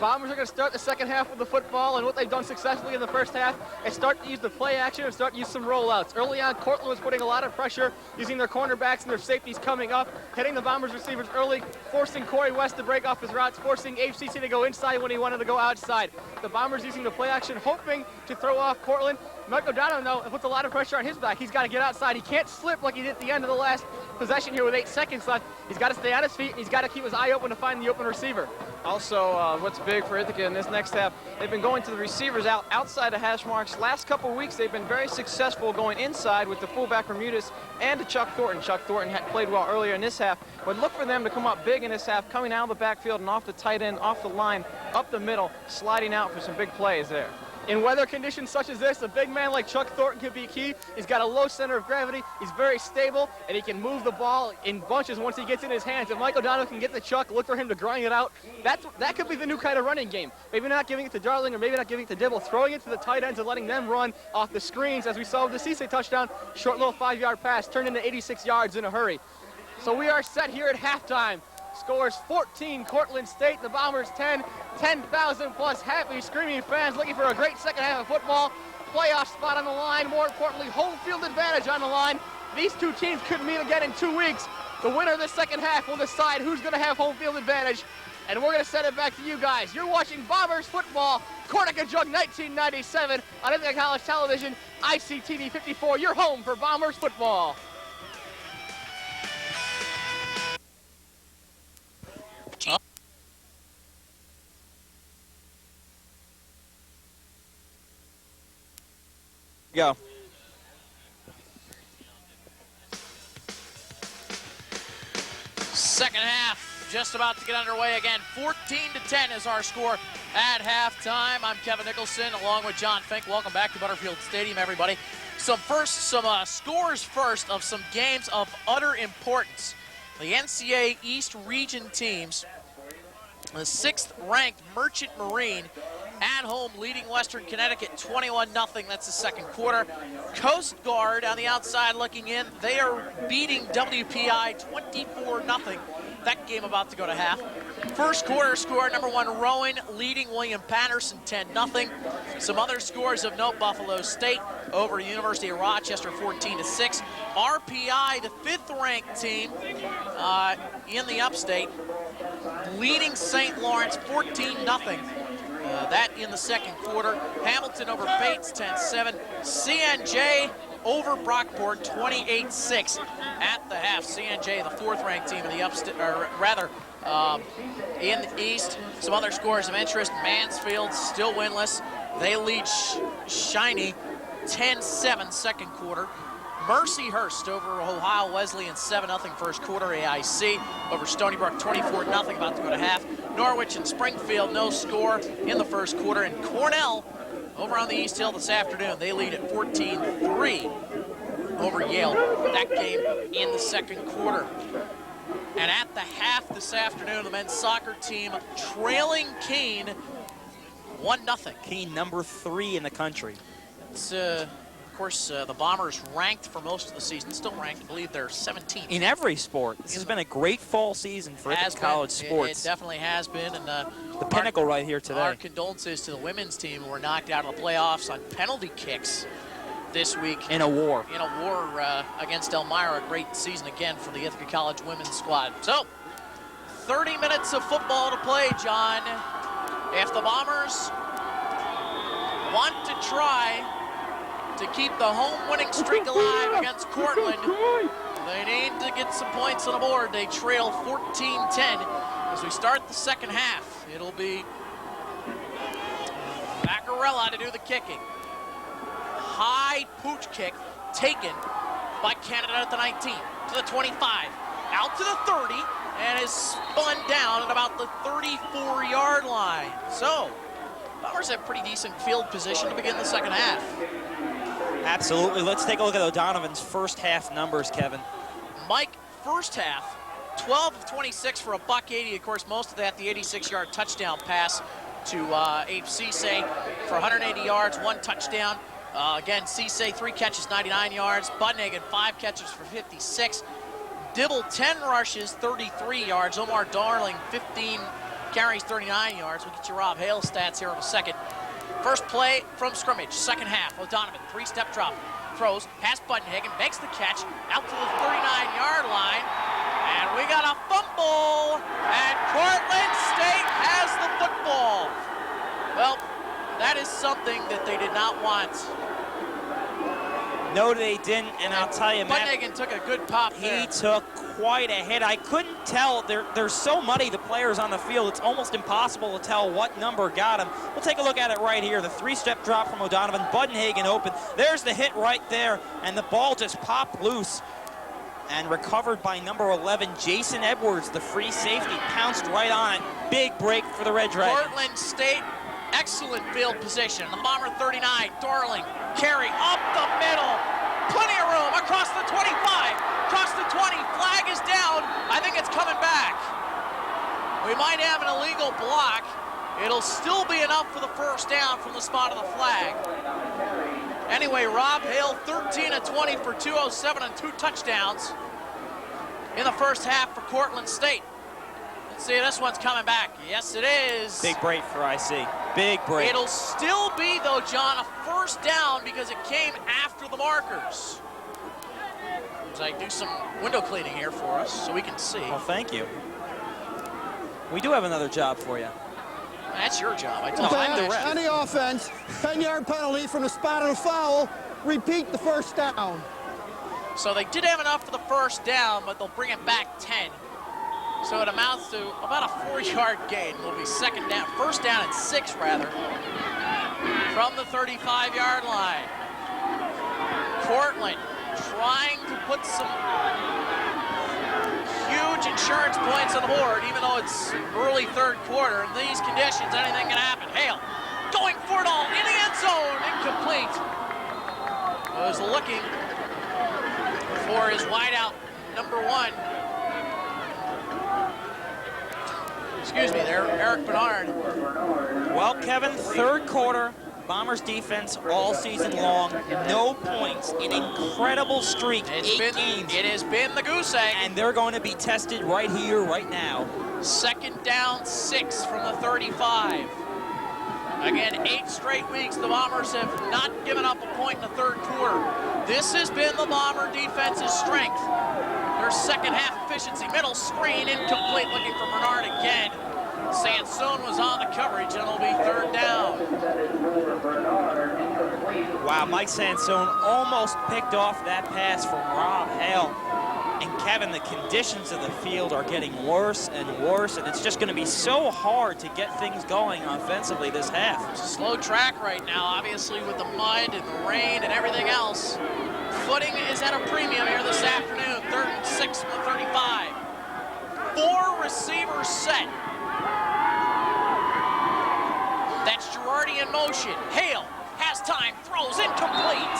Bombers are going to start the second half with the football, and what they've done successfully in the first half is start to use the play action and start to use some rollouts. Early on, Cortland was putting a lot of pressure, using their cornerbacks and their safeties coming up, hitting the Bombers receivers early, forcing Corey West to break off his routes, forcing HCC to go inside when he wanted to go outside. The Bombers using the play action, hoping to throw off Cortland. Michael Donovan, though, puts a lot of pressure on his back. He's got to get outside. He can't slip like he did at the end of the last possession here with 8 seconds left. He's got to stay on his feet, and he's got to keep his eye open to find the open receiver. Also, what's big for Ithaca in this next half, they've been going to the receivers outside the hash marks. Last couple weeks, they've been very successful going inside with the fullback Bermudez and to Chuck Thornton. Chuck Thornton had played well earlier in this half, but look for them to come up big in this half, coming out of the backfield and off the tight end, off the line, up the middle, sliding out for some big plays there. In weather conditions such as this, a big man like Chuck Thornton can be key. He's got a low center of gravity, he's very stable, and he can move the ball in bunches once he gets in his hands. If Michael Donovan can get the Chuck, look for him to grind it out. That could be the new kind of running game. Maybe not giving it to Darling or maybe not giving it to Dibble, throwing it to the tight ends and letting them run off the screens, as we saw with the Cisse touchdown. Short little 5-yard pass turned into 86 yards in a hurry. So we are set here at halftime. Scores 14, Cortland State, the Bombers 10. 10,000 plus happy, screaming fans looking for a great second half of football. Playoff spot on the line, more importantly, home field advantage on the line. These two teams could meet again in 2 weeks. The winner of the second half will decide who's going to have home field advantage. And we're going to send it back to you guys. You're watching Bombers football, Cortaca Jug 1997 on Ithaca College Television, ICTV 54, your home for Bombers football. Go. Second half just about to get underway again. 14-10 is our score at halftime. I'm Kevin Nicholson along with John Fink. Welcome back to Butterfield Stadium, everybody. Some scores first of some games of utter importance. The NCAA East Region teams, the 6th-ranked Merchant Marine at home leading Western Connecticut 21-0. That's the second quarter. Coast Guard on the outside looking in. They are beating WPI 24-0. That game about to go to half. First quarter score, number 1 Rowan leading William Patterson 10-0. Some other scores of note: Buffalo State over University of Rochester 14-6. RPI, the 5th-ranked team in the upstate, leading St. Lawrence 14-0. That in the second quarter. Hamilton over Bates 10-7. CNJ over Brockport 28-6 at the half. CNJ, the 4th-ranked team in the upstate, or rather in the East. Some other scores of interest: Mansfield still winless. They lead Shiny 10-7 second quarter. Mercyhurst over Ohio Wesleyan 7-0 first quarter. AIC over Stony Brook 24-0, about to go to half. Norwich and Springfield, no score in the first quarter. And Cornell over on the East Hill this afternoon, they lead at 14-3 over Yale. That game in the second quarter. And at the half this afternoon, the men's soccer team trailing Keene 1-0. Keene, number 3 in the country. It's of course, the Bombers ranked for most of the season, still ranked. I believe they're 17th. In every sport. This has been a great fall season for college sports. It definitely has been. And the pinnacle right here today. Our condolences to the women's team who were knocked out of the playoffs on penalty kicks this week. In a war. In a war against Elmira. A great season again for the Ithaca College women's squad. So, 30 minutes of football to play, John. If the Bombers want to try to keep the home winning streak alive against Cortland, they need to get some points on the board. They trail 14-10 as we start the second half. It'll be Vaccarella to do the kicking. High pooch kick taken by Canada at the 19, to the 25, out to the 30, and is spun down at about the 34-yard line. So, Bombers have pretty decent field position to begin the second half. Absolutely. Let's take a look at O'Donovan's first half numbers, Kevin. Mike, first half, 12 of 26 for $180. Of course, most of that, the 86-yard touchdown pass to Abe Cisse for 180 yards, 1 touchdown. Again, Cisse, 3 catches, 99 yards. Budnigan, 5 catches for 56. Dibble, 10 rushes, 33 yards. Omar Darling, 15 carries, 39 yards. We'll get you Rob Hale stats here in a second. First play from scrimmage, second half. O'Donovan, 3-step drop, throws, past Budnigan, makes the catch, out to the 39-yard line. And we got a fumble, and Cortland State has the football. Well, that is something that they did not want. No, they didn't, and I'll tell you, Matt, Budnigan took a good pop there. He took quite a hit. I couldn't tell. There's so muddy, the players on the field, it's almost impossible to tell what number got him. We'll take a look at it right here. The 3-step drop from O'Donovan. Budnigan open. There's the hit right there, and the ball just popped loose and recovered by number 11, Jason Edwards, the free safety, pounced right on it. Big break for the Red Dragons. Cortland State, excellent field position. The Bomber 39, Darling, carry up the middle. Plenty of room across the 25, across the 20. Flag is down. I think it's coming back. We might have an illegal block. It'll still be enough for the first down from the spot of the flag. Anyway, Rob Hale, 13 of 20 for 207 and 2 touchdowns in the first half for Cortland State. Let's see, this one's coming back. Yes, it is. Big break for IC. Big break. It'll still be, though, John, a first down because it came after the markers. As I do some window cleaning here for us so we can see. Well, thank you. We do have another job for you. That's your job. I told you. I'm the ref. On the offense, 10-yard penalty from the spot of the foul. Repeat the first down. So they did have enough for the first down, but they'll bring it back 10. So it amounts to about a 4-yard gain. It'll be second down, first down and 6 rather, from the 35-yard line. Cortland trying to put some huge insurance points on the board, even though it's early third quarter. In these conditions, anything can happen. Hale going for it all in the end zone, incomplete. Was looking for his wideout, number 1. Excuse me there, Eric Bernard. Well, Kevin, third quarter, Bombers defense all season long, no points, an incredible streak, 8 games. It has been the goose egg. And they're going to be tested right here, right now. Second down, 6 from the 35. Again, 8 straight weeks the Bombers have not given up a point in the third quarter. This has been the Bomber defense's strength. Their second half efficiency, middle screen, incomplete, looking for Bernard again. Sansone was on the coverage, and it'll be third down. Wow, Mike Sansone almost picked off that pass from Rob Hale. And Kevin, the conditions of the field are getting worse and worse, and it's just going to be so hard to get things going offensively this half. It's a slow track right now, obviously, with the mud and the rain and everything else. Footing is at a premium here this afternoon, 3rd and 6 from the 35. 4 receivers set. That's Girardi in motion. Hale has time, throws, incomplete.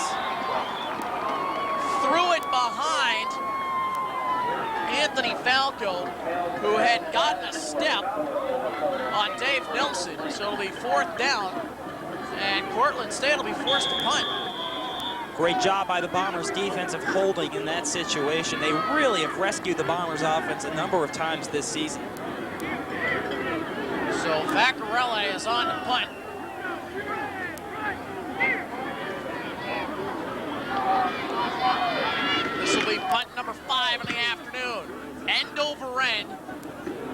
Threw it behind Anthony Falco, who had gotten a step on Dave Nelson. So it'll be 4th down, and Cortland State will be forced to punt. Great job by the Bombers defense of holding in that situation. They really have rescued the Bombers offense a number of times this season. So Vaccarella is on to punt. This will be punt number 5 in the afternoon. End over end.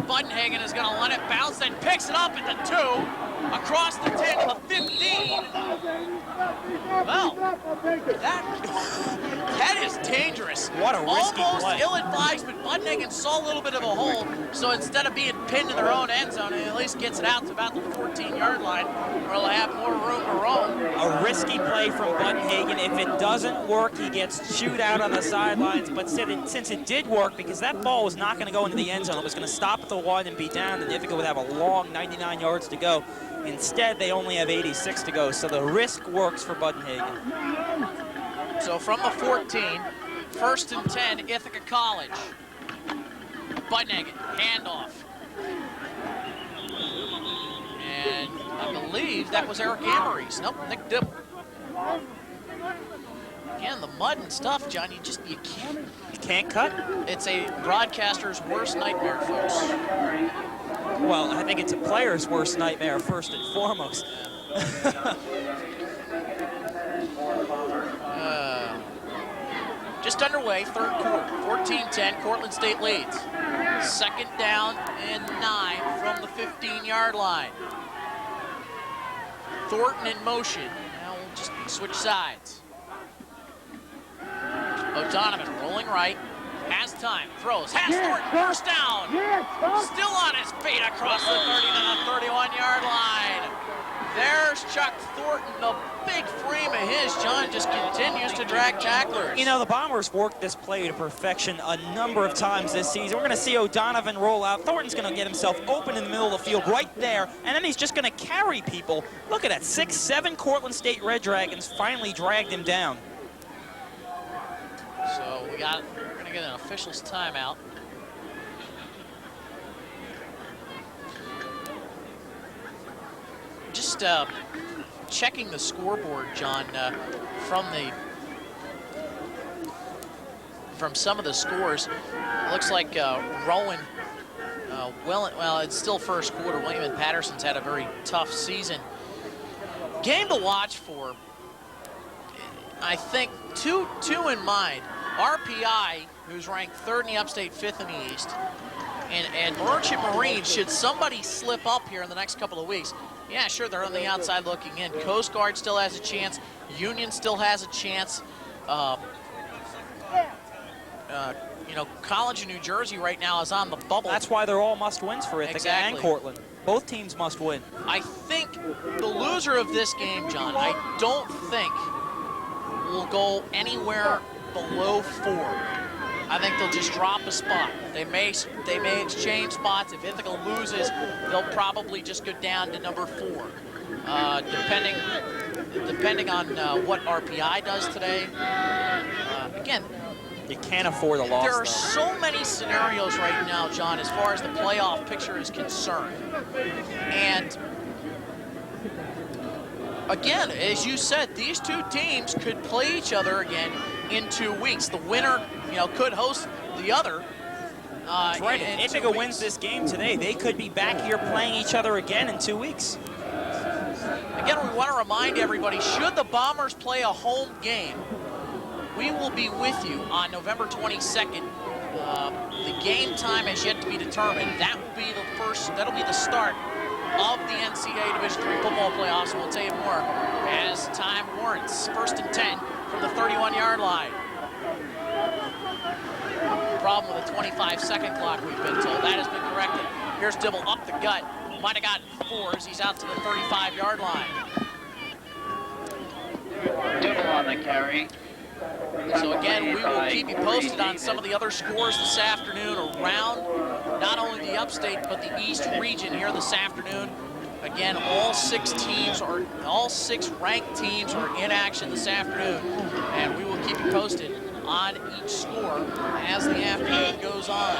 Budenhagen is going to let it bounce, then picks it up at the 2, across the 10 to the 15. Well, that is dangerous. What a risky Almost play. ill-advised, but Budenhagen saw a little bit of a hole, so instead of being pinned in their own end zone, he at least gets it out to about the 14-yard line, where they'll have more room to roam. A risky play from Budenhagen. If it doesn't work, he gets chewed out on the sidelines. But since it did work, because that ball was not going to go into the end zone, it was going to stop at the 1 and be down, and Ithaca would have a long 99 yards to go. Instead, they only have 86 to go, so the risk works for Budenhagen. So from the 14, 1st and 10, Ithaca College. Budenhagen, handoff. And I believe that was Eric Amory's. Nope, Nick Dibble. Again, the mud and stuff, John, you can't cut? It's a broadcaster's worst nightmare, folks. Well, I think it's a player's worst nightmare first and foremost. Just underway, third quarter, 14-10, Cortland State leads. Second down and 9 from the 15-yard line. Thornton in motion. Now we'll just switch sides. O'Donovan rolling right, has time, throws, has Thornton, first down. Still on his feet across the 30 to the 31-yard line. There's Chuck Thornton, the big frame of his, John, just continues to drag tacklers. You know, the Bombers worked this play to perfection a number of times this season. We're going to see O'Donovan roll out. Thornton's going to get himself open in the middle of the field right there, and then he's just going to carry people. Look at that, 6'7" Cortland State Red Dragons finally dragged him down. So we're going to get an official's timeout. Just checking the scoreboard, John, from some of the scores. Looks like Rowan, well, it's still first quarter. William and Patterson's had a very tough season. Game to watch for, I think, two in mind. RPI, who's ranked 3rd in the upstate, 5th in the East, and Merchant Marine, should somebody slip up here in the next couple of weeks. Yeah, sure, they're on the outside looking in. Coast Guard still has a chance. Union still has a chance. You know, College of New Jersey right now is on the bubble. That's why they're all must-wins for Ithaca and Cortland. Both teams must win. I think the loser of this game, John, I don't think will go anywhere below 4. I think they'll just drop a spot. They may exchange spots. If Ithaca loses, they'll probably just go down to number 4, depending on what RPI does today. Again, you can't afford a loss. There are though. so many scenarios right now, John, as far as the playoff picture is concerned. And again, as you said, these two teams could play each other again in 2 weeks. The winner, could host the other. That's right. If Ithaca wins this game today, they could be back here playing each other again in 2 weeks. Again, we want to remind everybody, should the Bombers play a home game, we will be with you on November 22nd. The game time has yet to be determined. That'll be the start of the NCAA Division III football playoffs. We'll tell you more as time warrants. 1st and 10 from the 31-yard line. Problem with the 25-second clock, we've been told. That has been corrected. Here's Dibble up the gut. Might have gotten 4 as he's out to the 35-yard line. Dibble on the carry. So again, we will keep you posted on some of the other scores this afternoon around not only the upstate, but the East region here this afternoon. Again, all 6 ranked teams are in action this afternoon, and we will keep you posted on each score as the afternoon goes on.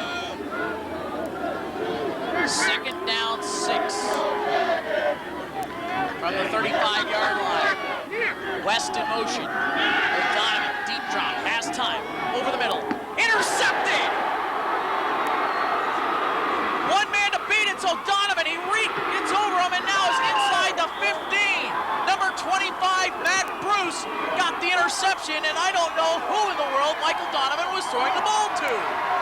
2nd down 6 from the 35-yard line. West in motion. O'Donovan, deep drop, has time, over the middle, intercepted! One man to beat, it's O'Donovan, it's over him and now is inside the 15. Number 25, Matt Bruce, got the interception, and I don't know who in the world Michael Donovan was throwing the ball to.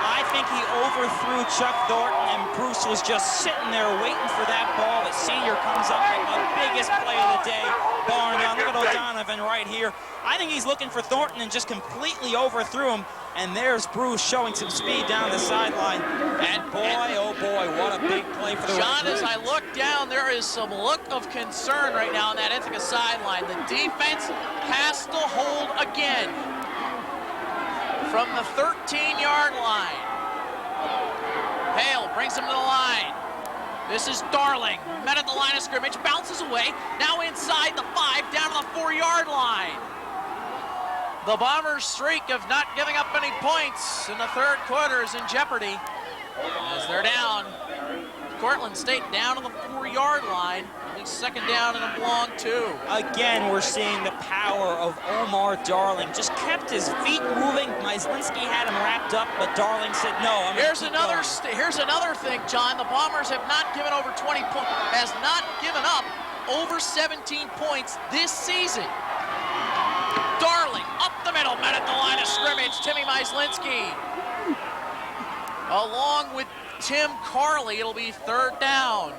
I think he overthrew Chuck Thornton, and Bruce was just sitting there waiting for that ball. The senior comes up with the biggest play of the day, bar none. Look at O'Donovan right here. I think he's looking for Thornton and just completely overthrew him. And there's Bruce showing some speed down the sideline. And boy, oh boy, what a big play for the John, as I look down, there is some look of concern right now on that Ithaca sideline. The defense has to hold again from the 13-yard line. Hale brings him to the line. This is Darling, met at the line of scrimmage, bounces away, now inside the 5, down to the 4-yard line. The Bombers' streak of not giving up any points in the 3rd quarter is in jeopardy as they're down. Cortland State down to the 4-yard line. Only 2nd down and a long 2. Again, we're seeing the power of Omar Darling. Just kept his feet moving. Myslinski had him wrapped up, but Darling said, no, I'm Here's another thing, John. The Bombers have not given over 20 points, has not given up over 17 points this season. Darling, up the middle, met at the line of scrimmage, Timmy Myslinski. Along with Tim Carley, it'll be 3rd down.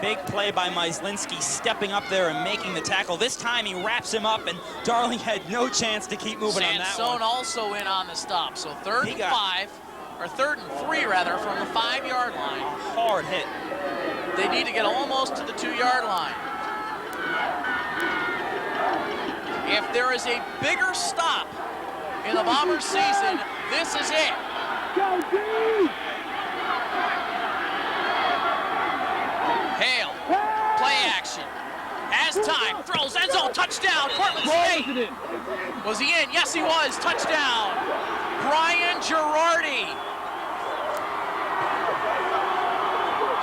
Big play by Myslinski, stepping up there and making the tackle. This time he wraps him up, and Darling had no chance to keep moving on that one. Sansone also in on the stop, so 3rd and 5, or 3rd and 3 rather, from the 5-yard line. Hard hit. They need to get almost to the 2-yard line. If there is a bigger stop in the Bombers season, this is it. Hale, play action, has time, throws, end zone, touchdown, Cortland State. Was he in? Yes, he was, touchdown. Brian Girardi.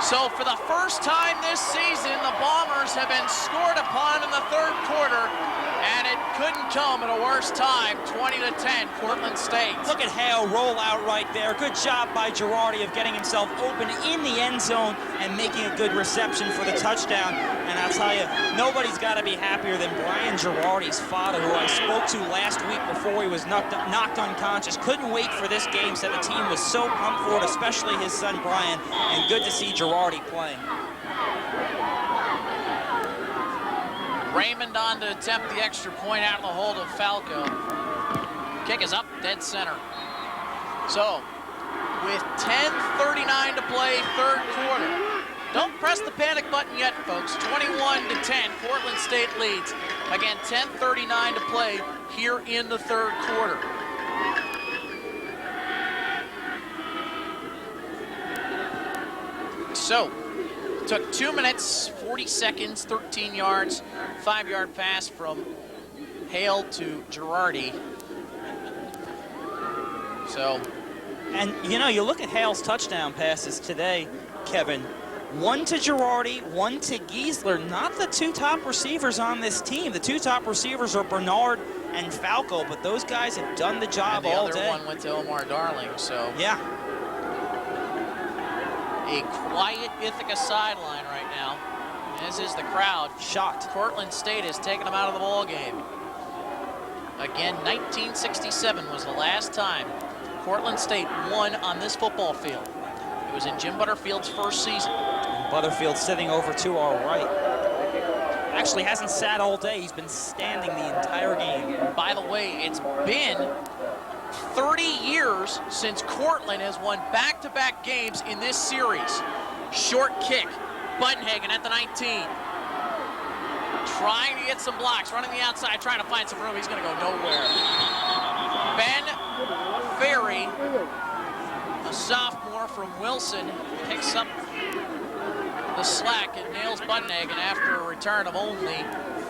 So for the first time this season, the Bombers have been scored upon in the 3rd quarter, and it couldn't come at a worse time. 20-10, Cortland State. Look at Hale roll out right there. Good job by Girardi of getting himself open in the end zone and making a good reception for the touchdown. And I'll tell you, nobody's got to be happier than Brian Girardi's father, who I spoke to last week before he was knocked unconscious. Couldn't wait for this game, said the team was so pumped for it, especially his son Brian, and good to see Girardi playing. Raymond on to attempt the extra point out of the hold of Falco. Kick is up, dead center. So, with 10:39 to play, 3rd quarter. Don't press the panic button yet, folks. 21-10, Cortland State leads. Again, 10:39 to play here in the 3rd quarter. So, took 2 minutes, 40 seconds, 13 yards, 5-yard pass from Hale to Girardi. So, and you know, you look at Hale's touchdown passes today, Kevin. One to Girardi, one to Giesler, not the two top receivers on this team. The two top receivers are Bernard and Falco, but those guys have done the job all day. The other one went to Omar Darling, so. Yeah. A quiet Ithaca sideline right now, as is the crowd. Shocked. Cortland State has taken them out of the ball game. Again, 1967 was the last time Cortland State won on this football field. It was in Jim Butterfield's first season. Butterfield sitting over to our right. Actually hasn't sat all day. He's been standing the entire game. By the way, it's been 30 years since Cortland has won back-to-back games in this series. Short kick, Buttonhagen at the 19. Trying to get some blocks, running the outside, trying to find some room. He's going to go nowhere. Ben Ferry, a sophomore from Wilson, picks up the slack and nails Buttonhagen after a return of only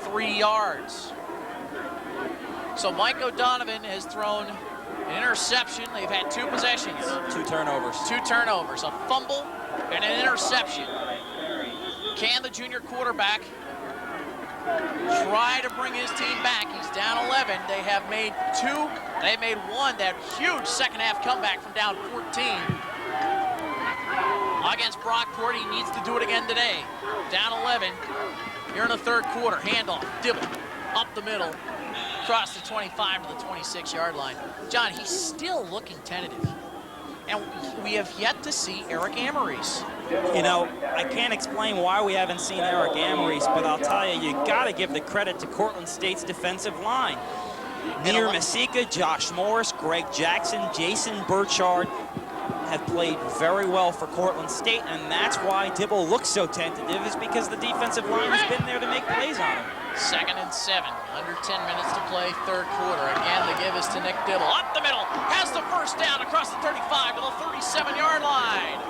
3 yards. So Mike O'Donovan has thrown an interception. They've had 2 possessions. 2 turnovers. 2 turnovers, a fumble and an interception. Can the junior quarterback try to bring his team back? He's down 11. They have made 2. They made 1, that huge second half comeback from down 14. Against Brockport, he needs to do it again today. Down 11. Here in the third quarter, handoff, Dibble, up the middle, across the 25 to the 26-yard line. John, he's still looking tentative. And we have yet to see Eric Amories. You know, I can't explain why we haven't seen Eric Amories, but I'll tell you, you got to give the credit to Cortland State's defensive line. Nir Masika, Josh Morris, Greg Jackson, Jason Burchard have played very well for Cortland State, and that's why Dibble looks so tentative, is because the defensive line has been there to make plays on him. 2nd and 7, under 10 minutes to play, third quarter. Again, the give is to Nick Dibble. Up the middle, has the first down across the 35 to the 37-yard line.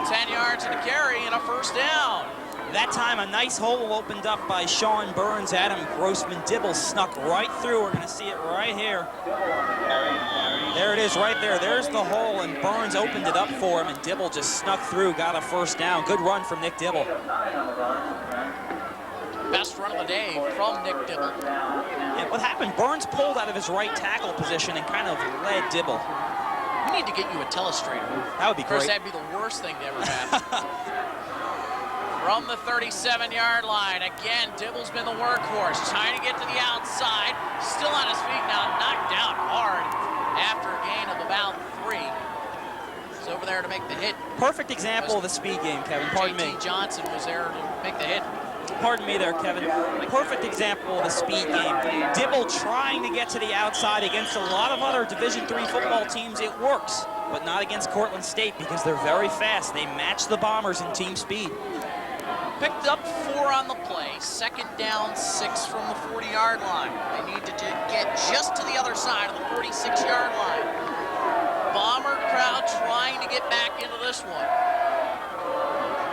10 yards and a carry and a first down. That time, a nice hole opened up by Sean Burns. Adam Grossman. Dibble snuck right through. We're going to see it right here. There it is right there. There's the hole, and Burns opened it up for him, and Dibble just snuck through, got a first down. Good run from Nick Dibble. Best run of the day from Nick Dibble. Yeah, what happened? Burns pulled out of his right tackle position and kind of led Dibble. We need to get you a telestrator. That would be great. Of course, that'd be the worst thing to ever happen. From the 37-yard line, again, Dibble's been the workhorse, trying to get to the outside, still on his feet now, knocked down hard after a gain of about 3. He's over there to make the hit. Perfect example of the speed game, Kevin. Pardon me. J.T. Johnson was there to make the hit. Pardon me there, Kevin. Perfect example of the speed game. Dibble trying to get to the outside against a lot of other Division III football teams. It works, but not against Cortland State because they're very fast. They match the Bombers in team speed. Picked up 4 on the play. 2nd down, 6 from the 40-yard line. They need to get just to the other side of the 46-yard line. Bomber crowd trying to get back into this one.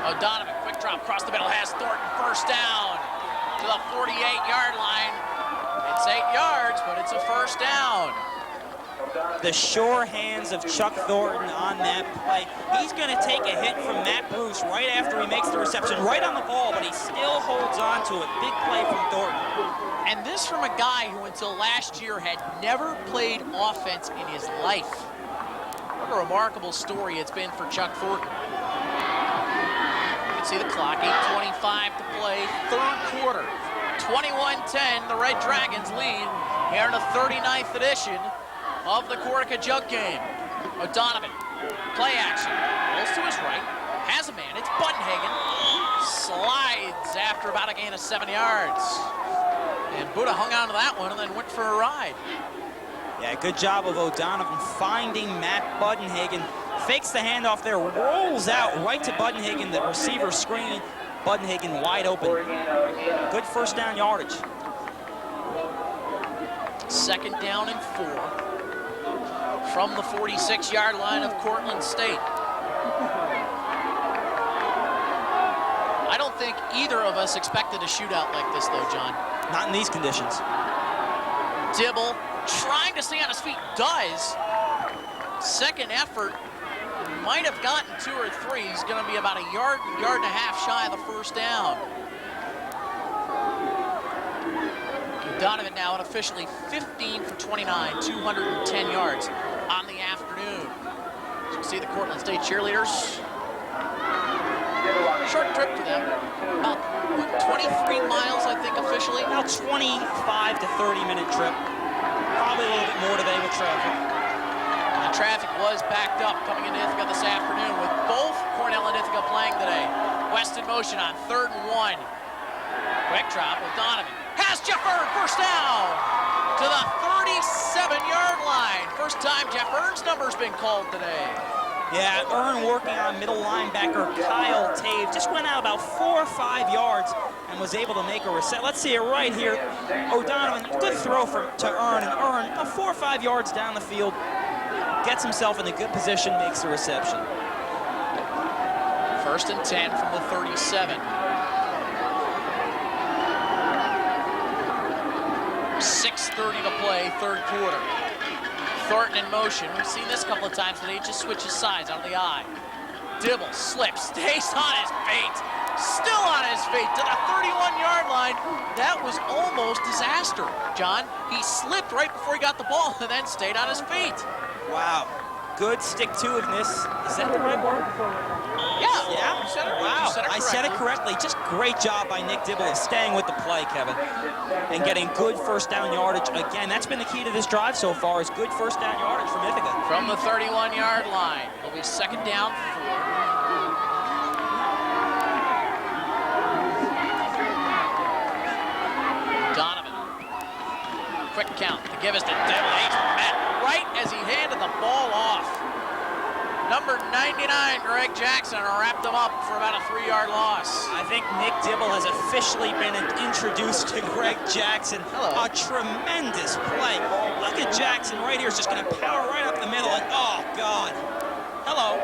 O'Donovan, quick drop across the middle, has Thornton first down to the 48-yard line. It's 8 yards, but it's a first down. The sure hands of Chuck Thornton on that play. He's going to take a hit from Matt Bruce right after he makes the reception, right on the ball, but he still holds on to it. Big play from Thornton. And this from a guy who until last year had never played offense in his life. What a remarkable story it's been for Chuck Thornton. You can see the clock, 8:25 to play, third quarter. 21-10, the Red Dragons lead here in the 39th edition of the Cortaca Jug Game. O'Donovan, play action, goes to his right, has a man, it's Buttonhagen, slides after about a gain of 7 yards. And Buddha hung on to that one and then went for a ride. Yeah, good job of O'Donovan finding Matt Buttonhagen. Fakes the handoff there, rolls out right to Buttonhagen, the receiver screen. Buttonhagen wide open. Good first down yardage. 2nd down and 4 from the 46-yard line of Cortland State. think either of us expected a shootout like this, though, John. Not in these conditions. Dibble trying to stay on his feet, does. Second effort, might have gotten 2 or 3. He's going to be about a yard and a half shy of the first down. Donovan now unofficially 15 for 29, 210 yards on the afternoon. As you can see the Cortland State cheerleaders. Short trip for them. About, what, 23 miles, I think, officially? About 25 to 30-minute trip. Probably a little bit more today with traffic. The traffic was backed up coming into Ithaca this afternoon with both Cornell and Ithaca playing today. West in motion on 3rd and 1. Quick drop with Donovan. Has Jeffern, first down to the 37-yard line. First time Jeffern's number's been called today. Yeah, Earn working on middle linebacker Kyle Tave. Just went out about 4 or 5 yards and was able to make a reset. Let's see it right here. O'Donovan, good throw to Earn, and Earn about 4 or 5 yards down the field. Gets himself in a good position, makes the reception. 1st and 10 from the 37. 6:30 to play, 3rd quarter. Thornton in motion. We've seen this a couple of times today. He just switches sides out of the eye. Dibble slips, stays on his feet. Still on his feet to the 31-yard line. That was almost disaster, John. He slipped right before he got the ball and then stayed on his feet. Wow. Good stick-to-itiveness. Is that the right word? Yeah. Yeah? You said it right. Wow. You said it I said it correctly. Just great job by Nick Dibble of staying with the play, Kevin, and getting good first down yardage. Again, that's been the key to this drive so far, is good first down yardage from Ithaca. From the 31-yard line. It'll be 2nd down 4. Donovan. Quick count to give us to Dibble. He's met right as he handed the ball off. Number 99, Greg Jackson, wrapped him up for about a 3-yard loss. I think Nick Dibble has officially been introduced to Greg Jackson. Hello. A tremendous play. Look at Jackson right here. Is just going to power right up the middle. And, oh, God. Hello.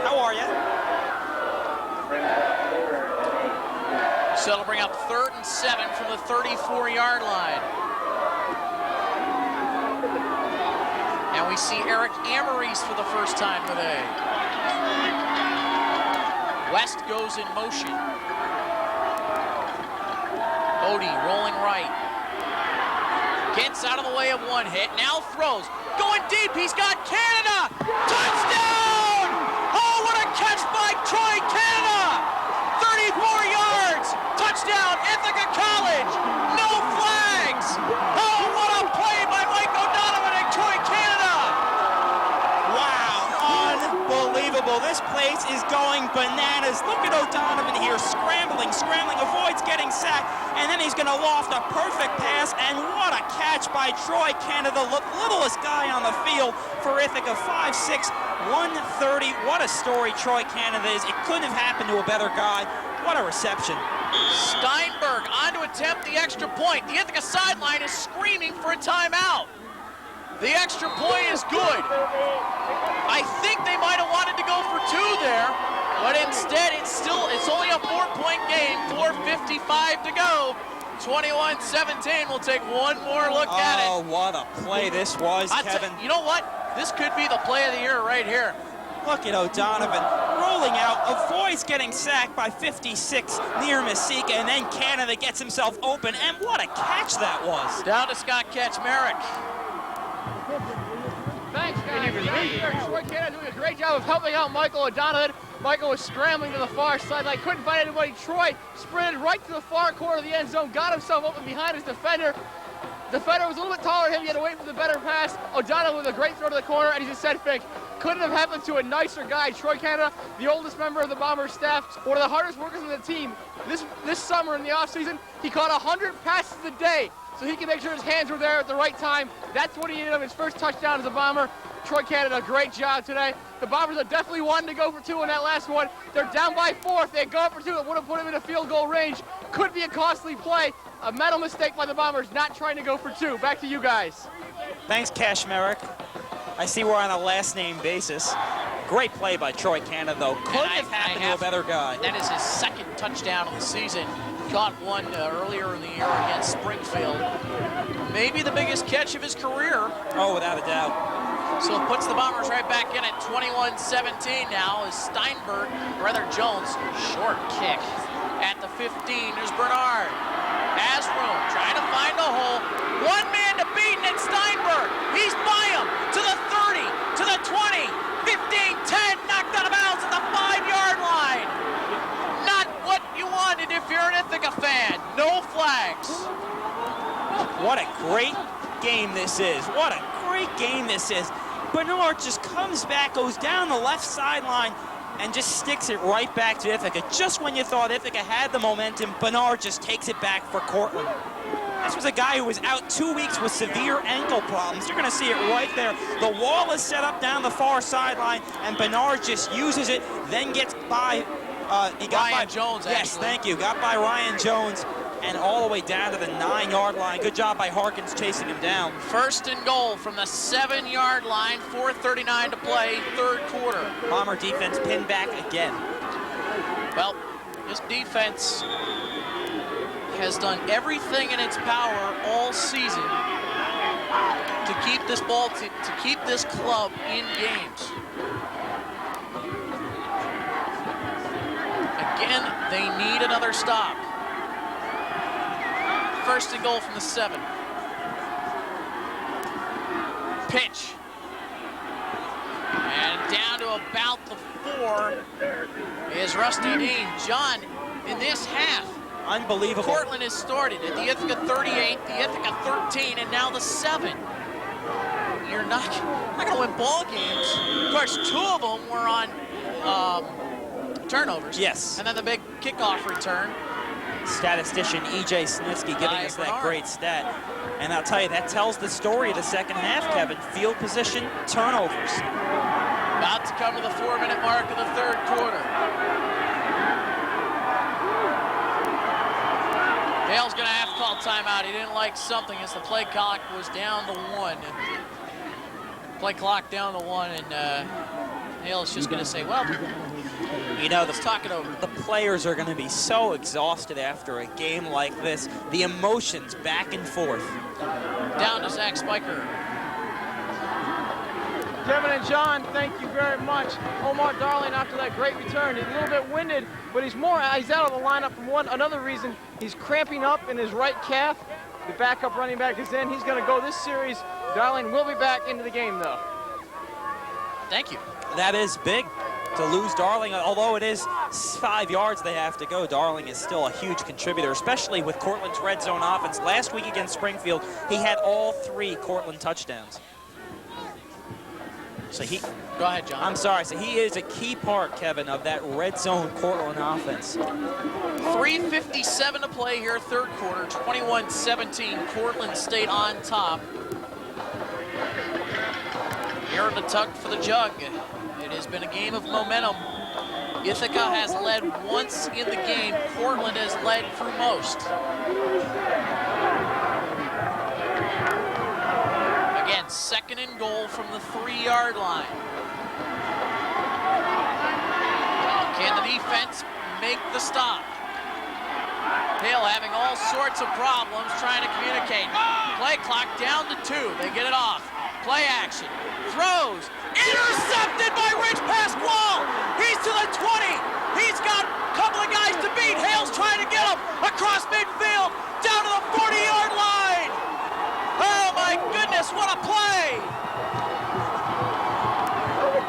How are you? So it'll bring up 3rd and 7 from the 34-yard line. And we see Eric Amoris for the first time today. West goes in motion. Odie rolling right. Gets out of the way of one hit, now throws. Going deep, he's got Canada! Touchdown! Oh, what a catch by Troy Canada! 34 yards! Touchdown, Ithaca College! No flags! Oh, what a play by Mike O'Donovan and Troy Canada! Unbelievable. This place is going bananas. Look at O'Donovan here, scrambling, avoids getting sacked, and then he's going to loft a perfect pass, and what a catch by Troy Canada, the littlest guy on the field for Ithaca, 5'6", 130. What a story Troy Canada is. It couldn't have happened to a better guy. What a reception. Steinberg on to attempt the extra point. The Ithaca sideline is screaming for a timeout. The extra point is good. I think they might have wanted to go for 2 there, but instead it's only a 4-point game, 4:55 to go. 21-17. We'll take one more look at it. Oh, what a play this was, Kevin. You know what? This could be the play of the year right here. Look at O'Donovan rolling out, avoids getting sacked by 56 near Masika, and then Canada gets himself open, and what a catch that was. Down to Scott Kaczmarek. Thanks, guys. Troy Canada doing a great job of helping out Michael O'Donovan. Michael was scrambling to the far sideline, couldn't find anybody. Troy sprinted right to the far corner of the end zone, got himself open behind his defender. Defender was a little bit taller than him. He had to wait for the better pass. O'Donovan with a great throw to the corner, and he just said, Fink, couldn't have happened to a nicer guy. Troy Canada, the oldest member of the Bombers staff, one of the hardest workers on the team. This summer in the offseason, he caught 100 passes a day, so he can make sure his hands were there at the right time. That's what he did on his first touchdown as a Bomber. Troy Canada, great job today. The Bombers are definitely wanting to go for 2 on that last one. They're down by 4. If they had gone for 2, it would have put him in a field goal range. Could be a costly play. A mental mistake by the Bombers, not trying to go for 2. Back to you guys. Thanks, Kaczmarek. I see we're on a last name basis. Great play by Troy Cannon, though. Couldn't have happened to a better guy. That is his second touchdown of the season. Caught one earlier in the year against Springfield. Maybe the biggest catch of his career. Oh, without a doubt. So it puts the Bombers right back in at 21-17 now as Jones, short kick at the 15. There's Bernard. Has room, trying to find a hole. One man to beat, and it's Steinberg. He's by him to the 30, to the 20, 15, 10, knocked out of bounds at the 5-yard line. Not what you wanted if you're an Ithaca fan. No flags. What a great game this is. What a great game this is. Bernard just comes back, goes down the left sideline, and just sticks it right back to Ithaca. Just when you thought Ithaca had the momentum, Bernard just takes it back for Cortland. This was a guy who was out 2 weeks with severe ankle problems. You're going to see it right there. The wall is set up down the far sideline, and Bernard just uses it, then gets by. He got Ryan by Jones, Yes, actually. thank you. Got by Ryan Jones, and all the way down to the 9-yard line. Good job by Harkins chasing him down. First and goal from the 7-yard line, 4:39 to play, third quarter. Bomber defense pinned back again. Well, this defense has done everything in its power all season to keep this to keep this club in games. Again, they need another stop. First and goal from the 7. Pitch. And down to about the 4 is Rusty Dean. John, in this half, unbelievable. Cortland has started at the Ithaca 38, the Ithaca 13, and now the 7. You're not going to win ball games. Of course, 2 of them were on turnovers. Yes. And then the big kickoff return. Statistician E.J. Snitsky giving us that great stat. And I'll tell you, that tells the story of the second half, Kevin. Field position, turnovers. About to come to the 4-minute mark of the third quarter. Hale's going to have to call timeout. He didn't like something as the play clock was down to 1. Play clock down to 1, and Hale's just going to say, well, you know, let's talk it over. The players are going to be so exhausted after a game like this. The emotions back and forth. Down to Zach Spiker. Kevin and John, thank you very much. Omar Darling, after that great return, he's a little bit winded, but he's out of the lineup for another reason. He's cramping up in his right calf. The backup running back is in. He's going to go this series. Darling will be back into the game, though. Thank you. That is big to lose Darling. Although it is 5 yards they have to go, Darling is still a huge contributor, especially with Cortland's red zone offense. Last week against Springfield, he had all 3 Cortland touchdowns. So go ahead, John. I'm sorry. So he is a key part, Kevin, of that red zone Cortland offense. 3:57 to play here, third quarter, 21-17. Cortland stayed on top. Here in the tuck for the Jug. It has been a game of momentum. Ithaca has led once in the game. Cortland has led through most. Again, second and goal from the 3-yard line. Can the defense make the stop? Hale having all sorts of problems trying to communicate. Play clock down to 2. They get it off. Play action. Throws. Intercepted by Rich Pasquale. He's to the 20. He's got a couple of guys to beat. Hale's trying to get him across midfield, down to the 40-yard line. Oh my goodness, what a play.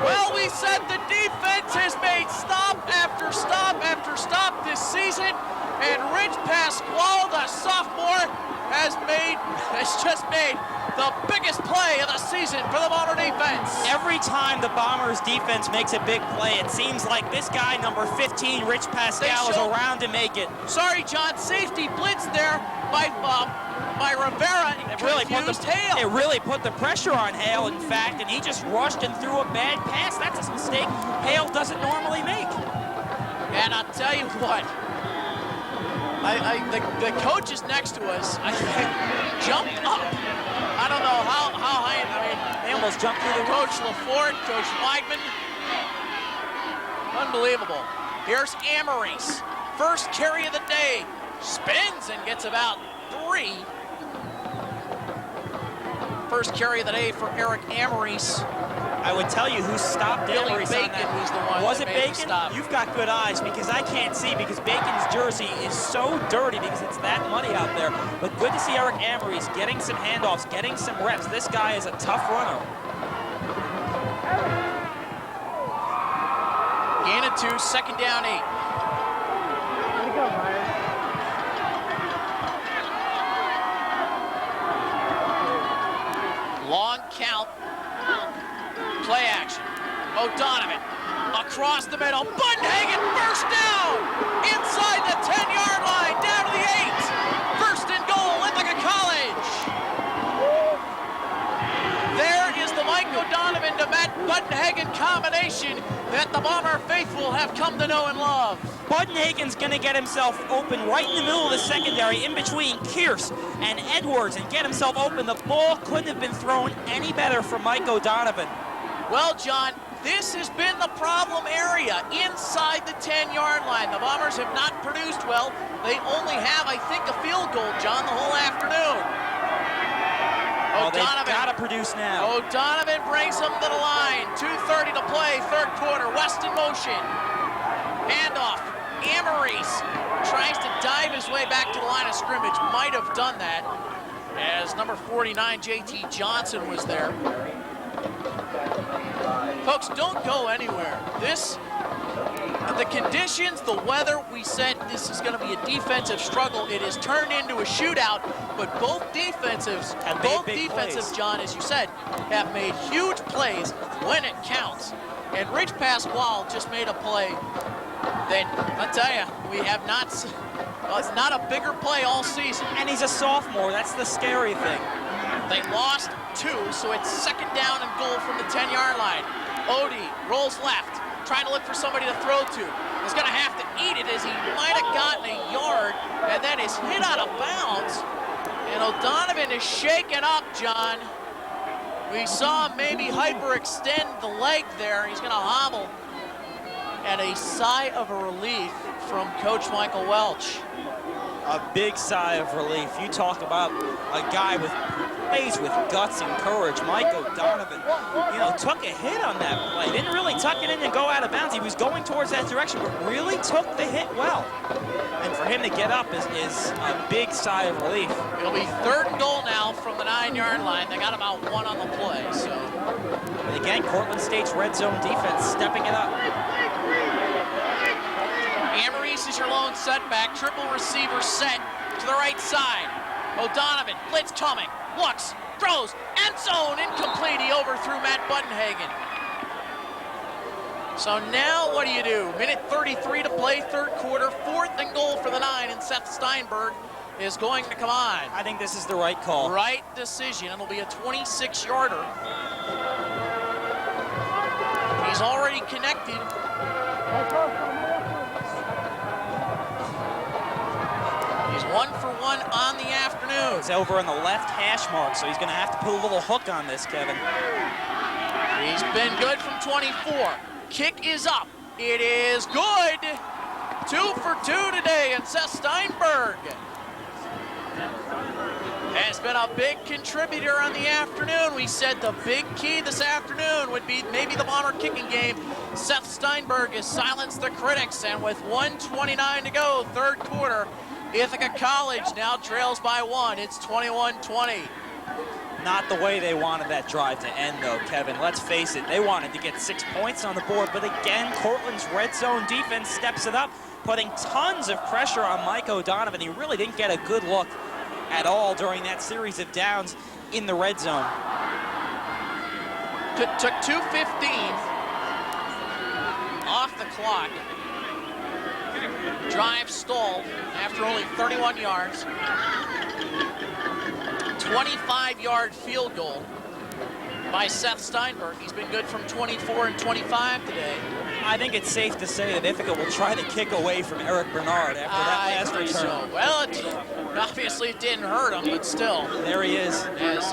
Well, we said the defense has made stop after stop after stop this season, and Rich Pasquale, the sophomore, has just made the biggest play of the season for the Bomber defense. Every time the Bombers defense makes a big play, it seems like this guy, number 15, Rich Pascal, is around to make it. Sorry, John, safety blitz there by Rivera. It really put the pressure on Hale, in fact, and he just rushed and threw a bad pass. That's a mistake Hale doesn't normally make. And I'll tell you what, the coaches next to us, I think, jumped up. I don't know how high. I mean, they almost jumped through the roof. Coach LaForte, Coach Weidman. Unbelievable. Here's Amaris. First carry of the day. Spins and gets about 3. First carry of the day for Eric Amaris. I would tell you who stopped Billy Amaris Bacon on that. was the one Was that it made him Bacon? stop. You've got good eyes because I can't see because Bacon's jersey is so dirty because it's that muddy out there. But good to see Eric Amaris getting some handoffs, getting some reps. This guy is a tough runner. Gain of 2, second down 8. Long count. Play action. O'Donovan across the middle. Bunhagen, first down! Inside the 10-yard line, down to the 8. First and goal, Ithaca College. There is the Mike O'Donovan to Matt Bunhagen combination that the Bomber faithful have come to know and love. Buddenhagen's going to get himself open right in the middle of the secondary, in between Kearse and Edwards, and get himself open. The ball couldn't have been thrown any better for Mike O'Donovan. Well, John, this has been the problem area inside the 10-yard line. The Bombers have not produced well. They only have, I think, a field goal, John, the whole afternoon. Oh, they've got to produce now. O'Donovan brings them to the line. 2:30 to play, third quarter. West in motion. Handoff. Amaris tries to dive his way back to the line of scrimmage. Might have done that as number 49, J.T. Johnson, was there. Folks, don't go anywhere. The conditions, the weather, we said this is going to be a defensive struggle. It has turned into a shootout, but both defensives, John, as you said, have made huge plays when it counts. And Rich Pasquale just made a play that, I'll tell you, we have not, it's not a bigger play all season. And he's a sophomore, that's the scary thing. They lost 2, so it's second down and goal from the 10-yard line. Odie rolls left, trying to look for somebody to throw to. He's gonna have to eat it as he might have gotten a yard, and then is hit out of bounds. And O'Donovan is shaken up, John. We saw him maybe hyperextend the leg there. He's gonna hobble. And a sigh of relief from Coach Michael Welch. A big sigh of relief. You talk about a guy with plays with guts and courage. Mike O'Donovan, took a hit on that play. Didn't really tuck it in and go out of bounds. He was going towards that direction, but really took the hit well. And for him to get up is a big sigh of relief. It'll be third and goal now from the 9-yard line. They got about 1 on the play, so. And again, Cortland State's red zone defense stepping it up. Amaris is your lone setback. Triple receiver set to the right side. O'Donovan, blitz coming, looks, throws, end zone, incomplete. He overthrew Matt Bunhagen. So now what do? Minute 33 to play, third quarter, fourth and goal for the 9, and Seth Steinberg is going to come on. I think this is the right call. Right decision. It'll be a 26-yarder. He's already connected. He's 1 for 1 on the afternoon. He's over on the left hash mark, so he's going to have to put a little hook on this, Kevin. He's been good from 24. Kick is up. It is good. 2 for 2 today, and Seth Steinberg has been a big contributor on the afternoon. We said the big key this afternoon would be maybe the Bomber kicking game. Seth Steinberg has silenced the critics, and with 1:29 to go, third quarter, Ithaca College now trails by 1. It's 21-20. Not the way they wanted that drive to end, though, Kevin. Let's face it, they wanted to get 6 points on the board, but again, Cortland's red zone defense steps it up, putting tons of pressure on Mike O'Donovan. He really didn't get a good look at all during that series of downs in the red zone. Took 2:15 off the clock. Drive stalled after only 31 yards. 25-yard field goal by Seth Steinberg. He's been good from 24 and 25 today. I think it's safe to say that Ithaca will try to kick away from Eric Bernard after that last return. So. Well, obviously it didn't hurt him, but still. There he is. As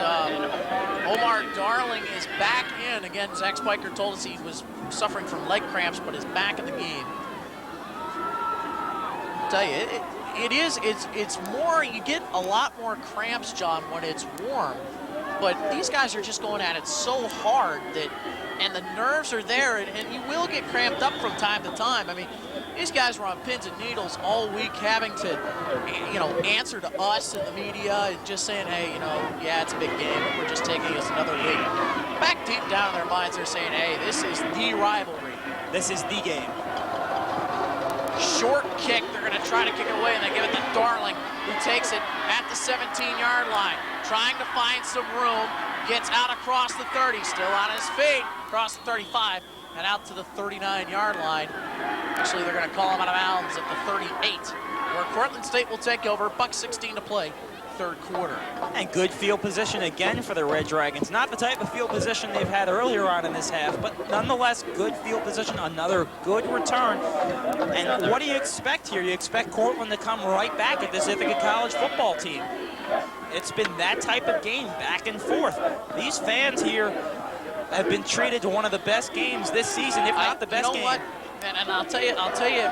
Omar Darling is back in. Again, Zach Spiker told us he was suffering from leg cramps, but is back in the game. I'll tell you, it's more, you get a lot more cramps, John, when it's warm. But these guys are just going at it so hard that, and the nerves are there, and you will get cramped up from time to time. I mean, these guys were on pins and needles all week, having to, answer to us and the media and just saying, hey, yeah, it's a big game, but we're just taking us another week. Back deep down in their minds, they're saying, hey, this is the rivalry. This is the game. Short kick, they're going to try to kick it away, and they give it to Darling, who takes it at the 17-yard line, trying to find some room, gets out across the 30, still on his feet, across the 35, and out to the 39-yard line. Actually, they're going to call him out of bounds at the 38, where Cortland State will take over. $1:16 to play, third quarter. And good field position again for the Red Dragons. Not the type of field position they've had earlier on in this half, but nonetheless, good field position, another good return. And what do you expect here? You expect Cortland to come right back at this Ithaca College football team. It's been that type of game, back and forth. These fans here have been treated to one of the best games this season, if not the best game. What? And I'll tell you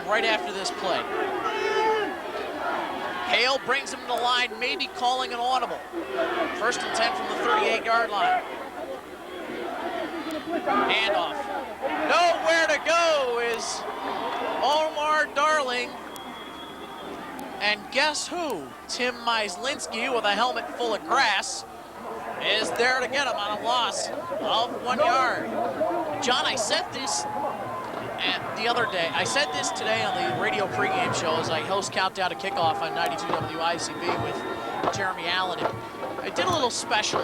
right after this play. Hale brings him to the line, maybe calling an audible. 1st and 10 from the 38-yard line. Handoff. Nowhere to go is Omar Darling. And guess who? Tim Myslinski, with a helmet full of grass, is there to get him on a loss of 1 yard. John, I said this the other day. I said this today on the radio pregame show as I host Countdown to Kickoff on 92 WICB with Jeremy Allen. And I did a little special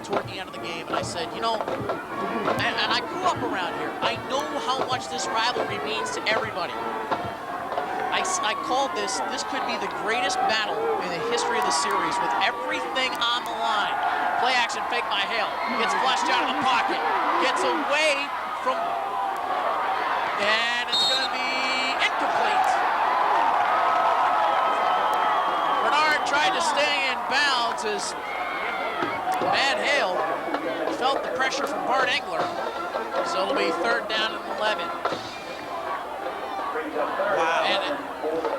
toward the end of the game, and I said, and I grew up around here. I know how much this rivalry means to everybody. I called this could be the greatest battle in the history of the series with everything on the line. Play action fake by Hale. Gets flushed out of the pocket. Gets away from... And it's going to be incomplete. Bernard tried to stay in bounds as Matt Hale felt the pressure from Bart Engler. So it'll be 3rd down and 11. Wow. And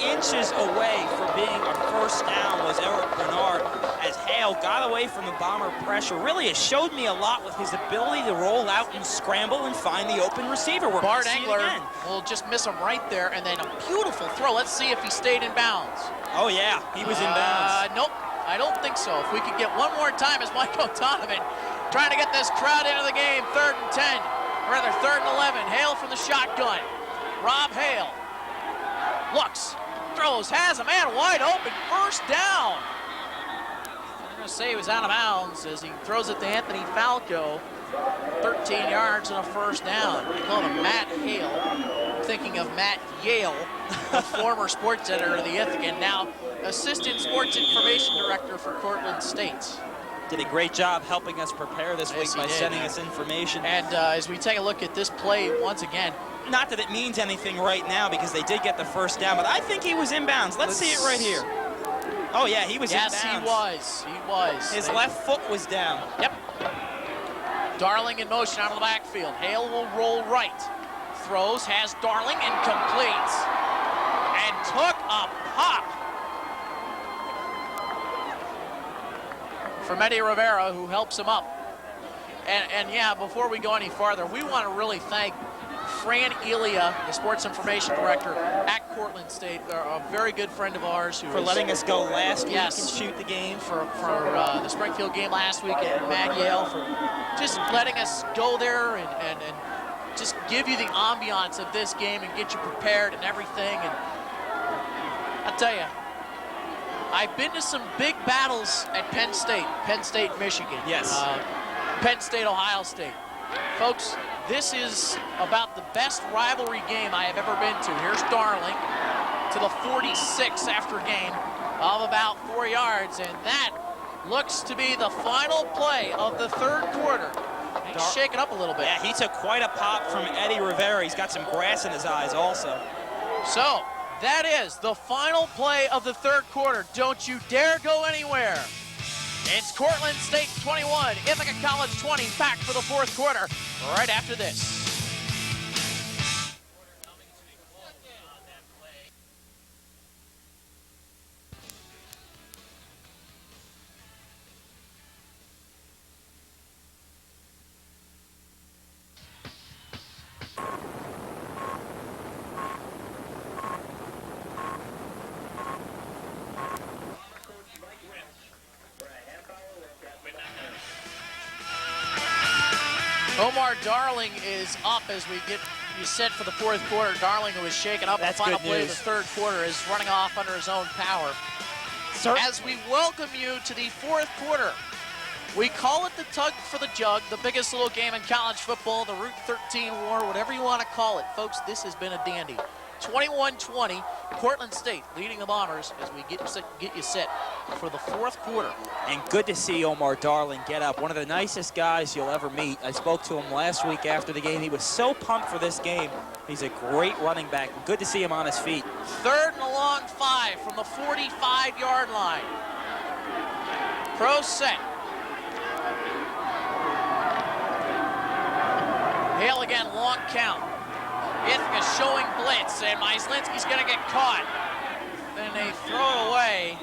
inches away from being a first down was Eric Bernard as Hale got away from the Bomber pressure. Really, it showed me a lot with his ability to roll out and scramble and find the open receiver. Bart Engler will just miss him right there, and then a beautiful throw. Let's see if he stayed in bounds. Oh, yeah, he was in bounds. Nope, I don't think so. If we could get one more time as Mike O'Donovan trying to get this crowd into the game. 3rd and 10, or rather 3rd and 11. Hale from the shotgun. Rob Hale looks, throws, has a man wide open, 1st down. I'm going to say he was out of bounds as he throws it to Anthony Falco. 13 yards and a 1st down. They call him Matt Hale. Thinking of Matt Yale, the former sports editor of the Ithaca, now assistant sports information director for Cortland State. Did a great job helping us prepare this week by sending us information. And as we take a look at this play once again, not that it means anything right now because they did get the 1st down, but I think he was inbounds. Let's see it right here. Oh, yeah, he was inbounds. Yes, he was. He was. His left foot was down. Yep. Darling in motion out of the backfield. Hale will roll right. Throws, has Darling, incomplete. And took a pop from Eddie Rivera, who helps him up. And yeah, before we go any farther, we want to really thank Fran Elia, the sports information director at Cortland State, a very good friend of ours. For letting us go last week and shoot the game. For the Springfield game last week, and Matt Yale for just letting us go there and just give you the ambiance of this game and get you prepared and everything. And I'll tell you, I've been to some big battles at Penn State, Michigan. Yes. Penn State, Ohio State. Folks, this is about the best rivalry game I have ever been to. Here's Darling to the 46 after a gain of about 4 yards, and that looks to be the final play of the 3rd quarter. He's shaking up a little bit. Yeah, he took quite a pop from Eddie Rivera. He's got some grass in his eyes also. So, that is the final play of the 3rd quarter. Don't you dare go anywhere. It's Cortland State 21, Ithaca College 20, back for the fourth quarter, right after this. Omar Darling is up as we get you set for the fourth quarter. Darling, who was shaken up in the final play of the third quarter, is running off under his own power. As we welcome you to the fourth quarter, we call it the Tug for the Jug, the biggest little game in college football, the Route 13 War, whatever you want to call it. Folks, this has been a dandy. 21-20, Cortland State leading the Bombers as we get you set for the fourth quarter. And good to see Omar Darling get up. One of the nicest guys you'll ever meet. I spoke to him last week after the game. He was so pumped for this game. He's a great running back. Good to see him on his feet. Third and a long 5 from the 45-yard line. Pro set. Hale again, long count. Ithaca showing blitz, and Myslinski's going to get caught. Then they throw it away.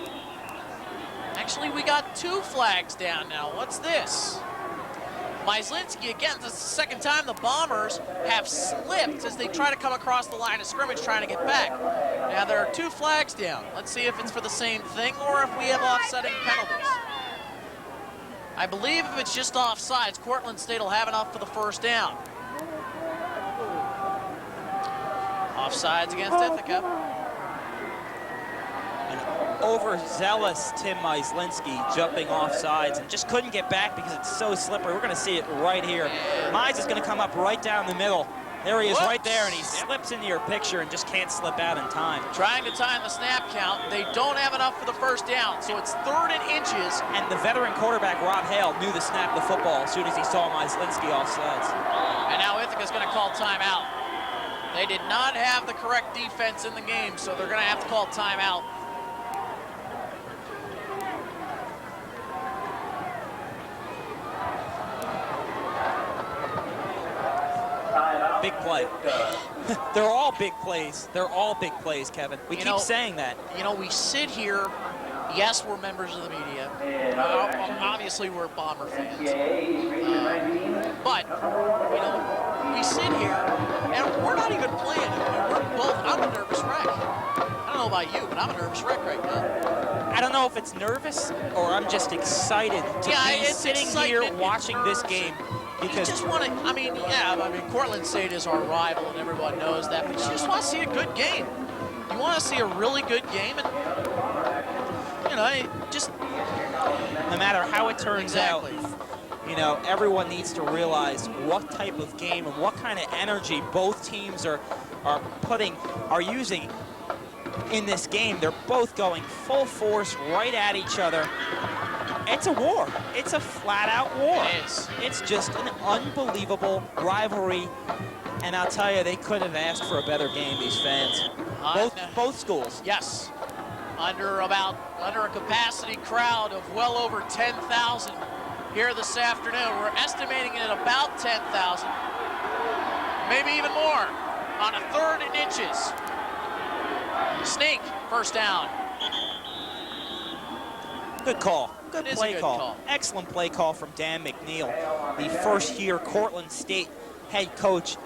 Actually, we got 2 flags down now. What's this? Myslinski, again, this is the second time the Bombers have slipped as they try to come across the line of scrimmage trying to get back. Now, there are 2 flags down. Let's see if it's for the same thing or if we have offsetting penalties. I believe if it's just offsides, Cortland State will have enough for the first down. Offsides against Ithaca. An overzealous Tim Myslinski jumping off sides and just couldn't get back because it's so slippery. We're going to see it right here. Mize is going to come up right down the middle. There he is right there, and he slips into your picture and just can't slip out in time. Trying to time the snap count. They don't have enough for the first down, so it's 3rd and inches. And the veteran quarterback, Rob Hale, knew to snap the football as soon as he saw Myslinski off sides. And now Ithaca's going to call timeout. They did not have the correct defense in the game, so they're going to have to call timeout. Big play. They're all big plays. They're all big plays, Kevin. We keep saying that. You know, we sit here. Yes, we're members of the media. Obviously, we're Bomber fans. But, you know, we sit here, and we're not even playing. We're both, I'm a nervous wreck. I don't know about you, but I'm a nervous wreck right now. I don't know if it's nervous or I'm just excited to be sitting here watching this game. Because you just want to, I mean, Cortland State is our rival, and everyone knows that, but you just want to see a good game. You want to see a really good game, and, you know, just... No matter how it turns out, you know, everyone needs to realize what type of game and what kind of energy both teams are using in this game. They're both going full force right at each other. It's a war. It's a flat-out war. It is. It's just an unbelievable rivalry, and I'll tell you, they could have asked for a better game, these fans. Both schools. Yes. Under a capacity crowd of well over 10,000 here this afternoon. We're estimating it at about 10,000, maybe even more, on a 3rd and inches. Sneak, first down. Good call. Good play call. Excellent play call from Dan McNeil, the first-year Cortland State head coach.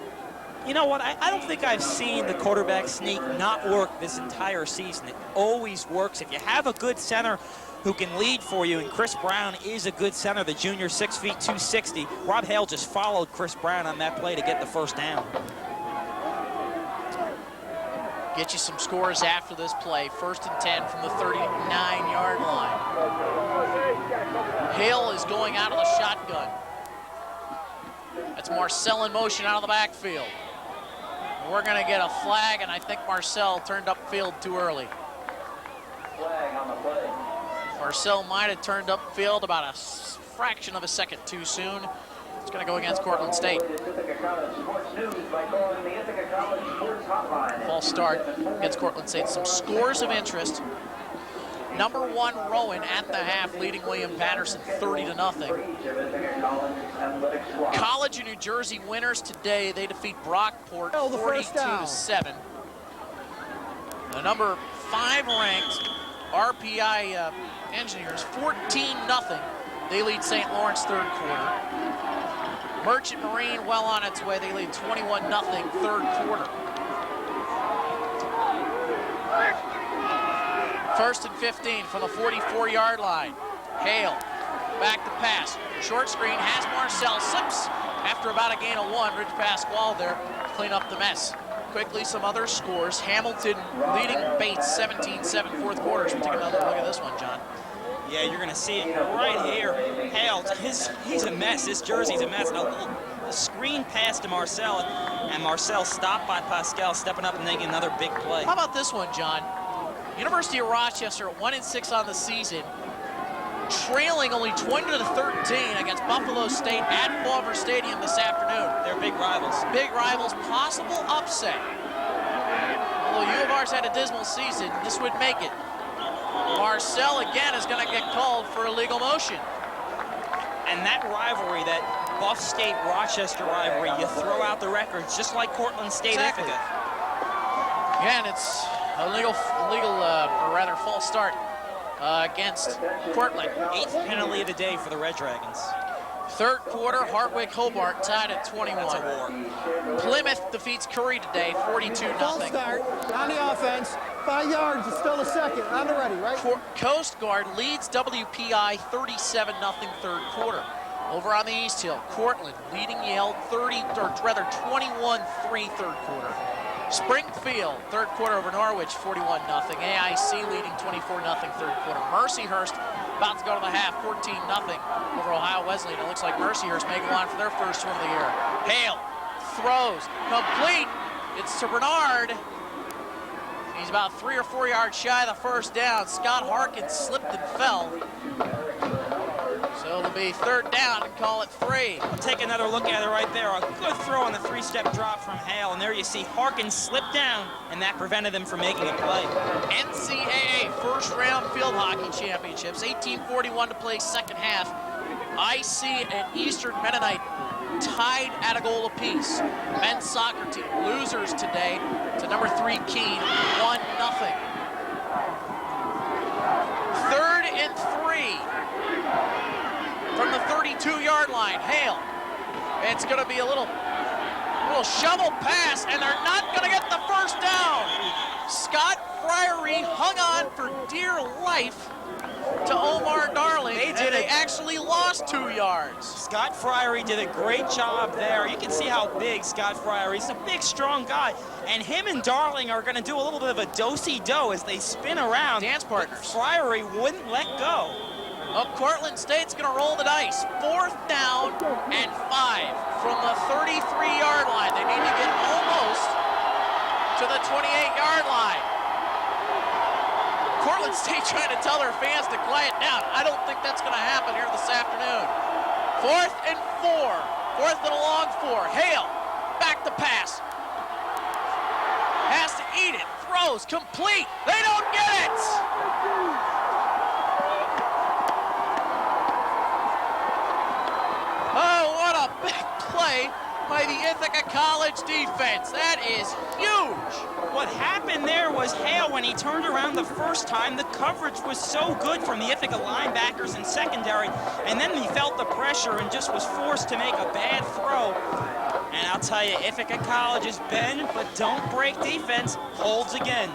You know what? I don't think I've seen the quarterback sneak not work this entire season. It always works. If you have a good center who can lead for you, and Chris Brown is a good center, the junior, 6 feet, 260. Rob Hale just followed Chris Brown on that play to get the first down. Get you some scores after this play. 1st and 10 from the 39-yard line. Hale is going out of the shotgun. That's Marcel in motion out of the backfield. We're going to get a flag, and I think Marcel turned upfield too early. Flag on the play. Marcel might have turned upfield about a fraction of a second too soon. It's going to go against Cortland State. False start against Cortland State. Some scores of interest #1 Rowan at the half, leading William Patterson 30-0. College of New Jersey winners today. They defeat Brockport 42-7. The number 5 ranked RPI Engineers 14-0. They lead St. Lawrence third quarter. Merchant Marine well on its way. They lead 21-0 third quarter. First and 15 from the 44-yard line. Hale, back to pass. Short screen has Marcel, slips after about a gain of 1. Rich Pasquale there to clean up the mess. Quickly, some other scores. Hamilton leading Bates 17-7 fourth quarter. So we'll take another look at this one, John. Yeah, you're going to see it right here. Hale, he's a mess. This jersey's a mess. A screen pass to Marcel, and Marcel stopped by Pascal, stepping up and making another big play. How about this one, John? University of Rochester 1-6 on the season, trailing only 20-13 against Buffalo State at Fulmer Stadium this afternoon. They're big rivals. Big rivals, possible upset. Although U of R's had a dismal season, this would make it. Marcel again is going to get called for illegal motion. And that rivalry, that Buff State-Rochester rivalry, you throw out the records, just like Cortland State Ithaca. Again, it's a false start against Cortland. 8th penalty of the day for the Red Dragons. Third quarter, Hartwick-Hobart tied at 21. That's a war. Plymouth defeats Curry today, 42-0. False start on the offense. 5 yards, it's still a second. On the ready, right? Coast Guard leads WPI 37-0 third quarter. Over on the East Hill, Cortland leading Yale 21-3 third quarter. Springfield, third quarter over Norwich, 41-0. AIC leading 24-0 third quarter. Mercyhurst about to go to the half, 14-0 over Ohio Wesleyan. It looks like Mercyhurst may go on for their first win of the year. Hale throws, complete. It's to Bernard. He's about 3 or 4 yards shy of the first down. Scott Harkins slipped and fell. So it'll be third down and call it 3. We'll take another look at it right there. A good throw on the 3-step drop from Hale, and there you see Harkins slip down, and that prevented him from making a play. NCAA first round field hockey championships, 18:41 to play second half. IC and Eastern Mennonite tied at a goal apiece. Men's soccer team losers today to number 3 Keene, 1-0. Third and 3 from the 32-yard line. Hale. It's going to be a little shovel pass, and they're not going to get the first down. Scott Friery hung on for dear life to Omar Darling, they actually lost 2 yards. Scott Friery did a great job there. You can see how big Scott Friery is. He's a big, strong guy. And him and Darling are going to do a little bit of a do-si-do as they spin around. Dance partners. Friery wouldn't let go. Well, Cortland State's going to roll the dice. 4th down and 5 from the 33-yard line. They need to get almost to the 28-yard line. Cortland State trying to tell their fans to quiet down. I don't think that's going to happen here this afternoon. 4th and 4. 4th and a long 4. Hale, back to pass. Has to eat it. Throws, complete. They don't get it. Oh, what a big play by the Ithaca College defense. That is huge. What happened there was Hale, when he turned around the first time, the coverage was so good from the Ithaca linebackers and secondary, and then he felt the pressure and just was forced to make a bad throw. And I'll tell you, Ithaca College's bend but don't break defense holds again.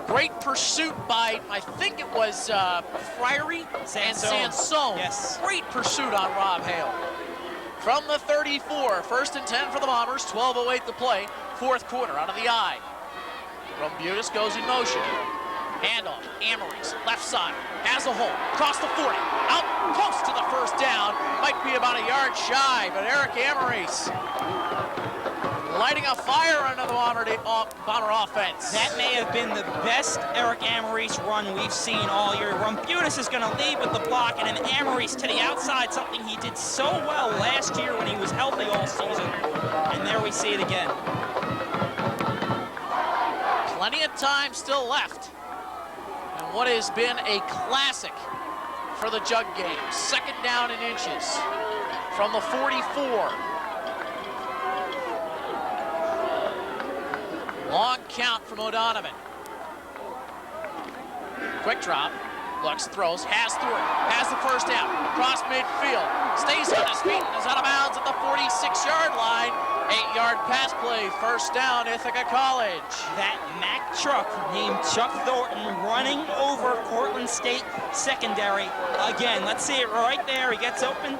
Great pursuit by, I think it was Friery and Sansone. Yes. Great pursuit on Rob Hale. From the 34, 1st and 10 for the Bombers, 12:08 to play, 4th quarter, out of the eye. Rombutis goes in motion. Handoff, Amory's left side, has a hole, across the 40, out close to the first down. Might be about a yard shy, but Eric Amory's lighting a fire under the Bomber offense. That may have been the best Eric Amory's run we've seen all year. Rombutis is going to lead with the block, and then Amory's to the outside, something he did so well last year when he was healthy all season. And there we see it again. Plenty of time still left. And what has been a classic for the Jug Game. 2nd down and inches from the 44. Long count from O'Donovan. Quick drop, looks, throws, has Stewart, has the first down, cross midfield, stays on his feet and is out of bounds at the 46-yard line. 8-yard pass play, first down, Ithaca College. That Mack truck named Chuck Thornton running over Cortland State secondary again. Let's see it right there. He gets open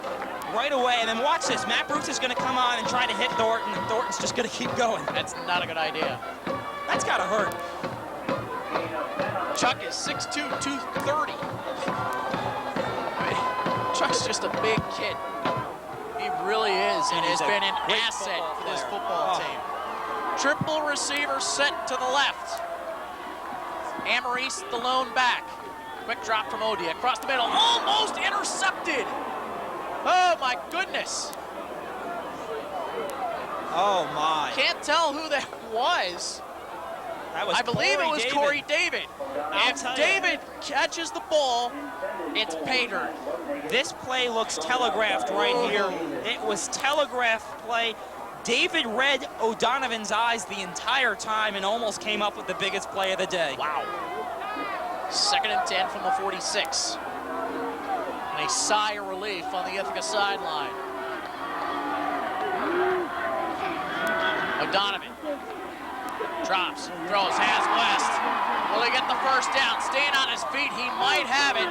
right away, and then watch this. Matt Bruce is going to come on and try to hit Thornton, and Thornton's just going to keep going. That's not a good idea. That's got to hurt. Chuck is 6'2", 230. Chuck's just a big kid. He really is, and has been an asset for this football team. Triple receiver set to the left. Amaris, the lone back. Quick drop from Odie across the middle, almost intercepted. Oh my goodness. Oh my. Can't tell who that was. That was I believe it was Corey David. If David catches the ball, it's pay dirt. This play looks telegraphed right here. It was telegraphed play. David read O'Donovan's eyes the entire time and almost came up with the biggest play of the day. Wow. 2nd and 10 from the 46. And a sigh of relief on the Ithaca sideline. O'Donovan drops, throws, has West. Will he get the first down? Staying on his feet, he might have it.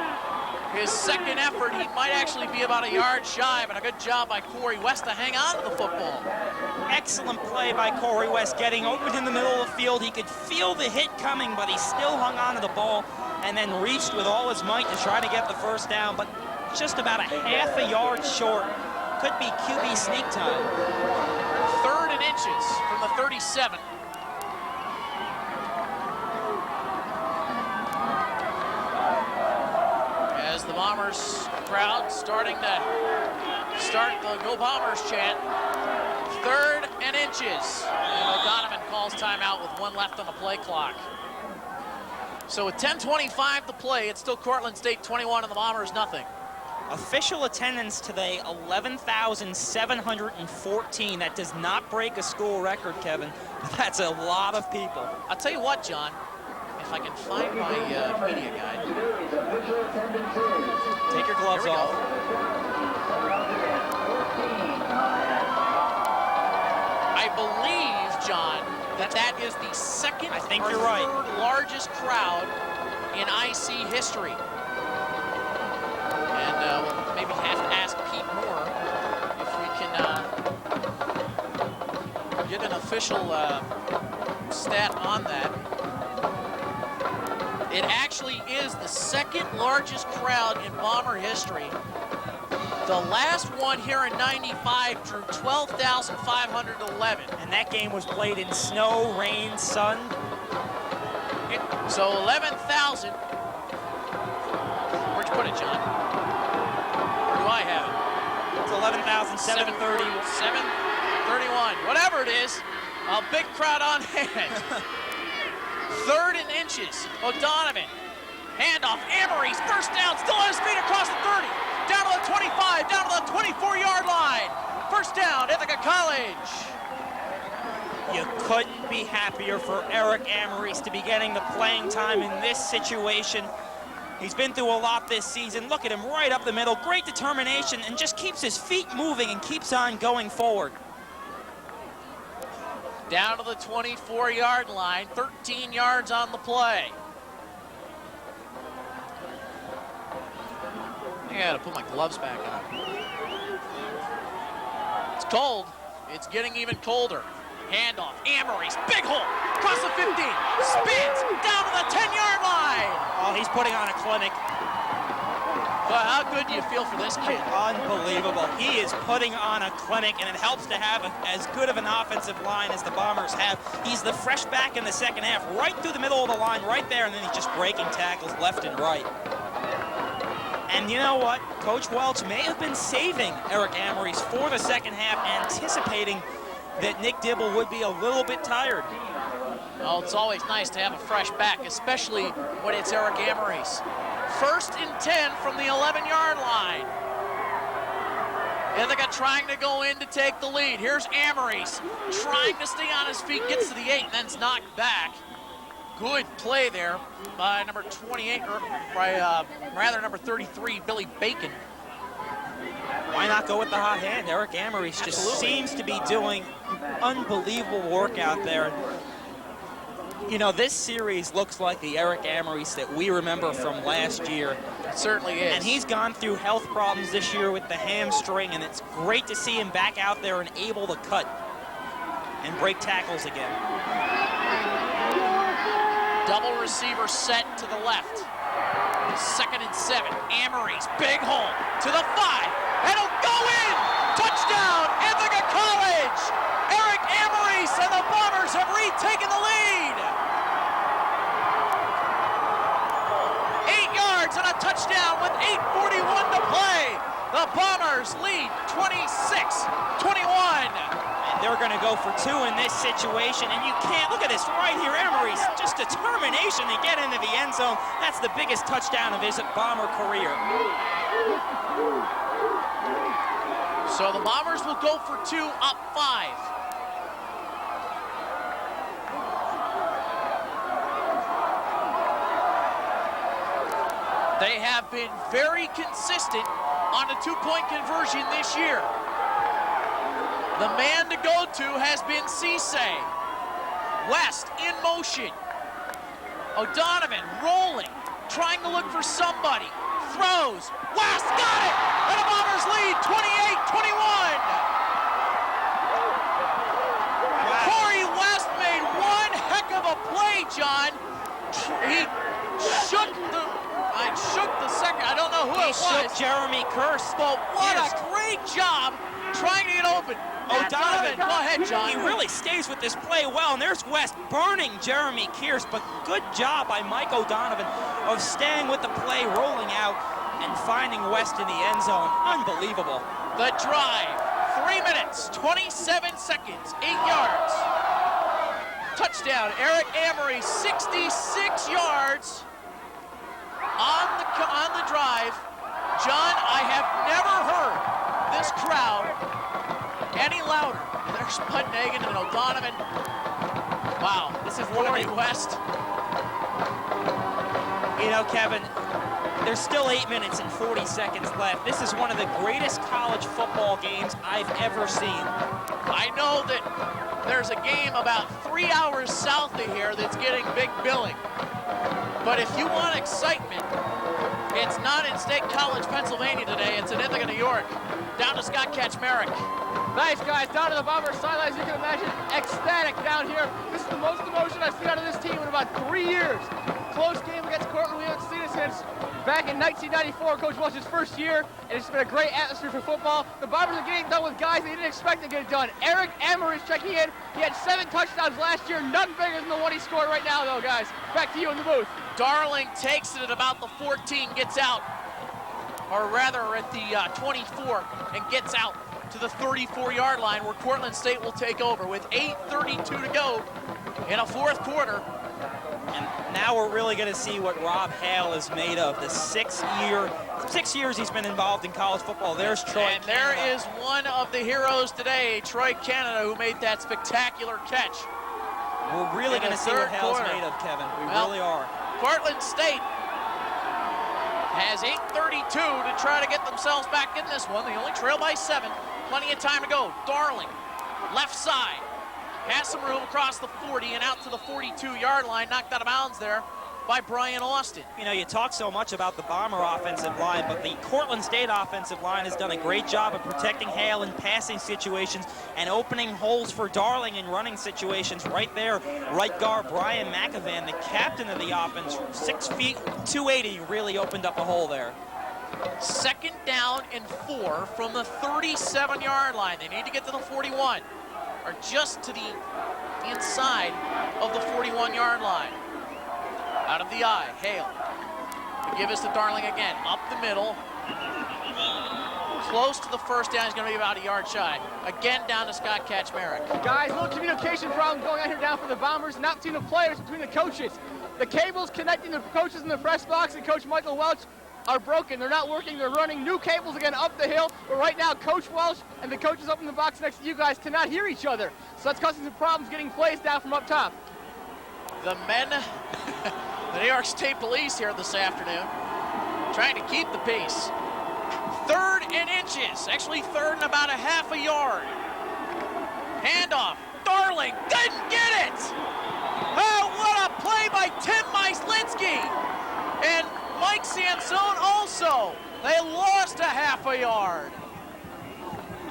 His 2nd effort, he might actually be about a yard shy, but a good job by Corey West to hang on to the football. Excellent play by Corey West, getting open in the middle of the field. He could feel the hit coming, but he still hung on to the ball and then reached with all his might to try to get the first down, but just about a half a yard short. Could be QB sneak time. 3rd and inches from the 37. As the Bombers crowd starting to start the Go Bombers chant. 3rd and inches. And O'Donovan calls timeout with 1 left on the play clock. So with 10:25 to play, it's still Cortland State 21 and the Bombers nothing. Official attendance today, 11,714. That does not break a school record, Kevin. That's a lot of people. I'll tell you what, John. If I can find my media guide. Take your gloves off. I believe, John, that is the 2nd or 3rd largest crowd in IC history. And we'll maybe have to ask Pete Moore if we can get an official stat on that. It actually is the 2nd largest crowd in Bomber history. The last one here in 95 drew 12,511. And that game was played in snow, rain, sun. So 11,000. Where'd you put it, John? Where do I have it? It's 11,730. 731. Whatever it is, a big crowd on hand. 3rd and inches. O'Donovan. Handoff. Amaris. First down. Still on his feet across the 30. Down to the 25. Down to the 24-yard line. First down. Ithaca College. You couldn't be happier for Eric Amaris to be getting the playing time in this situation. He's been through a lot this season. Look at him right up the middle. Great determination and just keeps his feet moving and keeps on going forward. Down to the 24-yard line, 13 yards on the play. I gotta put my gloves back on. It's cold. It's getting even colder. Handoff, Amaris, big hole, across the 15, spins, down to the 10-yard line. Oh, he's putting on a clinic. Well, how good do you feel for this kid? Unbelievable. He is putting on a clinic, and it helps to have as good of an offensive line as the Bombers have. He's the fresh back in the 2nd half, right through the middle of the line, right there, and then he's just breaking tackles left and right. And you know what? Coach Welch may have been saving Eric Amaris for the 2nd half, anticipating that Nick Dibble would be a little bit tired. Well, it's always nice to have a fresh back, especially when it's Eric Amory's. 1st and 10 from the 11-yard line. Ithaca trying to go in to take the lead. Here's Amory's trying to stay on his feet, gets to the 8 and then's knocked back. Good play there by number 28, or by rather number 33, Billy Bacon. Why not go with the hot hand? Eric Amory just seems to be doing unbelievable work out there. You know, this series looks like the Eric Amory's that we remember from last year. It certainly is. And he's gone through health problems this year with the hamstring, and it's great to see him back out there and able to cut and break tackles again. Double receiver set to the left. 2nd and 7. Amory's big hole to the 5. It'll go in! Touchdown, Ithaca College! Eric Amory's and the Bombers have retaken the lead! 8 yards and a touchdown with 8:41 to play. The Bombers lead 26-21. They're going to go for 2 in this situation, and you can't, look at this right here, Amory's just determination to get into the end zone. That's the biggest touchdown of his Bomber career. So the Bombers will go for 2, up 5. They have been very consistent on the 2-point conversion this year. The man to go to has been Cisse. West in motion. O'Donovan rolling, trying to look for somebody. Throws. West got it! And the Bombers lead 28-21. Corey West made one heck of a play, John. He shook the second. I don't know who it was. He shook Jeremy Kearse. But what a great job trying to get open. O'Donovan, go ahead, John. He really stays with this play well, and there's West burning Jeremy Kearse, but good job by Mike O'Donovan of staying with the play, rolling out, and finding West in the end zone. Unbelievable. The drive, 3 minutes, 27 seconds, 8 yards. Touchdown, Eric Amory, 66 yards on the drive. John, I have never heard this crowd any louder. There's Putnagan and O'Donovan. Wow, this is Corey West. You know, Kevin, there's still 8 minutes and 40 seconds left. This is one of the greatest college football games I've ever seen. I know that there's a game about 3 hours south of here that's getting big billing. But if you want excitement, it's not in State College, Pennsylvania today. It's in Ithaca, New York. Down to Scott Kaczmarek. Nice, guys. Down to the Bombers sidelines, you can imagine ecstatic down here. This is the most emotion I've seen out of this team in about 3 years. Close game against Cortland. We haven't seen it since back in 1994, Coach Welch's first year, and it's been a great atmosphere for football. The Bombers are getting done with guys they didn't expect to get it done. Eric Amory is checking in. He had 7 touchdowns last year, none bigger than the one he scored right now, though, guys. Back to you in the booth. Darling takes it at about the 14, gets out, or rather at the 24, and gets out to the 34-yard line where Cortland State will take over with 8:32 to go in a fourth quarter. And now we're really going to see what Rob Hale is made of. The 6 years he's been involved in college football. There's Troy And there is one of the heroes today, Troy Canada, who made that spectacular catch. We're really going to see what Hale's made of, Kevin. We really are. Cortland State has 8:32 to try to get themselves back in this one. They only trail by 7. Plenty of time to go. Darling, left side. Has some room across the 40 and out to the 42-yard line. Knocked out of bounds there by Brian Austin. You know, you talk so much about the Bomber offensive line, but the Cortland State offensive line has done a great job of protecting Hale in passing situations and opening holes for Darling in running situations. Right there, right guard Brian McAvan, the captain of the offense, 6 feet, 280, really opened up a hole there. 2nd down and 4 from the 37-yard line. They need to get to the 41, or just to the inside of the 41-yard line. Out of the eye, Hale. To give us to Darling again, up the middle. Close to the first down, he's gonna be about a yard shy. Again, down to Scott Kaczmarek. Guys, little communication communication problem going on here down for the Bombers, not between the players, between the coaches. The cables connecting the coaches in the press box and Coach Michael Welch are broken. They're not working. They're running new cables again up the hill. But right now, Coach Welch and the coaches up in the box next to you guys cannot hear each other. So that's causing some problems getting plays down from up top. The men, the New York State Police here this afternoon, trying to keep the pace. 3rd and inches, actually 3rd and about a half a yard. Handoff, Darling, didn't get it! Oh, what a play by Tim Myslinski! And Mike Sansone also. They lost a half a yard.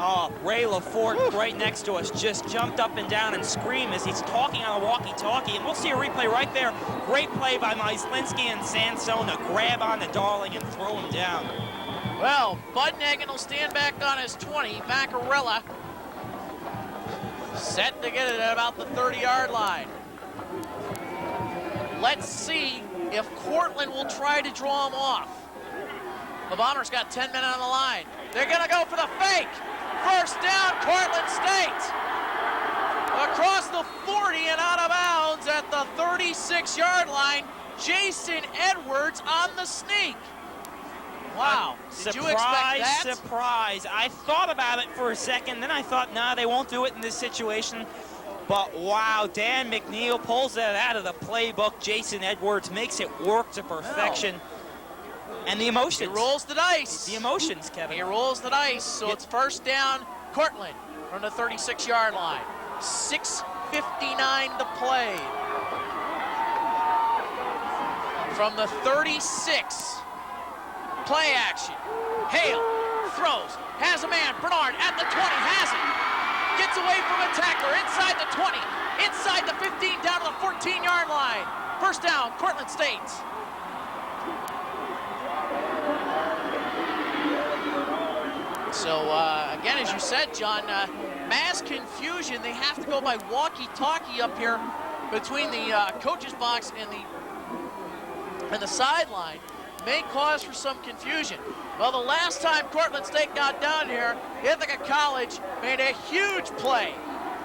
Oh, Ray LaForte right next to us just jumped up and down and screamed as he's talking on a walkie-talkie. And we'll see a replay right there. Great play by Myslinski and Sansone to grab on to Darling and throw him down. Well, Budnagan will stand back on his 20. Vaccarella set to get it at about the 30-yard line. Let's see if Cortland will try to draw him off. The Bombers got 10 men on the line. They're going to go for the fake. First down, Cortland State. Across the 40 and out of bounds at the 36-yard line. Jason Edwards on the sneak. Wow, did you expect that? Surprise. I thought about it for a second, then I thought, nah, they won't do it in this situation. But wow, Dan McNeil pulls that out of the playbook. Jason Edwards makes it work to perfection. Wow. And the emotions. He rolls the dice. The emotions, Kevin. He rolls the dice, so it's first down, Cortland from the 36-yard line. 6:59 to play. From the 36, play action. Hale throws, has a man, Bernard at the 20, has it. Gets away from a tackler, inside the 20, inside the 15, down to the 14-yard line. First down, Cortland State. So, again, as you said, John, mass confusion. They have to go by walkie-talkie up here between the coach's box and the sideline. May cause for some confusion. Well, the last time Cortland State got down here, Ithaca College made a huge play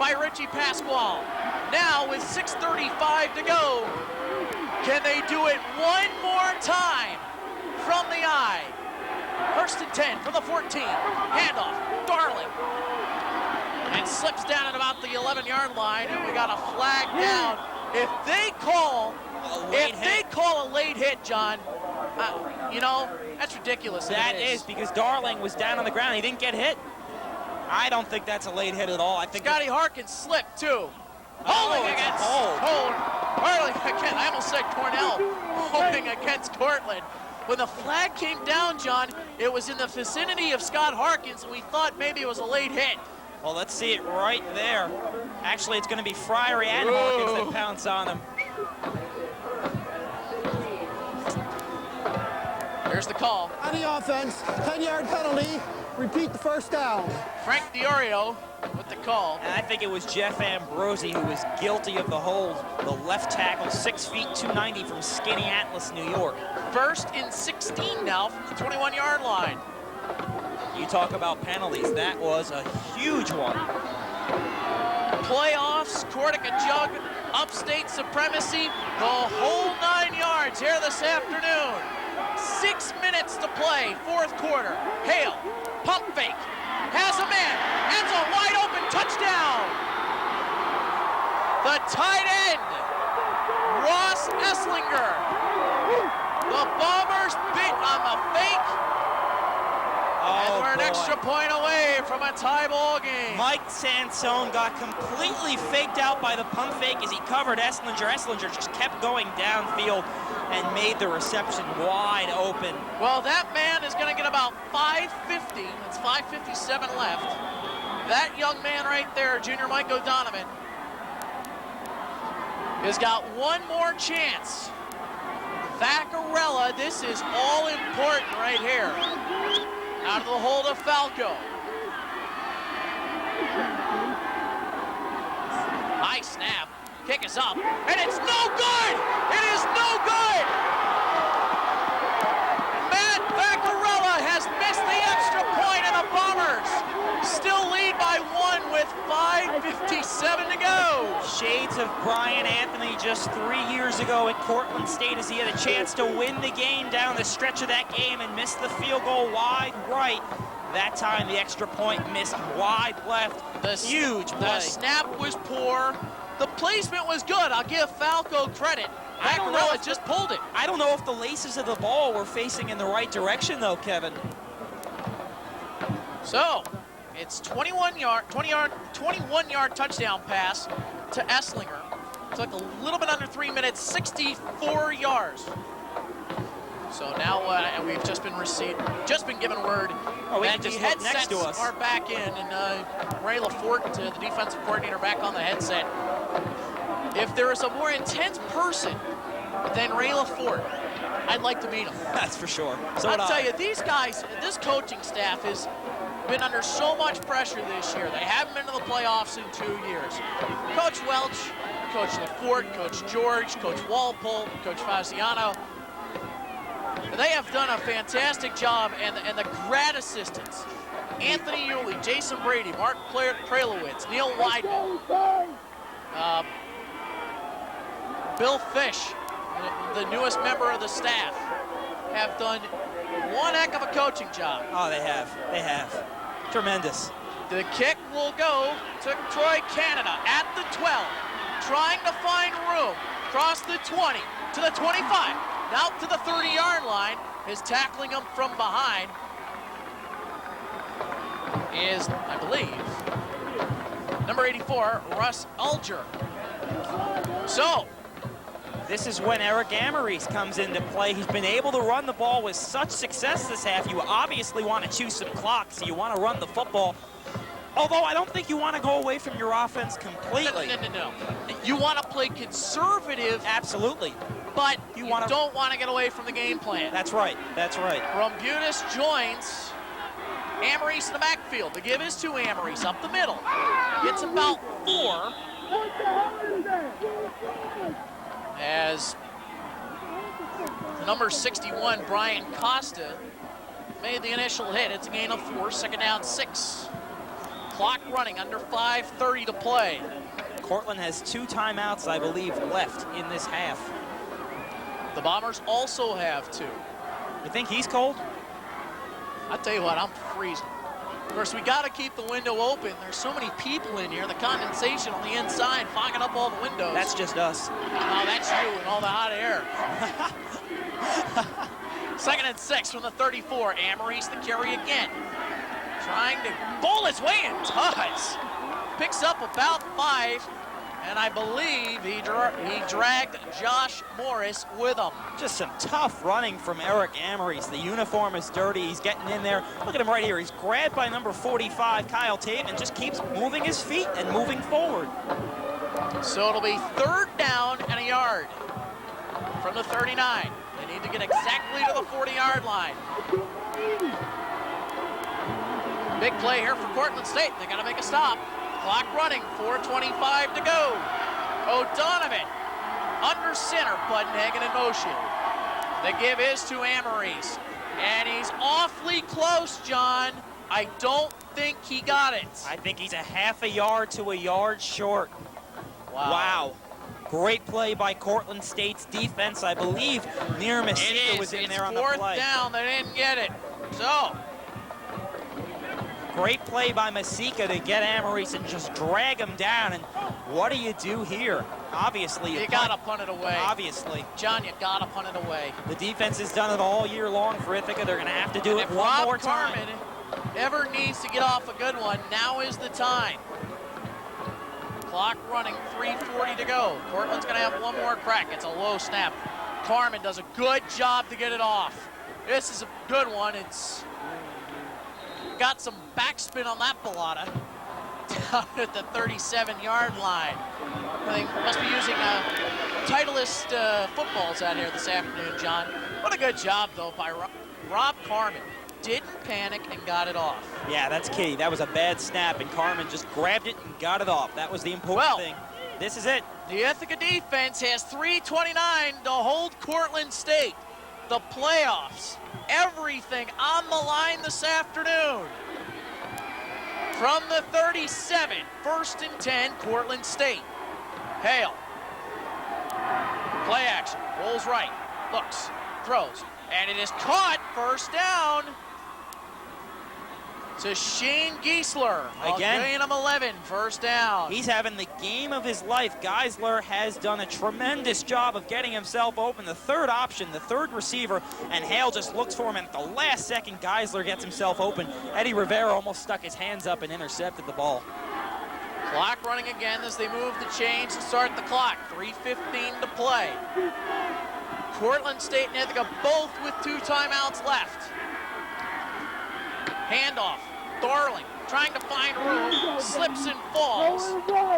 by Richie Pasquale. Now, with 6:35 to go, can they do it one more time from the eye? First and 10 from the 14. Handoff, Darling. And slips down at about the 11-yard line, and we got a flag down. If they call a late hit, John, you know, that's ridiculous. That is, because Darling was down on the ground. He didn't get hit. I don't think that's a late hit at all. I think Scotty Harkins slipped, too. Holding against I almost said Cornell. Holding against Cortland. When the flag came down, John, it was in the vicinity of Scott Harkins, and we thought maybe it was a late hit. Well, let's see it right there. Actually, it's going to be Fryery and Harkins that pounce on him. Here's the call. On the offense, 10-yard penalty. Repeat the first down. Frank DiOrio with the call. And I think it was Jeff Ambrosi who was guilty of the hold. The left tackle, 6 feet, 290 from Skinny Atlas, New York. First and 16 now from the 21-yard line. You talk about penalties. That was a huge one. Playoffs, Cortaca Jug, upstate supremacy, the whole 9 yards here this afternoon. 6 minutes to play, fourth quarter. Hale, pump fake, has a man, ends a wide open touchdown. The tight end, Ross Esslinger. The Bombers bit on the fake. And we're an extra point away from a tie ball game. Mike Sansone got completely faked out by the pump fake as he covered Esslinger. Esslinger just kept going downfield and made the reception wide open. Well, that man is going to get about 550. It's 5:57 left. That young man right there, junior Mike O'Donovan, has got one more chance. Vaccarella, this is all important right here. Out of the hold of Falco. High snap. Kick is up. And it's no good! It is no good! Matt Vaccarella has missed the extra point, and the Bombers still lead by 1 with 5:57 to go. shades of Brian Anthony just 3 years ago at Cortland State as he had a chance to win the game down the stretch of that game and missed the field goal wide right. That time the extra point missed wide left. Huge play. The snap was poor. The placement was good. I'll give Falco credit. Vaccarella just pulled it. I don't know if the laces of the ball were facing in the right direction though, Kevin. So, it's 21-yard touchdown pass to Esslinger. Took a little bit under 3 minutes, 64 yards. So now we've just been given word that the headsets are back in, and Ray LaForte, the defensive coordinator, back on the headset. If there is a more intense person than Ray LaForte, I'd like to meet him. That's for sure. So I'll tell you, these guys, this coaching staff has been under so much pressure this year. They haven't been to the playoffs in 2 years. Coach Welch, Coach LaForte, Coach George, Coach Walpole, Coach Faziano, they have done a fantastic job, and the grad assistants, Anthony Yulee, Jason Brady, Mark Pralowitz, Neil Weidman, Bill Fish, the newest member of the staff, have done one heck of a coaching job. Oh, they have. They have. Tremendous. The kick will go to Troy Canada at the 12, trying to find room. Across the 20 to the 25. Out to the 30-yard line, is tackling him from behind is, I believe, number 84, Russ Alger. So, this is when Eric Amaris comes into play. He's been able to run the ball with such success this half. You obviously want to choose some clock, so you want to run the football. Although I don't think you want to go away from your offense completely. No. You want to play conservative. Absolutely. But you don't want to get away from the game plan. That's right. That's right. Rumbutis joins Amaris in the backfield. The give is to Amaris up the middle. Gets about 4. As the number 61, Brian Costa, made the initial hit. It's a gain of 4, second down 6. Clock running, under 5:30 to play. Cortland has 2 timeouts, I believe, left in this half. The Bombers also have 2. You think he's cold? I'll tell you what, I'm freezing. Of course, we got to keep the window open. There's so many people in here. The condensation on the inside fogging up all the windows. That's just us. No, that's you and all the hot air. Second and 6 from the 34. Amaris the carry again. Trying to bowl his way and does. Picks up about 5, and I believe he dragged Josh Morris with him. Just some tough running from Eric Amaris. The uniform is dirty. He's getting in there. Look at him right here. He's grabbed by number 45, Kyle Tate, and just keeps moving his feet and moving forward. So it'll be 3rd down and a yard from the 39. They need to get exactly to the 40-yard line. Big play here for Cortland State. They got to make a stop. Clock running, 4:25 to go. O'Donovan under center, Buddenhagen in motion. The give is to Amaris, and he's awfully close, John. I don't think he got it. I think he's a half a yard to a yard short. Wow. Great play by Cortland State's defense. I believe Near Masika was in there on the play. It's 4th down. They didn't get it. So. Great play by Masika to get Amaris and just drag him down. And what do you do here? Obviously, you got to punt it away. Obviously. John, you got to punt it away. The defense has done it all year long for Ithaca. They're going to have to do it one more time. If Rob Carmen ever needs to get off a good one, now is the time. Clock running, 3:40 to go. Cortland's going to have one more crack. It's a low snap. Carmen does a good job to get it off. This is a good one. It's got some backspin on that balata down at the 37-yard line. They must be using Titleist footballs out here this afternoon, John. What a good job, though, by Rob Carmen. Didn't panic and got it off. Yeah, that's key. That was a bad snap, and Carmen just grabbed it and got it off. That was the important thing. This is it. The Ithaca defense has 3:29 to hold Cortland State. The playoffs, everything on the line this afternoon. From the 37, 1st and 10, Cortland State. Hale. Play action. Rolls right. Looks. Throws. And it is caught. First down. To Shane Giesler. Again. Gain of 11. First down. He's having the game of his life. Geisler has done a tremendous job of getting himself open. The third option, the third receiver, and Hale just looks for him, and at the last second, Geisler gets himself open. Eddie Rivera almost stuck his hands up and intercepted the ball. Clock running again as they move the chains to start the clock. 3:15 to play. Cortland State and Ithaca both with 2 timeouts left. Handoff. Darling trying to find room, slips and falls.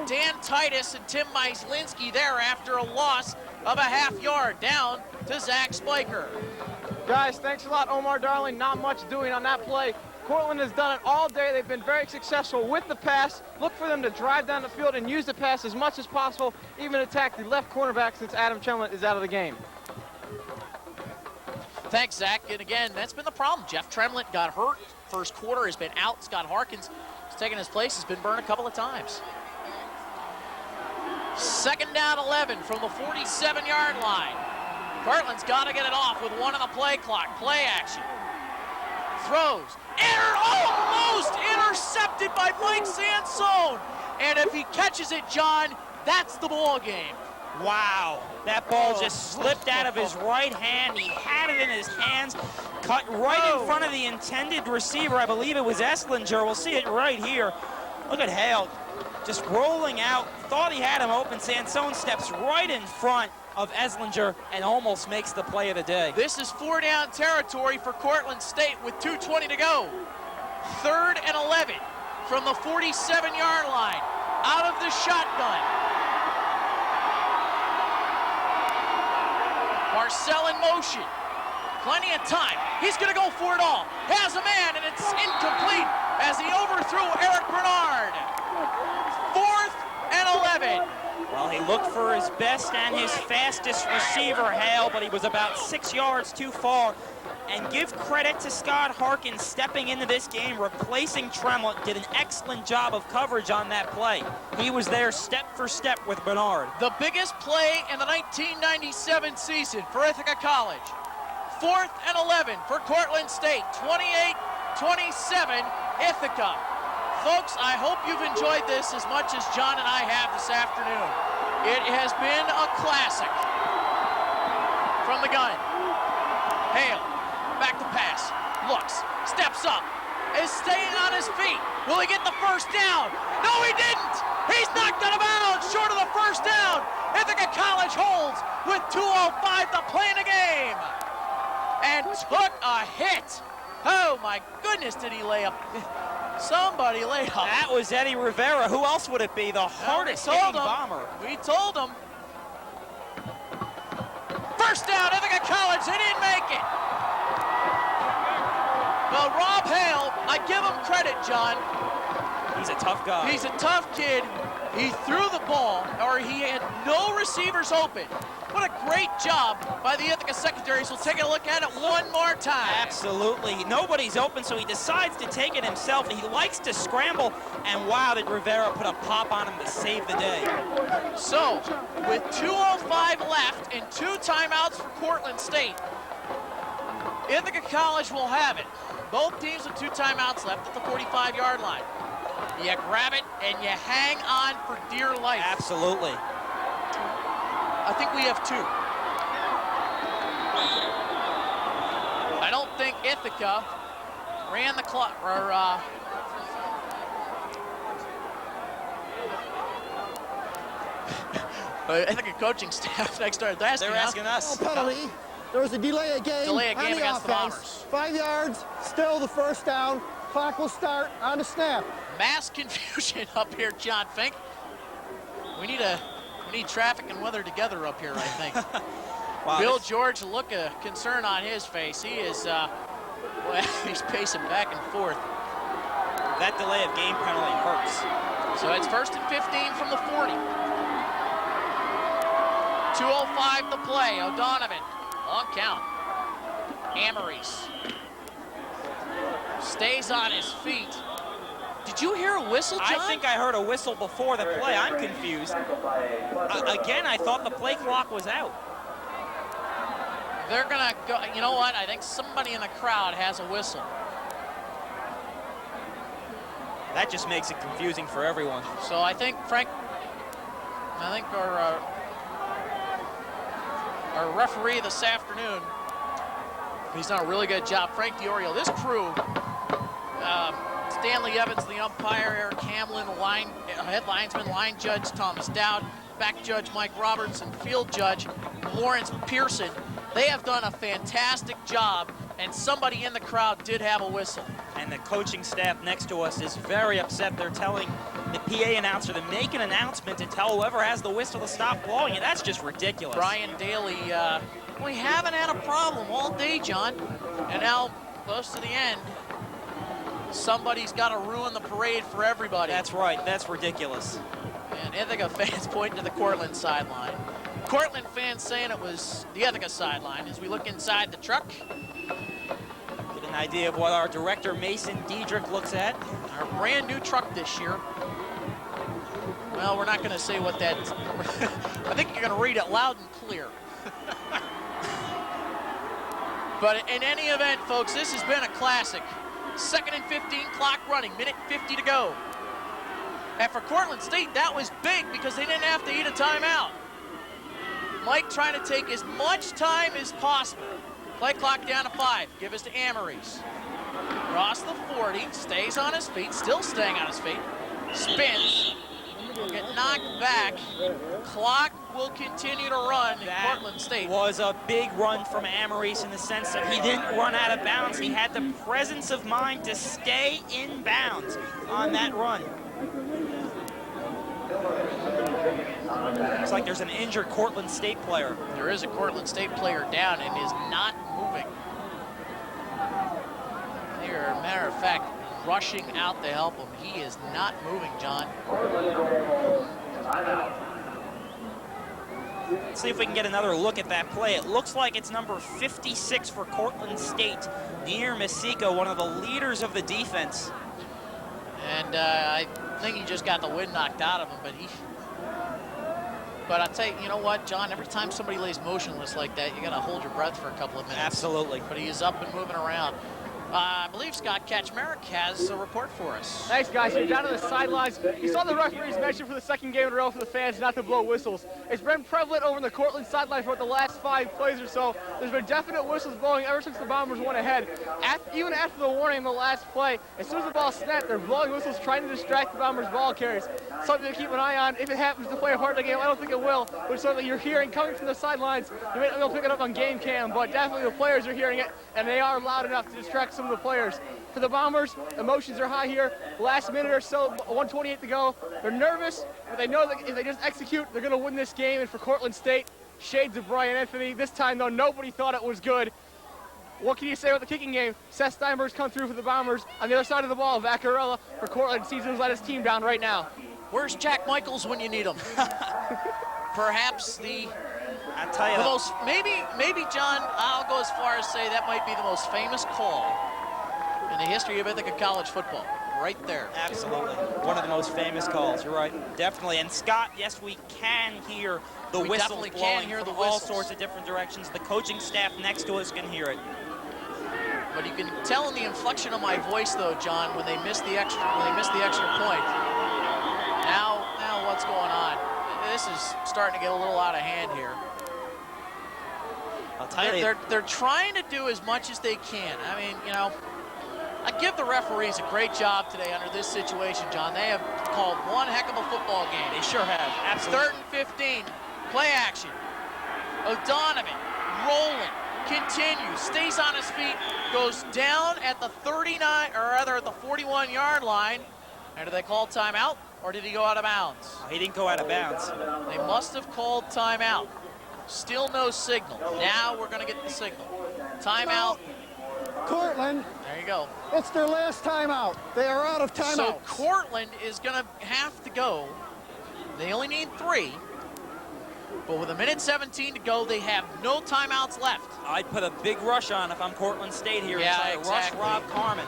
Dan Titus and Tim Myslinski there after a loss of a half yard, down to Zach Spiker. Guys, thanks a lot, Omar Darling. Not much doing on that play. Cortland has done it all day. They've been very successful with the pass. Look for them to drive down the field and use the pass as much as possible, even attack the left cornerback since Adam Tremlett is out of the game. Thanks, Zach. And again, that's been the problem. Jeff Tremlett got hurt. First quarter has been out. Scott Harkins has taken his place. Has been burned a couple of times. Second down 11 from the 47-yard line. Cortland's got to get it off with 1 on the play clock. Play action. Throws. Almost intercepted by Mike Sansone. And if he catches it, John, that's the ball game. Wow, that ball just slipped out of his right hand. He had it in his hands, cut right in front of the intended receiver. I believe it was Esslinger. We'll see it right here. Look at Hale just rolling out. Thought he had him open. Sansone steps right in front of Esslinger and almost makes the play of the day. This is 4-down territory for Cortland State with 2:20 to go. 3rd and 11 from the 47-yard line. Out of the shotgun. Marcel in motion. Plenty of time. He's going to go for it all. Has a man, and it's incomplete as he overthrew Eric Bernard. 4th and 11. Well, he looked for his best and his fastest receiver, Hale, but he was about 6 yards too far. And give credit to Scott Harkins stepping into this game, replacing Tremlett, did an excellent job of coverage on that play. He was there step for step with Bernard. The biggest play in the 1997 season for Ithaca College. 4th and 11 for Cortland State, 28-27 Ithaca. Folks, I hope you've enjoyed this as much as John and I have this afternoon. It has been a classic. From the gun, Hale, back to pass, looks, steps up, is staying on his feet. Will he get the first down? No, he didn't! He's knocked out of bounds, short of the first down. Ithaca College holds with 2:05 to play in the game. And took a hit. Oh my goodness, did he lay up? Somebody laid up. That was Eddie Rivera. Who else would it be? The hardest hitting bomber. We told him. First down, Ithaca College, they didn't make it. Well, Rob Hale, I give him credit, John. He's a tough guy. He's a tough kid. He threw the ball, or he had no receivers open. What a great job by the Ithaca secondaries. We'll take a look at it one more time. Absolutely. Nobody's open, so he decides to take it himself. He likes to scramble, and wow, did Rivera put a pop on him to save the day. So, with 2:05 left and 2 timeouts for Cortland State, Ithaca College will have it. Both teams with 2 timeouts left at the 45-yard line. You grab it and you hang on for dear life. Absolutely. I think we have 2. I don't think Ithaca ran the clock, or Ithaca coaching staff next started asking. They're asking us. No penalty. There was a delay of game. Delay of game on the against the offense. Bombers. 5 yards, still the first down. Clock will start on the snap. Mass confusion up here, John Fink. We need traffic and weather together up here, I think. Wow, Bill George, look of concern on his face. He is, well, he's pacing back and forth. That delay of game penalty hurts. So it's 1st and 15 from the 40. 2:05 to play. O'Donovan, long count. Amories stays on his feet. Did you hear a whistle, John? I think I heard a whistle before the play. I'm confused. Again, I thought the play clock was out. They're going to go. You know what? I think somebody in the crowd has a whistle. That just makes it confusing for everyone. So I think, Frank, our referee this afternoon, he's done a really good job. Frank DiOrio, this crew, Stanley Evans, the umpire, Eric Hamlin, head linesman, line judge Thomas Dowd, back judge Mike Roberts, and field judge Lawrence Pearson. They have done a fantastic job, and somebody in the crowd did have a whistle. And the coaching staff next to us is very upset. They're telling the PA announcer to make an announcement to tell whoever has the whistle to stop blowing it. That's just ridiculous. Brian Daly, we haven't had a problem all day, John. And now, close to the end, somebody's got to ruin the parade for everybody. That's right. That's ridiculous. And Ithaca fans pointing to the Cortland sideline. Cortland fans saying it was the Ithaca sideline. As we look inside the truck, get an idea of what our director, Mason Diedrich, looks at. Our brand new truck this year. Well, we're not going to say what that is. I think you're going to read it loud and clear. But in any event, folks, this has been a classic. 2nd and 15, clock running, minute 50 to go. And for Cortland State, that was big because they didn't have to eat a timeout. Mike trying to take as much time as possible. Play clock down to 5. Give us to Amories. Across the 40, stays on his feet, still staying on his feet. Spins, will get knocked back. Clock will continue to run in Cortland State. Was a big run from Amories in the sense that he didn't run out of bounds. He had the presence of mind to stay in bounds on that run. Looks like there's an injured Cortland State player. There is a Cortland State player down and is not moving. They're, a matter of fact, rushing out to help him. He is not moving, John. Let's see if we can get another look at that play. It looks like it's number 56 for Cortland State, Near Masiko, one of the leaders of the defense. And I think he just got the wind knocked out of him, but I'll tell you, you know what, John, every time somebody lays motionless like that, you got to hold your breath for a couple of minutes. Absolutely. But he is up and moving around. I believe Scott Kaczmarek has a report for us. Thanks, guys. You're down on the sidelines. You saw the referees mention for the second game in a row for the fans not to blow whistles. It's been prevalent over in the Cortland sideline for the last 5 plays or so. There's been definite whistles blowing ever since the Bombers went ahead. Even after the warning in the last play, as soon as the ball snapped, they're blowing whistles trying to distract the Bombers' ball carriers. Something to keep an eye on. If it happens to play a part of the game, I don't think it will, but something you're hearing coming from the sidelines. You may not be able to pick it up on game cam, but definitely the players are hearing it, and they are loud enough to distract some of the players. For the Bombers, emotions are high here. Last minute or so, 1:28 to go. They're nervous, but they know that if they just execute, they're going to win this game. And for Cortland State, shades of Brian Anthony. This time, though, nobody thought it was good. What can you say about the kicking game? Seth Steinberg's come through for the Bombers. On the other side of the ball, Vaccarella for Cortland. Season's let his team down right now. Where's Jack Michaels when you need him? Perhaps the most, maybe, John, I'll go as far as say that might be the most famous call in the history of Ithaca college football, right there. Absolutely. One of the most famous calls. You're right. Definitely. And Scott, yes, we can hear the whistles blowing from all sorts of different directions. The coaching staff next to us can hear it. But you can tell in the inflection of my voice, though, John, when they missed the extra point. Now what's going on? This is starting to get a little out of hand here. I'll tell you. They're trying to do as much as they can. I mean, you know, I give the referees a great job today under this situation, John. They have called one heck of a football game. They sure have. Absolutely. 3rd and 15. Play action. O'Donovan rolling, continues, stays on his feet, goes down at the 39, or rather at the 41-yard line. And did they call timeout, or did he go out of bounds? He didn't go out of bounds. They must have called timeout. Still no signal. Now we're going to get the signal. Timeout. Cortland. There you go. It's their last timeout. They are out of timeouts. So Cortland is going to have to go. They only need 3. But with 1:17 to go, they have no timeouts left. I'd put a big rush on if I'm Cortland State here. Yeah, and try to rush Rob Carmen.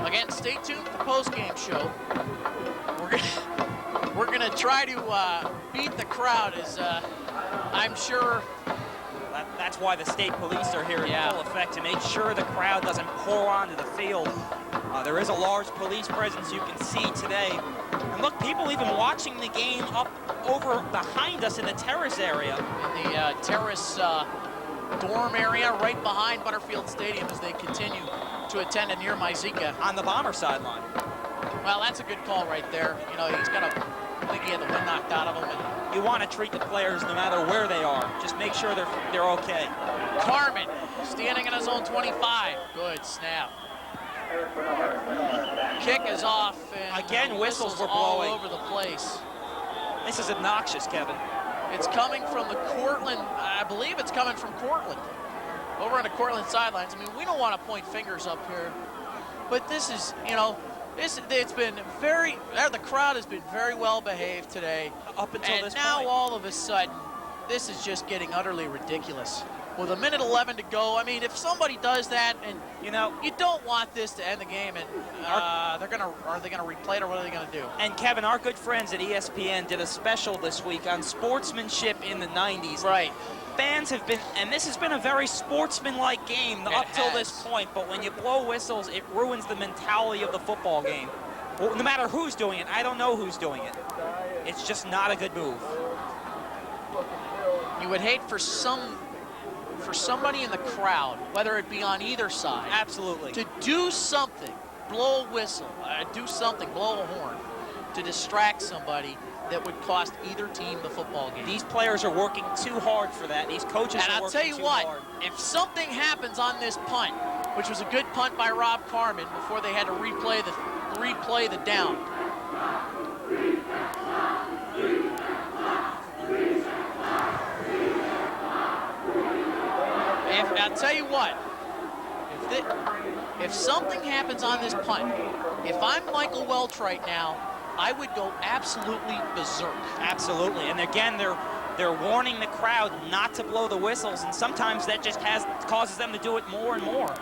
Again, stay tuned for the post-game show. We're gonna try to beat the crowd, as I'm sure. That's why the state police are here in full effect, to make sure the crowd doesn't pour onto the field. There is a large police presence you can see today. And look, people even watching the game up over behind us in the terrace area. In the terrace dorm area right behind Butterfield Stadium as they continue to attend a near Ithaca. On the Bomber sideline. Well, that's a good call right there. You know, he's got to, I think he had the wind knocked out of him. And you want to treat the players no matter where they are. Just make sure they're okay. Carmen standing in his own 25. Good snap. Kick is off, and again, whistles were all blowing over the place. This is obnoxious, Kevin. It's coming from the Cortland, I believe it's coming from Cortland. Over on the Cortland sidelines. I mean, we don't want to point fingers up here, but this is, you know, it's been very, the crowd has been very well behaved today. Up until this point. And now all of a sudden, this is just getting utterly ridiculous. With a minute 11 to go, I mean, if somebody does that, and you know, you don't want this to end the game, and are they gonna replay it, or what are they gonna do? And Kevin, our good friends at ESPN did a special this week on sportsmanship in the 90s. Right. Fans have been, and this has been a very sportsman-like game up till this point, but when you blow whistles, it ruins the mentality of the football game. Well, no matter who's doing it, I don't know who's doing it. It's just not a good move. You would hate for somebody in the crowd, whether it be on either side, absolutely, to do something, blow a whistle, do something, blow a horn, to distract somebody that would cost either team the football game. These players are working too hard for that. These coaches and are I'll working tell you too what, hard. If something happens on this punt, which was a good punt by Rob Carmen before they had to replay the down. I'll tell you what, if something happens on this punt, if I'm Michael Welch right now, I would go absolutely berserk. Absolutely, and again, they're warning the crowd not to blow the whistles, and sometimes that just causes them to do it more and more.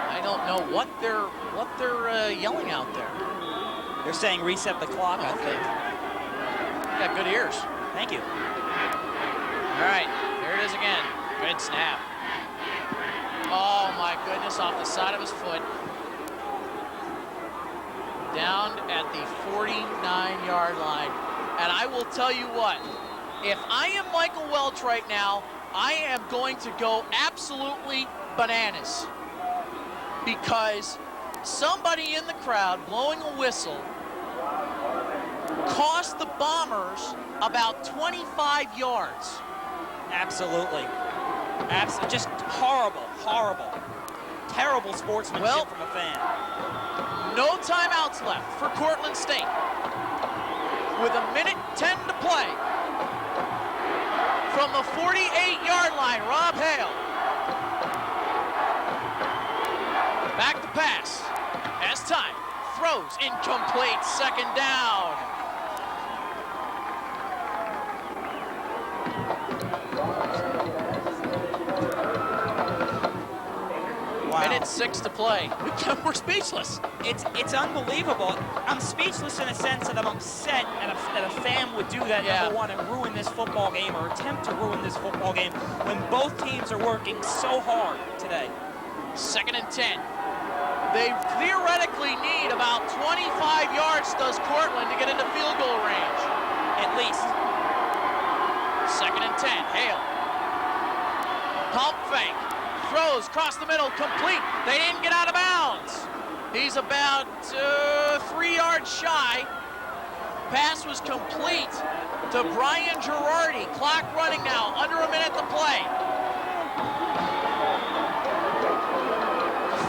I don't know what they're yelling out there. They're saying reset the clock, I think. You got good ears. Thank you. All right, there it is again. Good snap. Oh my goodness, off the side of his foot. Down at the 49-yard line. And I will tell you what, if I am Michael Welch right now, I am going to go absolutely bananas. Because somebody in the crowd blowing a whistle cost the Bombers about 25 yards. Absolutely. Just horrible, horrible. Terrible sportsmanship from a fan. No timeouts left for Cortland State. With a minute 10 to play. From the 48-yard line, Rob Hale. Back to pass. Has time. Throws incomplete. Second down. Wow. Minute 6 to play. We're speechless. It's unbelievable. I'm speechless in a sense that I'm upset that a fan would do that, number one, and ruin this football game or attempt to ruin this football game when both teams are working so hard today. 2nd and 10. They theoretically need about 25 yards, does Cortland, to get into field goal range. At least. 2nd and 10. Hale. Pump fake. Throws across the middle, complete. They didn't get out of bounds. He's about 3 yards shy. Pass was complete to Brian Girardi. Clock running now, under a minute to play.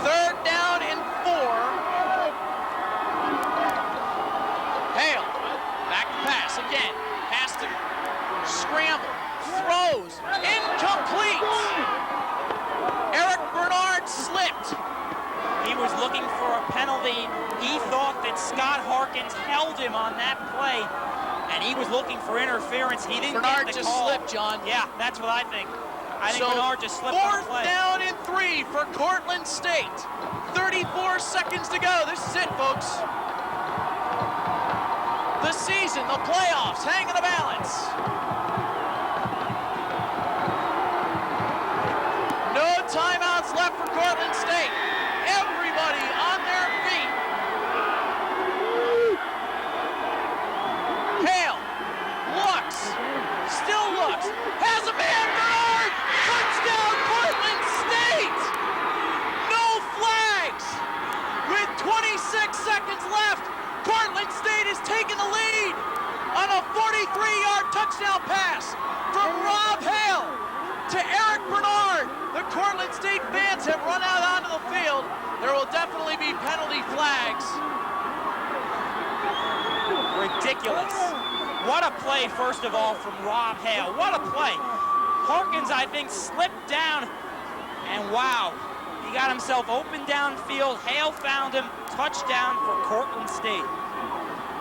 3rd down and 4. Hale, back to pass again. Has to scramble, throws, incomplete. Eric Bernard slipped. He was looking for a penalty. He thought that Scott Harkins held him on that play, and he was looking for interference. He didn't Bernard get the just call. slipped, John. Yeah, that's what I think. I think So Bernard just slipped on the 4th play. down and 3 for Cortland State. 34 seconds to go. This is it, folks. The season, the playoffs, hang in the balance. No timeouts left for Cortland State. Everybody on their feet. Hale looks, still looks, has a man, Bernard! Touchdown, Cortland State! No flags! With 26 seconds left, Cortland State is taking the lead on a 43-yard touchdown pass from Rob Hale to Eric Bernard. The Cortland State fans have run out onto the field. There will definitely be penalty flags. Ridiculous. What a play, first of all, from Rob Hale. What a play. Harkins, I think, slipped down, and wow, he got himself open downfield. Hale found him. Touchdown for Cortland State.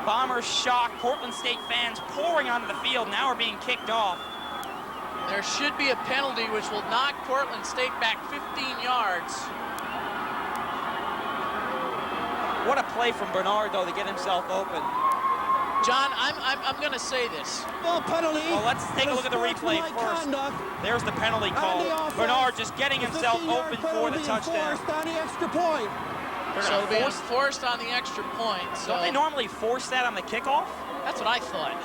Bombers shocked. Cortland State fans pouring onto the field. Now are being kicked off. There should be a penalty which will knock Cortland State back 15 yards. What a play from Bernard, though, to get himself open. John, I'm going to say this. No penalty. Well, let's take a look at the replay first. There's the penalty call. Bernard just getting himself open for the touchdown. On the extra point. So it'll be forced on the extra point. So don't they normally force that on the kickoff? That's what I thought.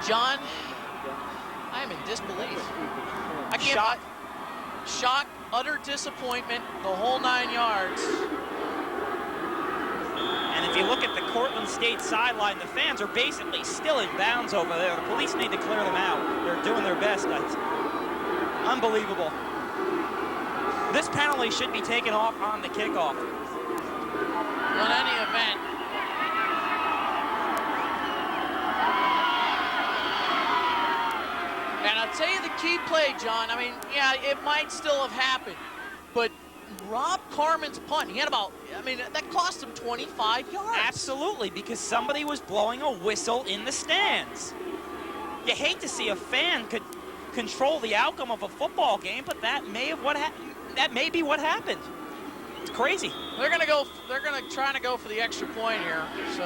John, I am in disbelief. I can't. Shock, utter disappointment, the whole 9 yards. And if you look at the Cortland State sideline, the fans are basically still in bounds over there. The police need to clear them out. They're doing their best. Unbelievable. This penalty should be taken off on the kickoff. In any event, and I'll tell you the key play, John. I mean, yeah, it might still have happened, but Rob Carmen's punt, he had about, I mean, that cost him 25 yards. Absolutely, because somebody was blowing a whistle in the stands. You hate to see a fan could control the outcome of a football game, but that may be what happened. It's crazy. They're gonna try to go for the extra point here. So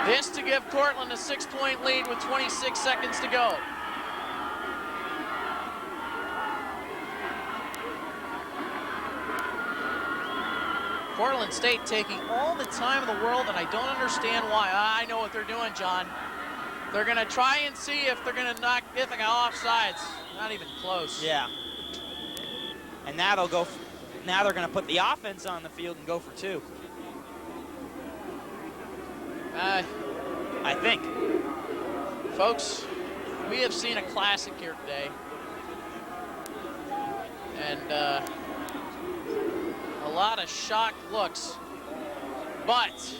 this to give Cortland a 6-point lead with 26 seconds to go. Cortland State taking all the time in the world, and I don't understand why. I know what they're doing, John. They're going to try and see if they're going to knock Ithaca off sides. Not even close. Yeah. And now they're going to put the offense on the field and go for 2. I think. Folks, we have seen a classic here today. And a lot of shocked looks. But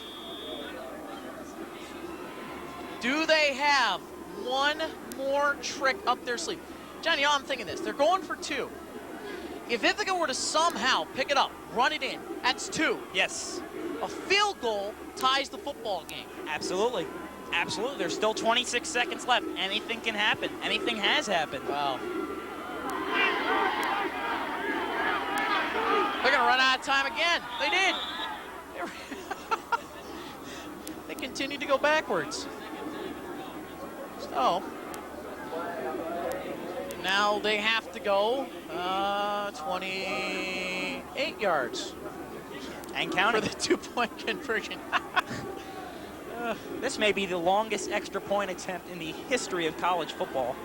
do they have one more trick up their sleeve? Johnny, I'm thinking this. They're going for 2. If Ithaca were to somehow pick it up, run it in, that's 2. Yes. A field goal ties the football game. Absolutely. Absolutely. There's still 26 seconds left. Anything can happen. Anything has happened. Wow. They're going to run out of time again. They did. They continued to go backwards. So now they have to go 28 yards. And counting. For the 2-point conversion. This may be the longest extra point attempt in the history of college football.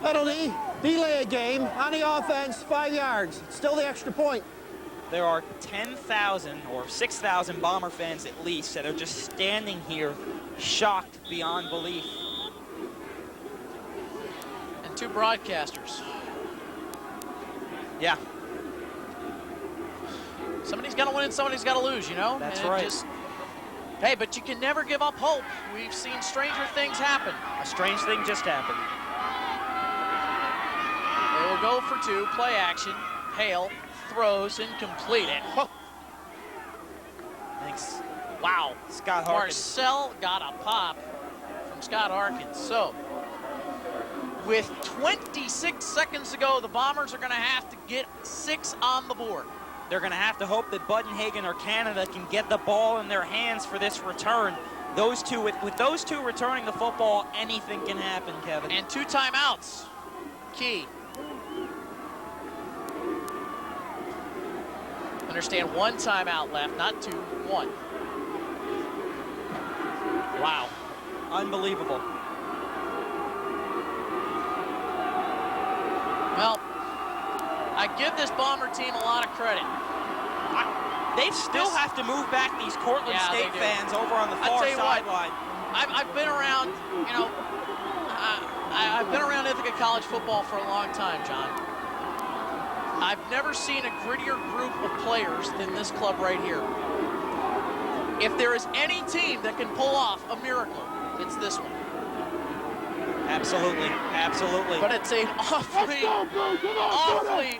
Penalty, delay a game, on the offense, 5 yards. Still the extra point. There are 10,000 or 6,000 Bomber fans at least that are just standing here shocked beyond belief. And 2 broadcasters. Yeah. Somebody's got to win and somebody's got to lose, you know? That's and right. Hey, but you can never give up hope. We've seen stranger things happen. A strange thing just happened. They will go for 2, play action. Hale throws, incomplete. And Thanks. wow, Scott Harkins. Marcel got a pop from Scott Harkins. So, with 26 seconds to go, the Bombers are going to have to get 6 on the board. They're going to have to hope that Budenhagen or Canada can get the ball in their hands for this return. Those two, with those two returning the football, anything can happen, Kevin. And 2 timeouts. Key. Understand 1 timeout left, not 2, 1. Wow. Unbelievable. Well, I give this Bomber team a lot of credit. They still have to move back these Cortland State fans over on the far sideline. I've been around, you know, I've been around Ithaca College football for a long time, John. I've never seen a grittier group of players than this club right here. If there is any team that can pull off a miracle, it's this one. Absolutely, absolutely. But it's an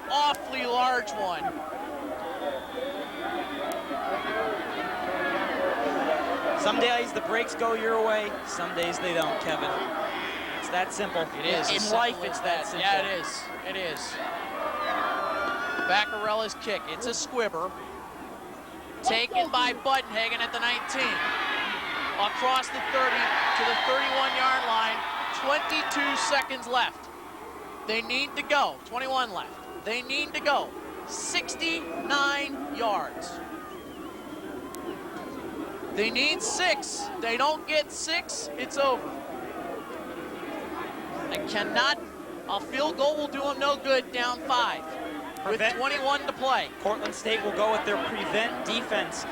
awfully large one. Some days the breaks go your way, some days they don't, Kevin. It's that simple. It is. In life, it's that simple. Yeah, it is. It is. Vaccarella's kick. It's a squibber. Taken by Budenhagen at the 19. Across the 30 to the 31-yard line. 22 seconds left. They need to go. 21 left. They need to go 69 yards. They need 6. They don't get 6, it's over. I cannot, a field goal will do them no good down 5 with 21 to play. Cortland State will go with their prevent defense.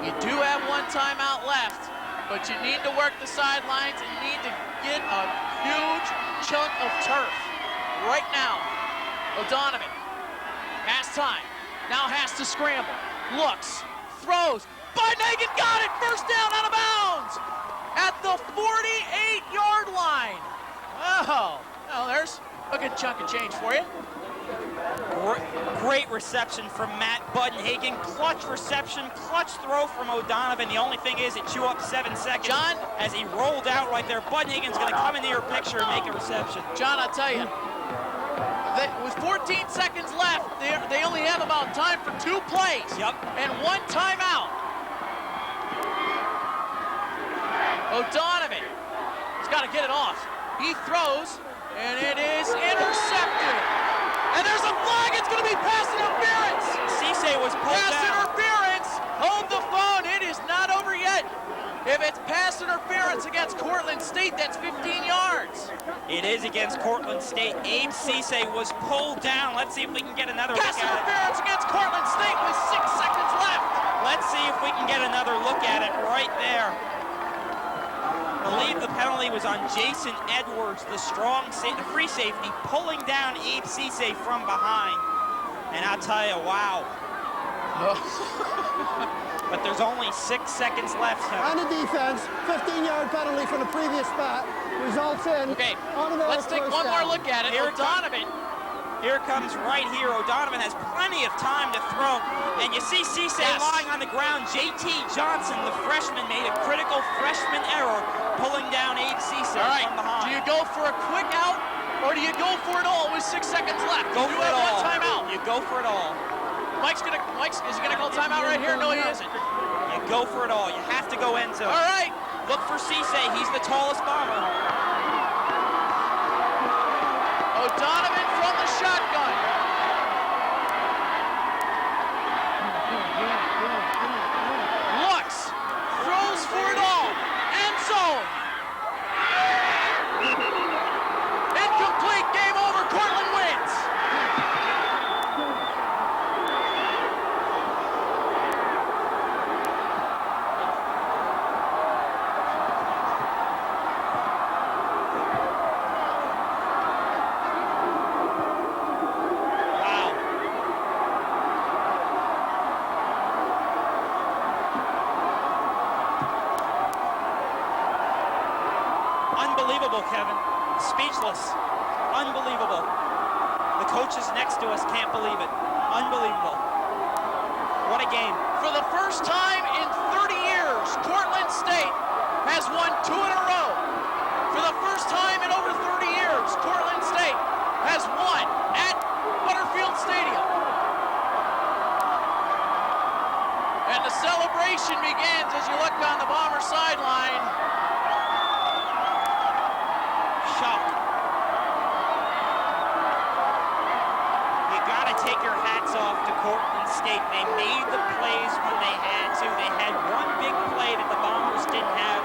You do have 1 timeout left, but you need to work the sidelines and need to get a huge chunk of turf right now. O'Donovan has time. Now has to scramble. Looks, throws. Budenhagen got it! First down out of bounds at the 48-yard line. Oh, well, there's a good chunk of change for you. Great reception from Matt Budenhagen. Clutch reception, clutch throw from O'Donovan. The only thing is it chew up 7 seconds. John, as he rolled out right there, Budenhagen's going to come into your picture and make a reception. John, I'll tell you, with 14 seconds left, they only have about time for 2 plays. Yep. And 1 timeout. O'Donovan has got to get it off. He throws, and it is intercepted. And there's a flag. It's going to be pass interference. Cisse was pulled pass down. Interference. Hold the phone. It is not over yet. If it's pass interference against Cortland State, that's 15 yards. It is against Cortland State. Abe Cisse was pulled down. Let's see if we can get another pass look at it. Interference against Cortland State with 6 seconds left. Let's see if we can get another look at it right there. I believe the penalty was on Jason Edwards, the free safety, pulling down Abe Cisse from behind. And I'll tell you, wow. But there's only 6 seconds left. On the defense, 15-yard penalty from the previous spot results in. Okay, let's take one more look at it. O'Donovan. Here comes right here. O'Donovan has plenty of time to throw. And you see Cisse lying on the ground. J.T. Johnson, the freshman, made a critical freshman error, pulling down Abe Cisse from behind. Do you go for a quick out, or do you go for it all with 6 seconds left? Go for it all. 1 timeout. You go for it all. Mike's, is he gonna call timeout right here? No, he isn't. You go for it all. You have to go end zone. All right. Look for Cisse. He's the tallest Bomber. O'Donovan from the shotgun. Looks, throws for it all. End zone. Incomplete. Game over. Cortland wins. Unbelievable, Kevin. Speechless. Unbelievable. The coaches next to us can't believe it. Unbelievable. What a game. For the first time in 30 years, Cortland State has won 2 in a row. For the first time in over 30 years, Cortland State has won at Butterfield Stadium. And the celebration begins as you look on the Bomber sideline. Shock. You gotta take your hats off to Cortland State. They made the plays when they had to. They had one big play that the Bombers didn't have,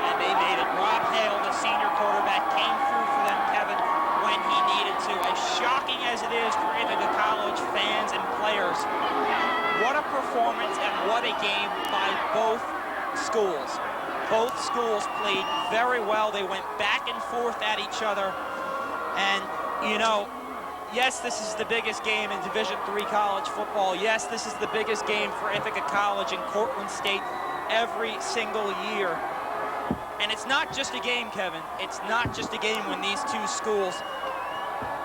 and they made it. Rob Hale, the senior quarterback, came through for them, Kevin, when he needed to. As shocking as it is for Ithaca College fans and players, what a performance and what a game by both schools. Both schools played very well. They went back and forth at each other. And, you know, yes, this is the biggest game in Division III college football. Yes, this is the biggest game for Ithaca College and Cortland State every single year. And it's not just a game, Kevin. It's not just a game when these two schools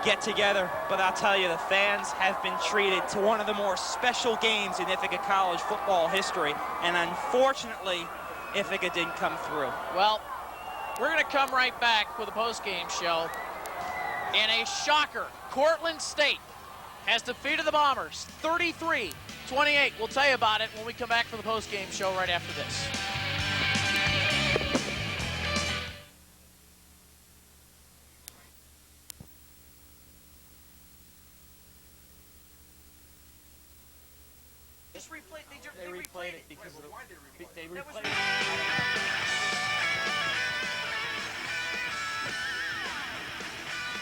get together, but I'll tell you, the fans have been treated to one of the more special games in Ithaca College football history, and unfortunately, Ithaca didn't come through. Well, we're going to come right back with a post-game show. And a shocker, Cortland State has defeated the Bombers 33-28. We'll tell you about it when we come back for the post-game show right after this. They replayed it because of the... They replayed it.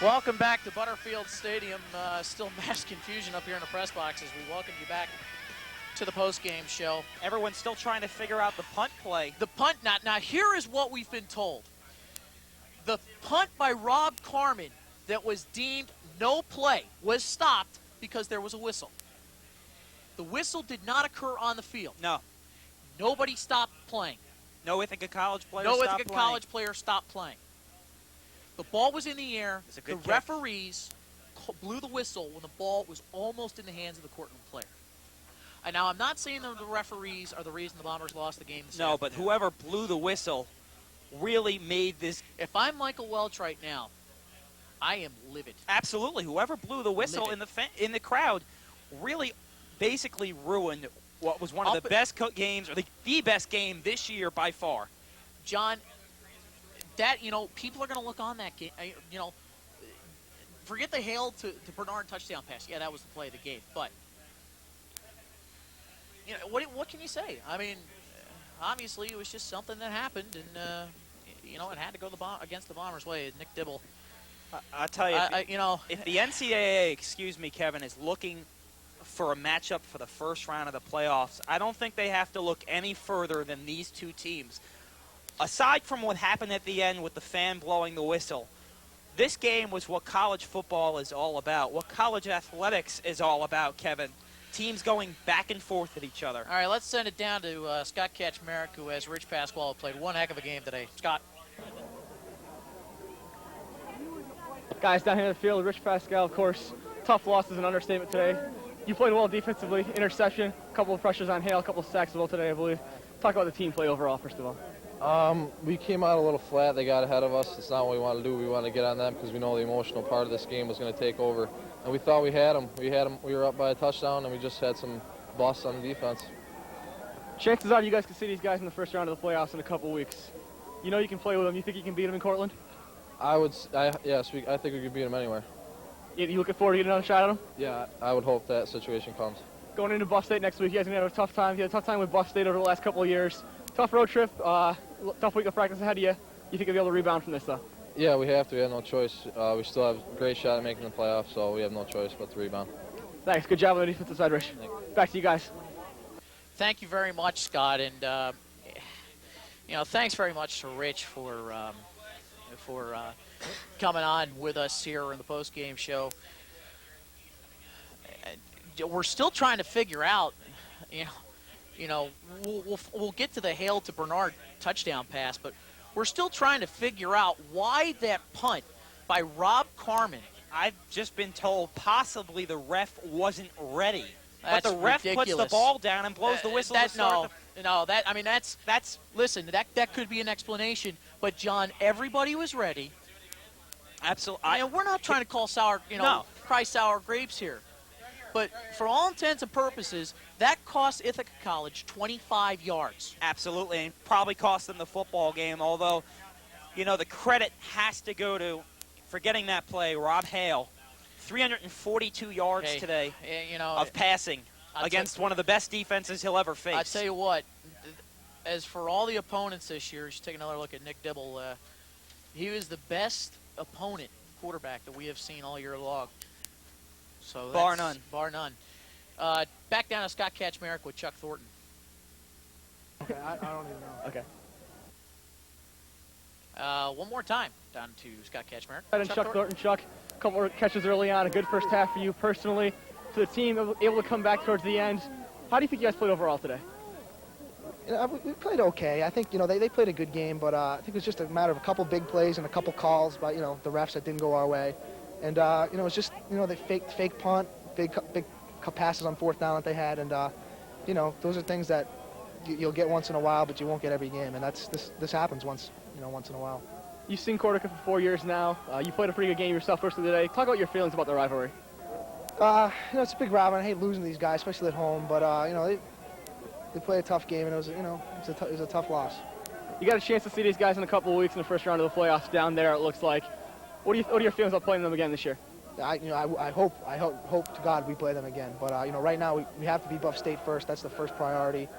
Welcome back to Butterfield Stadium. Still mass confusion up here in the press boxes. We welcome you back to the post-game show. Everyone's still trying to figure out the punt play. The punt, now here is what we've been told. The punt by Rob Carmen that was deemed no play was stopped because there was a whistle. The whistle did not occur on the field. No. Nobody stopped playing. No Ithaca College player No stopped Ithaca playing. College player stopped playing. The ball was in the air. The referees blew the whistle when the ball was almost in the hands of the Cortland player. And now, I'm not saying that the referees are the reason the Bombers lost the game this afternoon. But whoever blew the whistle really made this... If I'm Michael Welch right now, I am livid. Absolutely. Whoever blew the whistle in the crowd really basically ruined what was one of the best games, or the best game this year by far. John, that, people are going to look on that game. Forget the Hale to Bernard touchdown pass. Yeah, that was the play of the game. But, what can you say? I mean, obviously it was just something that happened, and, it had to go against the Bombers' way. Nick Dibble. I'll tell you, if the NCAA, Kevin, is looking for a matchup for the first round of the playoffs, I don't think they have to look any further than these two teams. Aside from what happened at the end with the fan blowing the whistle, this game was what college football is all about, what college athletics is all about, Kevin. Teams going back and forth at each other. All right, let's send it down to Scott Kaczmarek, who has Rich Pasquale, played one heck of a game today. Scott. Guys down here in the field, Rich Pascal, of course. Tough loss is an understatement today. You played well defensively, interception, a couple of pressures on Hale, a couple of sacks as well today, I believe. Talk about the team play overall, first of all. We came out a little flat. They got ahead of us. It's not what we want to do. We want to get on them because we know the emotional part of this game was going to take over. And we thought we had them. We were up by a touchdown, and we just had some busts on the defense. Chances are you guys can see these guys in the first round of the playoffs in a couple weeks. You know you can play with them. You think you can beat them in Cortland? Yes, I think we could beat them anywhere. You looking forward to getting another shot at them? Yeah, I would hope that situation comes. Going into Buff State next week, you guys are going to have a tough time. You had a tough time with Buff State over the last couple of years. Tough road trip, tough week of practice ahead of you. You think you'll be able to rebound from this, though? Yeah, we have to. We have no choice. We still have a great shot at making the playoffs, so we have no choice but to rebound. Thanks. Good job on the defensive side, Rich. Back to you guys. Thank you very much, Scott. And, thanks very much to Rich for coming on with us here in the post-game show. We're still trying to figure out, we'll get to the Hale to Bernard touchdown pass, but we're still trying to figure out why that punt by Rob Carmen I've just been told possibly the ref wasn't ready. That's but the ref ridiculous. puts the ball down and blows the whistle to start listen, that could be an explanation. But John, everybody was ready. Absolutely. We're not trying to call cry sour grapes here. But for all intents and purposes, that cost Ithaca College 25 yards. Absolutely, and probably cost them the football game, although, the credit has to go to, for getting that play, Rob Hale. 342 yards today of passing against one of the best defenses he'll ever face. I tell you what, as for all the opponents this year, just take another look at Nick Dibble. He was the best opponent quarterback that we have seen all year long. So bar none. Bar none. Back down to Scott Kaczmarek with Chuck Thornton. Okay, I don't even know. Okay. One more time down to Scott Kaczmarek. And Chuck Thornton. Chuck, a couple more catches early on, a good first half for you personally. For the team, able to come back towards the end. How do you think you guys played overall today? We played okay. I think, they played a good game, but I think it was just a matter of a couple big plays and a couple calls by, the refs that didn't go our way. And, it's just, they fake punt, big passes on fourth down that they had. And, those are things that you'll get once in a while, but you won't get every game. And this happens once in a while. You've seen Cortaca for 4 years now. You played a pretty good game yourself first of the day. Talk about your feelings about the rivalry. It's a big rivalry. I hate losing to these guys, especially at home. But, they play a tough game, and it was a tough loss. You got a chance to see these guys in a couple of weeks in the first round of the playoffs down there, it looks like. What are your feelings about playing them again this year? I hope to God we play them again. But, right now we have to beat Buff State first. That's the first priority.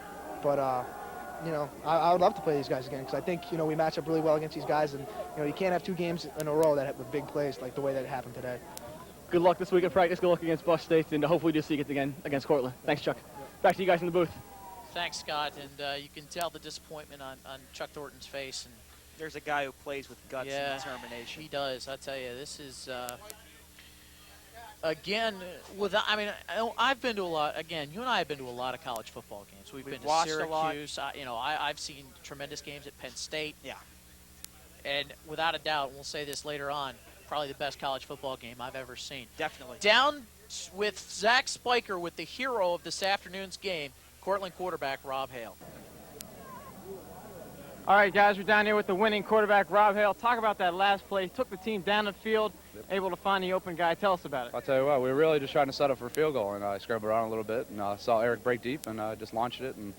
But, I would love to play these guys again because I think, we match up really well against these guys. And, you can't have 2 games in a row with big plays like the way that it happened today. Good luck this week in practice. Good luck against Buff State. And hopefully just see it again against Cortland. Thanks, Chuck. Back to you guys in the booth. Thanks, Scott. And you can tell the disappointment on Chuck Thornton's face. And there's a guy who plays with guts and determination. He does. I tell you, this is again. I've been to a lot. Again, you and I have been to a lot of college football games. We've been to Syracuse. I've seen tremendous games at Penn State. Yeah. And without a doubt, we'll say this later on, probably the best college football game I've ever seen. Definitely. Down with Zach Spiker with the hero of this afternoon's game, Cortland quarterback Rob Hale. All right, guys, we're down here with the winning quarterback, Rob Hale. Talk about that last play. Took the team down the field, able to find the open guy. Tell us about it. I'll tell you what, we were really just trying to set up for a field goal, and I scrambled around a little bit, and saw Eric break deep, and just launched it, and,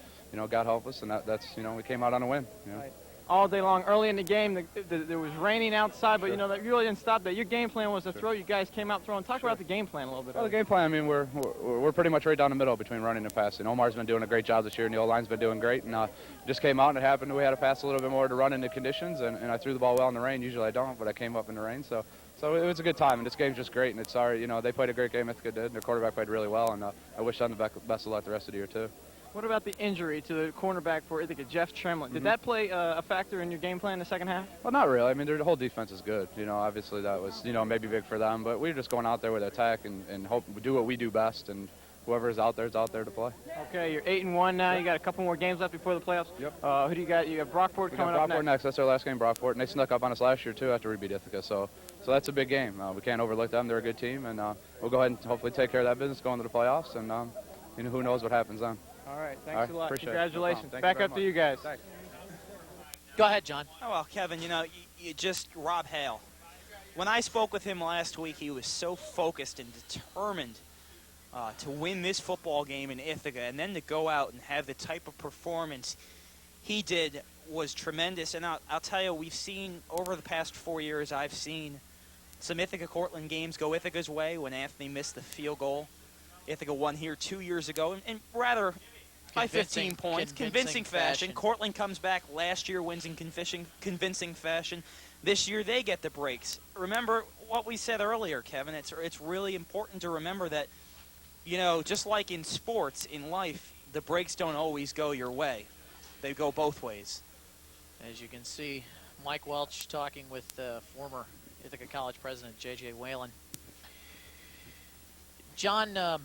God help us, and that's we came out on a win. Right. All day long. Early in the game, there was raining outside, but, that really didn't stop that. Your game plan was to throw. You guys came out throwing. Talk about the game plan a little bit. Well, the game plan, we're pretty much right down the middle between running and passing. Omar's been doing a great job this year, and the O-line's been doing great, and just came out, and it happened we had to pass a little bit more to run into conditions, and I threw the ball well in the rain. Usually I don't, but I came up in the rain, so it was a good time, and this game's just great, and it's sorry, they played a great game, Ithaca did, and their quarterback played really well, and I wish them the best of luck the rest of the year, too. What about the injury to the cornerback for Ithaca, Jeff Tremlett? Did that play a factor in your game plan in the second half? Well, not really. Their whole defense is good. Obviously that was, maybe big for them, but we were just going out there with attack and hope we do what we do best, and whoever is out there to play. Okay, you're 8-1 now. You got a couple more games left before the playoffs. Yep. Who do you got? You have Brockport coming up next. next. That's our last game, Brockport, and they snuck up on us last year too after we beat Ithaca. So that's a big game. We can't overlook them. They're a good team, and we'll go ahead and hopefully take care of that business going to the playoffs, and who knows what happens then. All right, thanks a lot. Appreciate Congratulations. No Back up to you guys. Thanks. Go ahead, John. Oh, well, Kevin, you just Rob Hale. When I spoke with him last week, he was so focused and determined to win this football game in Ithaca, and then to go out and have the type of performance he did was tremendous. And I'll tell you, we've seen over the past 4 years, I've seen some Ithaca-Cortland games go Ithaca's way when Anthony missed the field goal. Ithaca won here 2 years ago, and rather by 15 points, convincing fashion. Cortland comes back last year, wins in convincing fashion. This year they get the breaks. Remember what we said earlier, Kevin. It's really important to remember that, just like in sports, in life, the breaks don't always go your way. They go both ways. As you can see, Mike Welch talking with former Ithaca College president J.J. Whalen. John,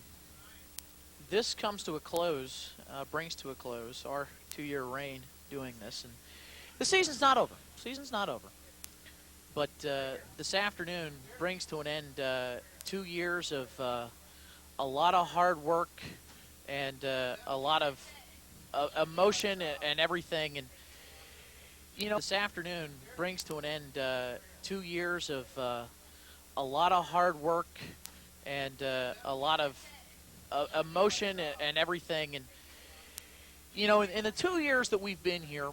this comes to a close, brings to a close our 2-year reign doing this, and the season's not over. but this afternoon brings to an end 2 years of a lot of hard work and a lot of emotion and everything. And, you know, this afternoon brings to an end 2 years of a lot of hard work and a lot of emotion and everything. And, you know, in the 2 years that we've been here,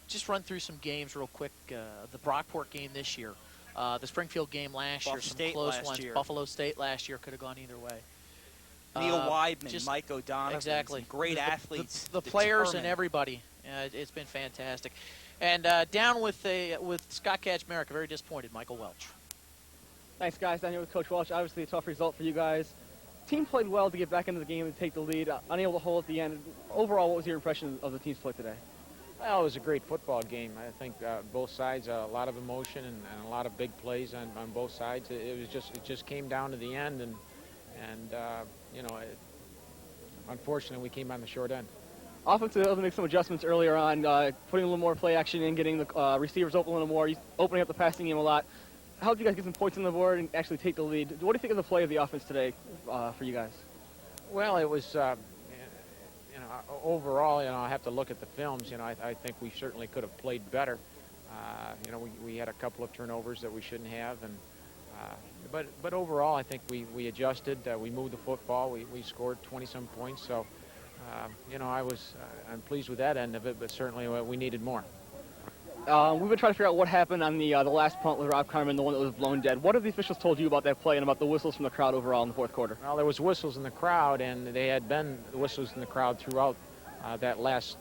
just run through some games real quick. The Brockport game this year, the Springfield game last year, some close ones. Buffalo State last year could have gone either way. Neil Weidman, Mike O'Donovan, exactly. Great athletes. The players and everybody. It's been fantastic. And down with Scott Kaczmarek, very disappointed, Michael Welch. Thanks, guys. Down here with Coach Welch. Obviously a tough result for you guys. Team played well to get back into the game and take the lead, unable to hold at the end. Overall, what was your impression of the team's play today? Well, it was a great football game. I think both sides, a lot of emotion and a lot of big plays on both sides. It just came down to the end, and you know, unfortunately, we came on the short end. Offense was able to make some adjustments earlier on, putting a little more play action in, getting the receivers open a little more, opening up the passing game a lot. How did you guys get some points on the board and actually take the lead? What do you think of the play of the offense today for you guys? Well, it was, you know, overall, you know, I have to look at the films. You know, I think we certainly could have played better. You know, we had a couple of turnovers that we shouldn't have, and but overall, I think we adjusted. We moved the football. We scored 20-some points. So, you know, I'm pleased with that end of it, but certainly we needed more. We've been trying to figure out what happened on the last punt with Rob Carmen, the one that was blown dead. What have the officials told you about that play and about the whistles from the crowd overall in the fourth quarter? Well, there was whistles in the crowd, and they had been whistles in the crowd throughout that last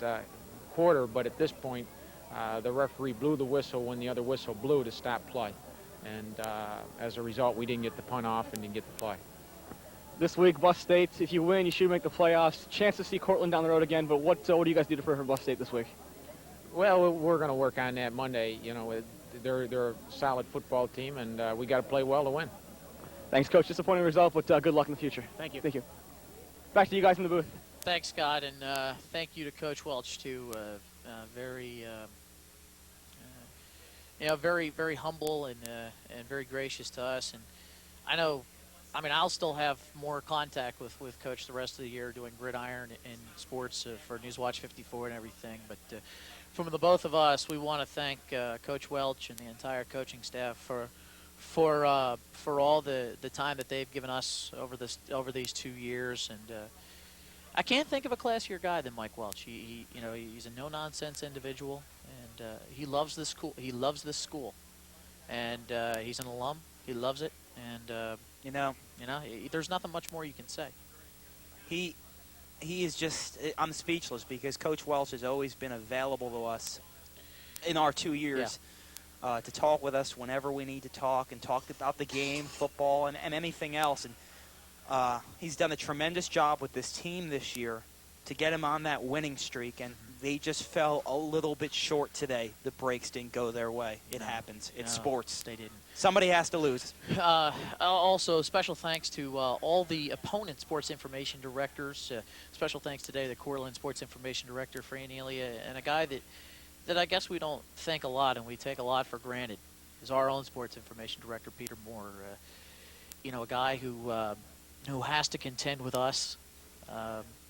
quarter. But at this point, the referee blew the whistle when the other whistle blew to stop play. And as a result, we didn't get the punt off and didn't get the play. This week, Buff State, if you win, you should make the playoffs. Chance to see Cortland down the road again, but what do you guys do to prepare for Buff State this week? Well, we're going to work on that Monday. You know, they're a solid football team, and we got to play well to win. Thanks, Coach. Disappointing result, but good luck in the future. Thank you. Thank you. Back to you guys in the booth. Thanks, Scott, and thank you to Coach Welch too. Very, you know, very humble and very gracious to us. And I mean, I'll still have more contact with Coach the rest of the year doing Gridiron and sports for Newswatch 54 and everything. But from the both of us, we want to thank Coach Welch and the entire coaching staff for all the time that they've given us over these 2 years. And I can't think of a classier guy than Mike Welch. He you know, he's a no-nonsense individual, and he loves this school. He loves this school, and he's an alum. He loves it, and you know, there's nothing much more you can say. He is just, I'm speechless because Coach Welch has always been available to us in our 2 years to talk with us whenever we need to talk and talk about the game, football, and anything else. And he's done a tremendous job with this team this year to get him on that winning streak, and they just fell a little bit short today. The breaks didn't go their way. It happens. It's sports. They didn't. Somebody has to lose. Also, special thanks to all the opponent sports information directors. Special thanks today to the Cortland sports information director, Fran Elia, and a guy that I guess we don't think a lot and we take a lot for granted is our own sports information director, Peter Moore. You know, a guy who has to contend with us.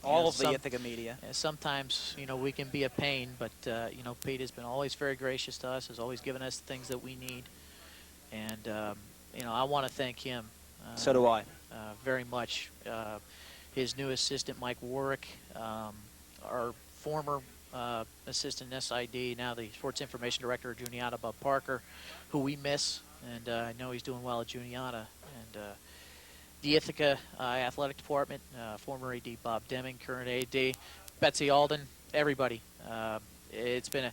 All of the Ithaca media. Sometimes, you know, we can be a pain, but, you know, Pete has been always very gracious to us, has always given us the things that we need. And, you know, I want to thank him. So do I. Very much. His new assistant, Mike Warwick, our former assistant SID, now the sports information director of Juniata, Bob Parker, who we miss. And I know he's doing well at Juniata. And the Ithaca athletic department, former AD Bob Deming, current AD Betsy Alden, everybody. It's been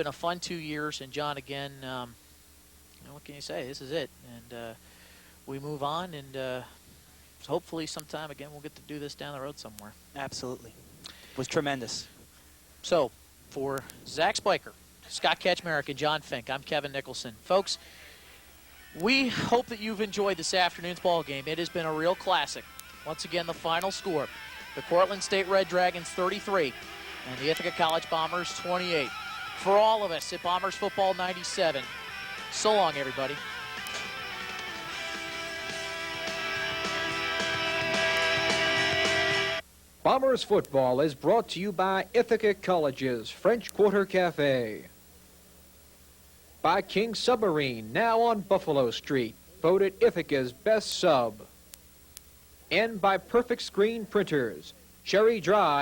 a fun 2 years, and John, again, you know, what can you say? This is it, and we move on, and hopefully sometime again we'll get to do this down the road somewhere. Absolutely, it was tremendous. So, for Zach Spiker, Scott Kaczmarek, and John Fink, I'm Kevin Nicholson, folks. We hope that you've enjoyed this afternoon's ball game. It has been a real classic. Once again, the final score: the Cortland State Red Dragons 33 and the Ithaca College Bombers 28. For all of us at Bombers Football 97, So long, everybody. Bombers football is brought to you by Ithaca College's French Quarter Cafe. By King Submarine, now on Buffalo Street, voted Ithaca's best sub. And by Perfect Screen Printers, Cherry Dry.